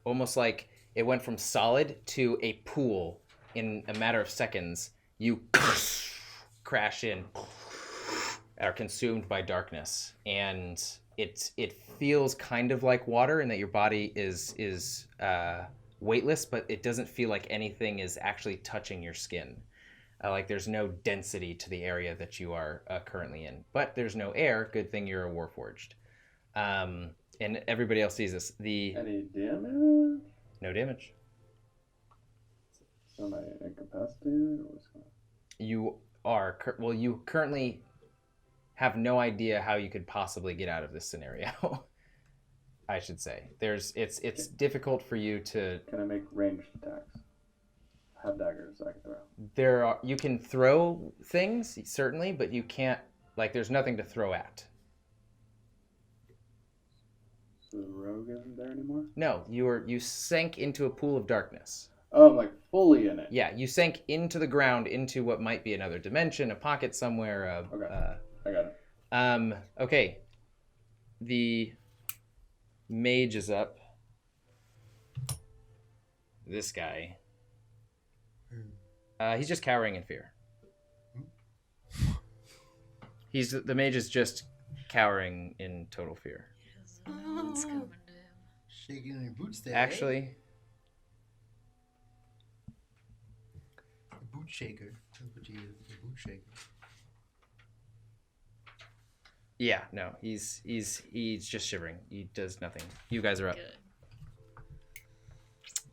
almost like it went from solid to a pool in a matter of seconds. You crash in, are consumed by darkness, and it feels kind of like water in that your body is weightless, but it doesn't feel like anything is actually touching your skin. Like there's no density to the area that you are currently in, but there's no air. Good thing you're a warforged. And everybody else sees this. Any damage? No damage. So am I incapacitated, or what's going on? You are you currently have no idea how you could possibly get out of this scenario. I should say it's difficult for you to. Can I make ranged attacks? I have daggers I can throw. You can throw things certainly, but you can't. Like there's nothing to throw at. So the rogue isn't there anymore? No, you sank into a pool of darkness. Oh, I'm like fully in it. Yeah, you sank into the ground, into what might be another dimension, a pocket somewhere. Okay, I got it. Okay. The mage is up. This guy. He's just cowering in fear. The mage is just cowering in total fear. What's coming to him? Shaking your boots there. Actually, a boot shaker. That's what you use. A boot shaker. yeah, no, he's just shivering. He does nothing. You guys are up. Good.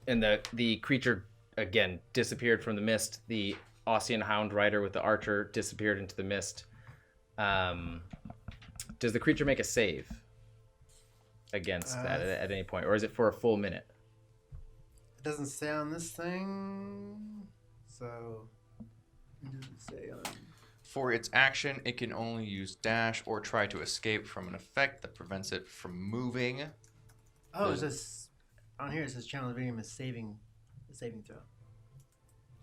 And the creature again disappeared from the mist. The Ossian Hound Rider with the archer disappeared into the mist. Does the creature make a save against that at any point, or is it for a full minute? It doesn't say on this thing, so it doesn't say on. For its action, it can only use dash or try to escape from an effect that prevents it from moving. Oh, it says on here. It says channel divinity is saving throw.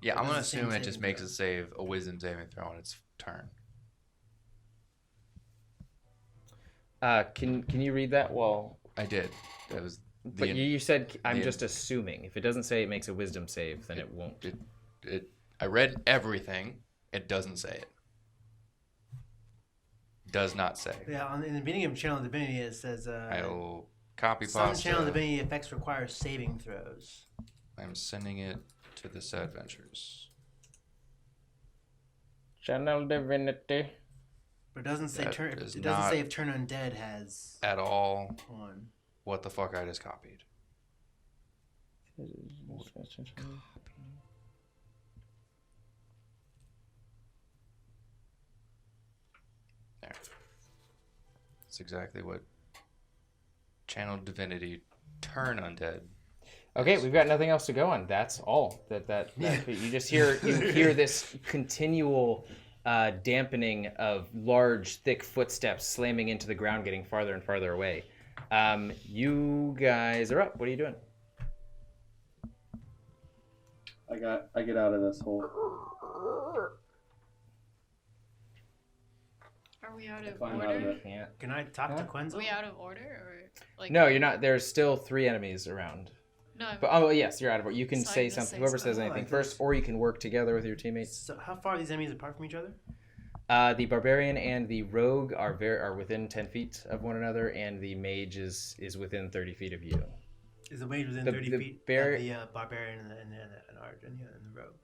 Yeah, It I'm gonna does the same assume it just saving makes throw. a wisdom saving throw on its turn. Can you read that? Well, I did. That was. but you said I'm just assuming. If it doesn't say it makes a wisdom save, then it won't. I read everything. It doesn't say it. Does not say. Yeah, in the beginning of channel divinity, it says. I'll copy Some pasta. channel divinity effects require saving throws. I'm sending it to the Adventures. Channel divinity. But it doesn't say That turn. It is doesn't not say if turn undead has At all. one. What the fuck I just copied. There. That's exactly what channel divinity turn undead. Okay, we've got nothing else to go on. That's all. That you just hear this continual dampening of large, thick footsteps slamming into the ground, getting farther and farther away. You guys are up. What are you doing? I get out of this hole. Are we out of Climb out of order? it. Can't. Can I talk to Quenzel? Are we out of order, or like? No, you're not. There's still 3 enemies around. No. But yes, you're out of order. You can So I say can just something. say Whoever says something. anything Like first, this. or you can work together with your teammates. So how far are these enemies apart from each other? The barbarian and the rogue are within 10 feet of one another, and the mage is within 30 feet of you. Is the mage within The- 30 the feet bear- of the barbarian and the rogue?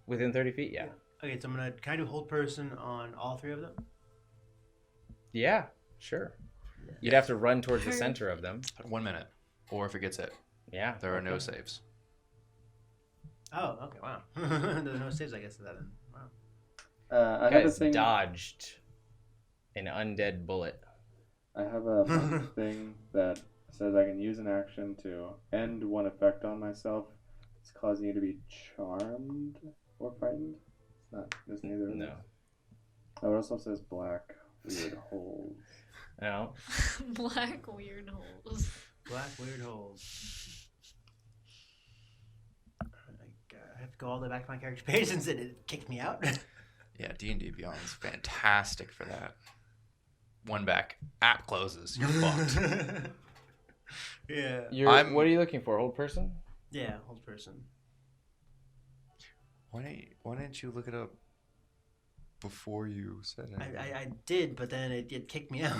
Within 30 feet, yeah. Okay, so I'm gonna kind of hold person on all 3 of them. Yeah, sure. You'd have to run towards the center of them. 1 minute. or if it gets hit. Yeah. There are no okay. saves. Oh, okay, wow. There's no saves, I guess, to that then. Wow. I have a Guys thing. dodged an undead bullet. I have a thing that says I can use an action to end one effect on myself. It's causing you to be charmed or frightened. It's not. There's neither. of No. those. Oh, it also says black weird holes. No. Black weird holes. Black weird holes. I have to go all the way back to my character page since it kicked me out. Yeah, D&D Beyond is fantastic for that. One back. App closes. You're fucked. Yeah. What are you looking for? Hold person? Yeah, old person. Why didn't you look it up before you said it? I did, but then it kicked me out.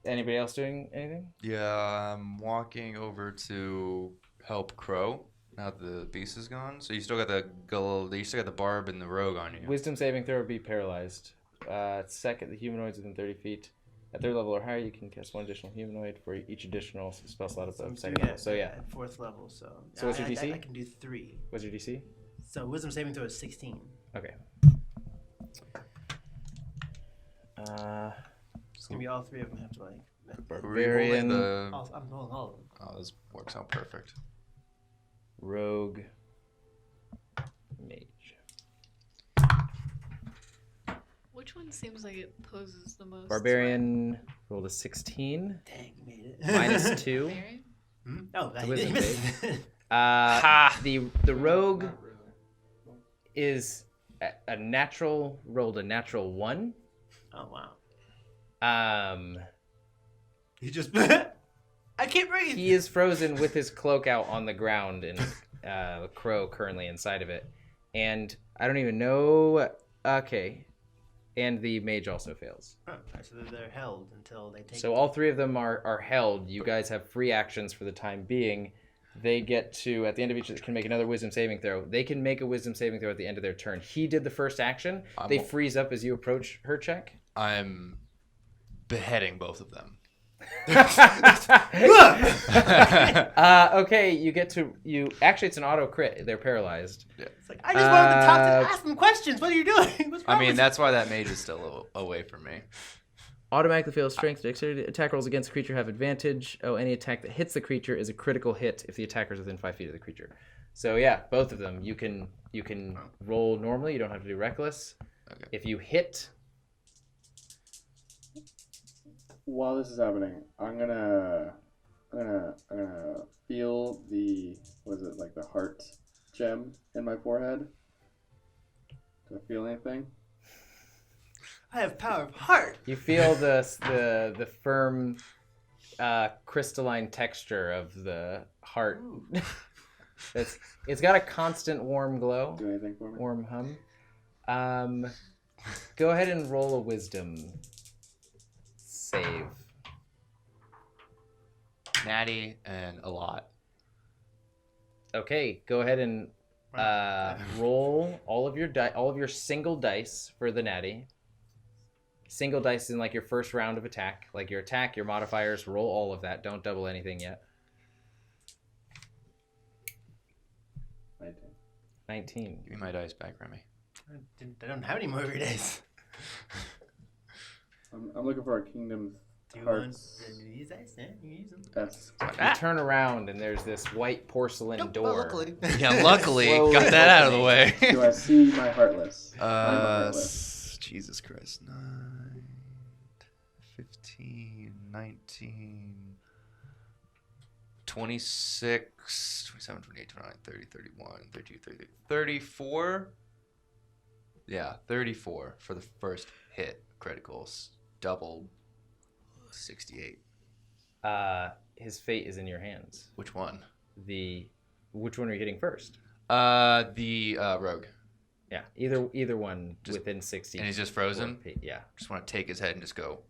Anybody else doing anything? Yeah, I'm walking over to help Crow. Now the beast is gone, so you still got the barb and the rogue on you. Wisdom saving throw would be paralyzed. Second, the humanoids within 30 feet. At third level or higher, you can cast one additional humanoid for each additional spell slot above second level. So yeah. At 4th level, so. So what's your DC? I can do 3. What's your DC? So wisdom saving throw is 16. Okay. It's gonna be all 3 of them have to like. Barbarian, The... I'm rolling all of them. Oh, this works out perfect. rogue, mage. Which one seems like it poses the most? Barbarian rolled a 16. Dang, you made it. Minus 2. Barbarian? Oh, The he wisdom missed it. The rogue is a natural, rolled a natural 1. Oh wow. Um, He just. I can't breathe. he is frozen with his cloak out on the ground and Crow currently inside of it. And I don't even know. Okay. And the mage also fails. Oh, so they're held until they take. So all 3 of them are held. You guys have free actions for the time being. They get to, at the end of each, can make another wisdom saving throw. They can make a wisdom saving throw at the end of their turn. He did the first action. They freeze up as you approach her check. I'm beheading both of them. Okay, you get to actually it's an auto crit. They're paralyzed. It's like I just wanted to talk to ask them questions. What are you doing? What's wrong I mean, with that's why that mage is still away from me. Automatically fails strength, dexterity. Attack rolls against the creature have advantage. Oh, any attack that hits the creature is a critical hit if the attacker is within 5 feet of the creature. So yeah, both of them. You can roll normally. You don't have to do reckless. Okay. If you hit, While this is happening, I'm gonna feel the the heart gem in my forehead. Do I feel anything? I have power of heart. you feel the firm crystalline texture of the heart. It's got a constant warm glow, Do anything for me? warm hum. Go ahead and roll a wisdom save. Natty and a lot. Okay, go ahead and roll all of your single dice for the natty. Single dice in like your first round of attack, like your attack, your modifiers. Roll all of that. Don't double anything yet. 19. Give me my dice back, Remy. I don't have any more of your days. I'm looking for a kingdom's Do you want hearts. these dice? Yeah, you can use them. Yes. You turn around and there's this white porcelain Nope, door. luckily. Yeah, luckily Slowly got that out of the opening. way. Do I see my heartless? I'm a heartless. Jesus Christ. 9, 15, 19, 26, 27, 28, 29, 30, 31, 32, 33, 34. Yeah, 34 for the first hit. Criticals. Doubled. 68. His fate is in your hands. Which one? Which one are you hitting first? The rogue. Yeah, either one Just- within 60. And he's just frozen? Yeah. Just want to take his head and just go.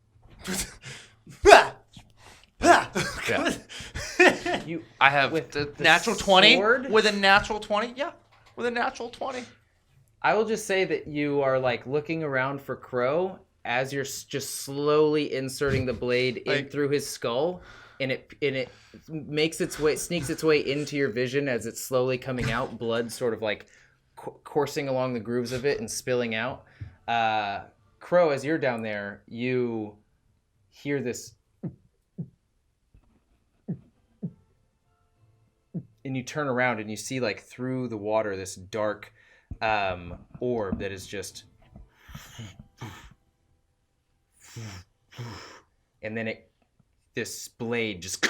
You I have With the the natural 20 sword? with a natural 20. Yeah, with a natural 20. I will just say that you are like looking around for Crow as you're just slowly inserting the blade in Like- through his skull. and it makes its way, sneaks its way into your vision as it's slowly coming out. Blood sort of like coursing along the grooves of it and spilling out. Crow, as you're down there, you hear this, and you turn around and you see like through the water this dark orb that is just, and then this blade just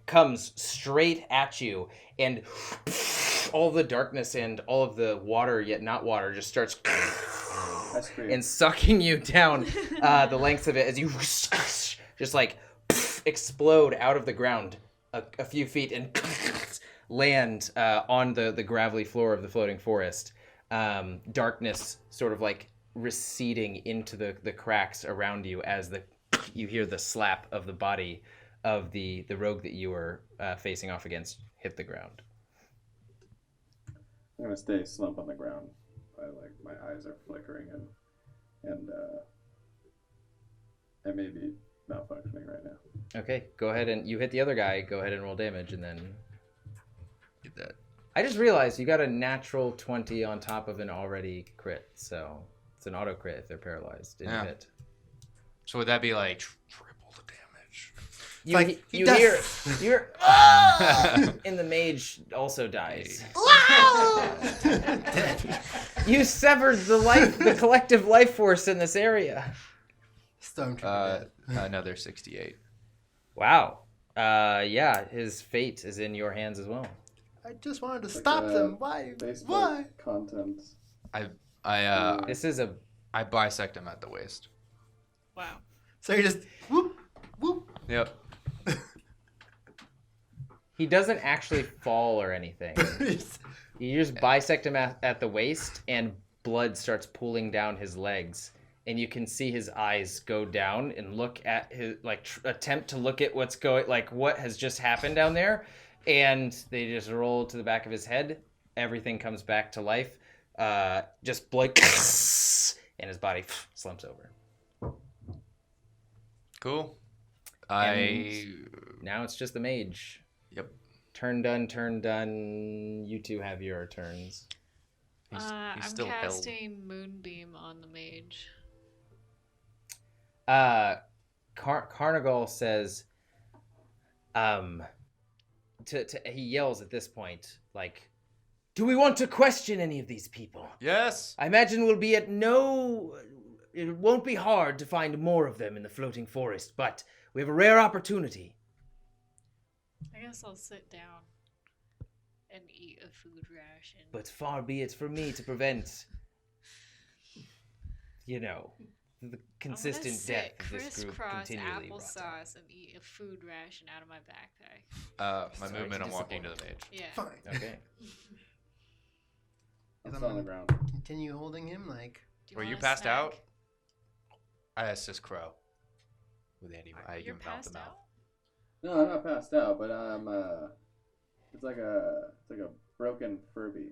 comes straight at you, and all the darkness and all of the water, yet not water, just starts and sucking you down the lengths of it as you just like explode out of the ground a few feet and land on the gravelly floor of the floating forest. Darkness sort of like receding into the cracks around you as you hear the slap of the body of the rogue that you were facing off against hit the ground. I'm gonna stay slump on the ground. My eyes are flickering and I may be malfunctioning right now. Okay, go ahead and you hit the other guy. Go ahead and roll damage, and then Get that. I just realized you got a natural 20 on top of an already crit, so it's an auto crit if they're paralyzed in a hit. So would that be like triple the damage? You hear and the mage also dies. You severed the collective life force in this area. Another 68. Wow. Yeah, his fate is in your hands as well. I just wanted to stop them. Why? Why? Content. This is a I bisect him at the waist. Wow. So you just whoop, whoop. Yep. He doesn't actually fall or anything. You just bisect him at the waist, and blood starts pooling down his legs, and you can see his eyes go down and look at his attempt to look at what has just happened down there, and they just roll to the back of his head. Everything comes back to life. Just blood, and his body slumps over. Cool. Now it's just the mage. Yep. Turn done. You two have your turns. He's I'm still casting Moonbeam on the mage. Carnival says, he yells at this point, like, do we want to question any of these people? Yes. I imagine it won't be hard to find more of them in the floating forest, but we have a rare opportunity. I guess I'll sit down and eat a food ration. But far be it from me to prevent, the consistent death of this group continually. Applesauce and eat a food ration out of my backpack. My movement, I'm walking to the mage. Yeah. Fine. Okay. I'm still on the ground. Continue holding him like. Were you want a passed snack? out? I assist Crow. With Andy, You're you mouth passed him out. out? No, I'm not passed out, but I'm it's like a broken Furby.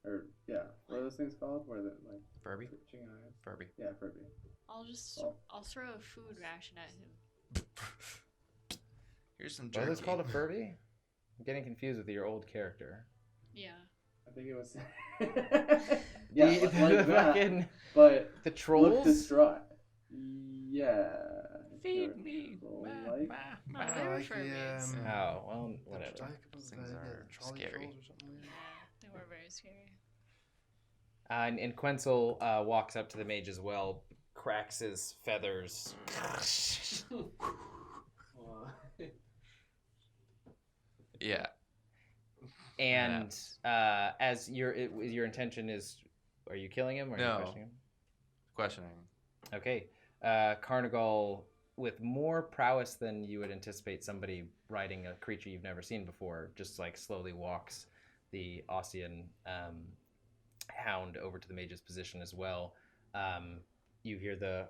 Or yeah, what are those things called? Where the like Furby? twitching eyes? Furby. Yeah, Furby. I'll throw a food ration at him. Here's some What jerky. is called a Furby? I'm getting confused with your old character. Yeah. I think it was. Yeah, like that, fucking but the look trolls. distraught. Yeah. Feed me. Like, No, they were Furbies. Oh well, whatever. Things are scary. They were very scary. And Quenzel walks up to the mage as well, cracks his feathers. Yeah. And as your intention is, are you killing him or are you No. questioning him? Questioning. Okay. Carnigal, with more prowess than you would anticipate somebody riding a creature you've never seen before, just like slowly walks the Ossian hound over to the mage's position as well. You hear the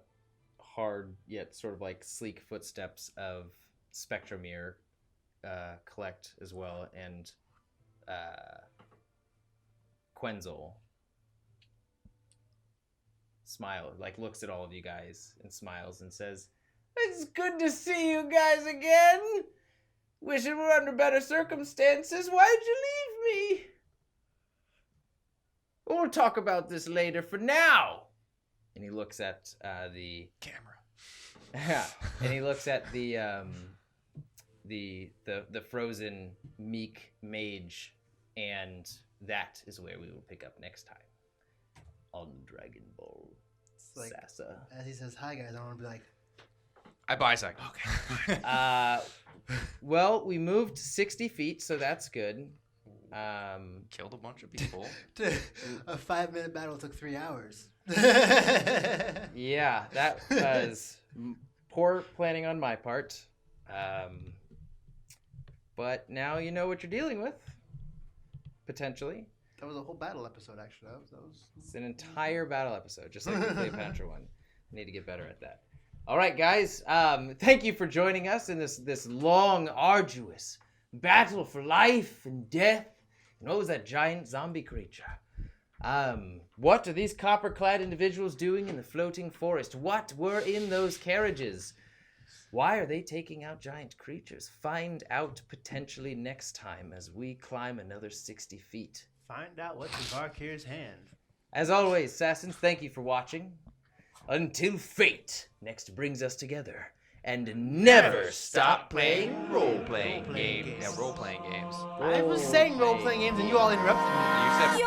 hard yet sort of like sleek footsteps of Spectromere collect as well, and Quenzel looks at all of you guys and smiles and says, It's good to see you guys again. Wish it were under better circumstances. Why'd you leave me? We'll talk about this later. For now. And he looks at the Camera. Yeah, and he looks at the frozen meek mage, and that is where we will pick up next time on Dragon Ball. It's like, Sasa. as he says, "Hi guys," I want to be like, I bisect. Okay. Well, we moved 60 feet, so that's good. Killed a bunch of people. a 5-minute battle took 3 hours. Yeah, that was poor planning on my part. But now you know what you're dealing with. Potentially. That was a whole battle episode, actually. That was... It's an entire battle episode, just like the Cleopatra one. I need to get better at that. All right, guys. Thank you for joining us in this long, arduous battle for life and death. And what was that giant zombie creature? What are these copper-clad individuals doing in the floating forest? What were in those carriages? Why are they taking out giant creatures? Find out potentially next time as we climb another 60 feet. Find out what's in Varkir's hand. As always, Sassans, thank you for watching. Until fate next brings us together. And never stop playing role-playing games. Yeah, role-playing games. I was saying role-playing games and you all interrupted me. You said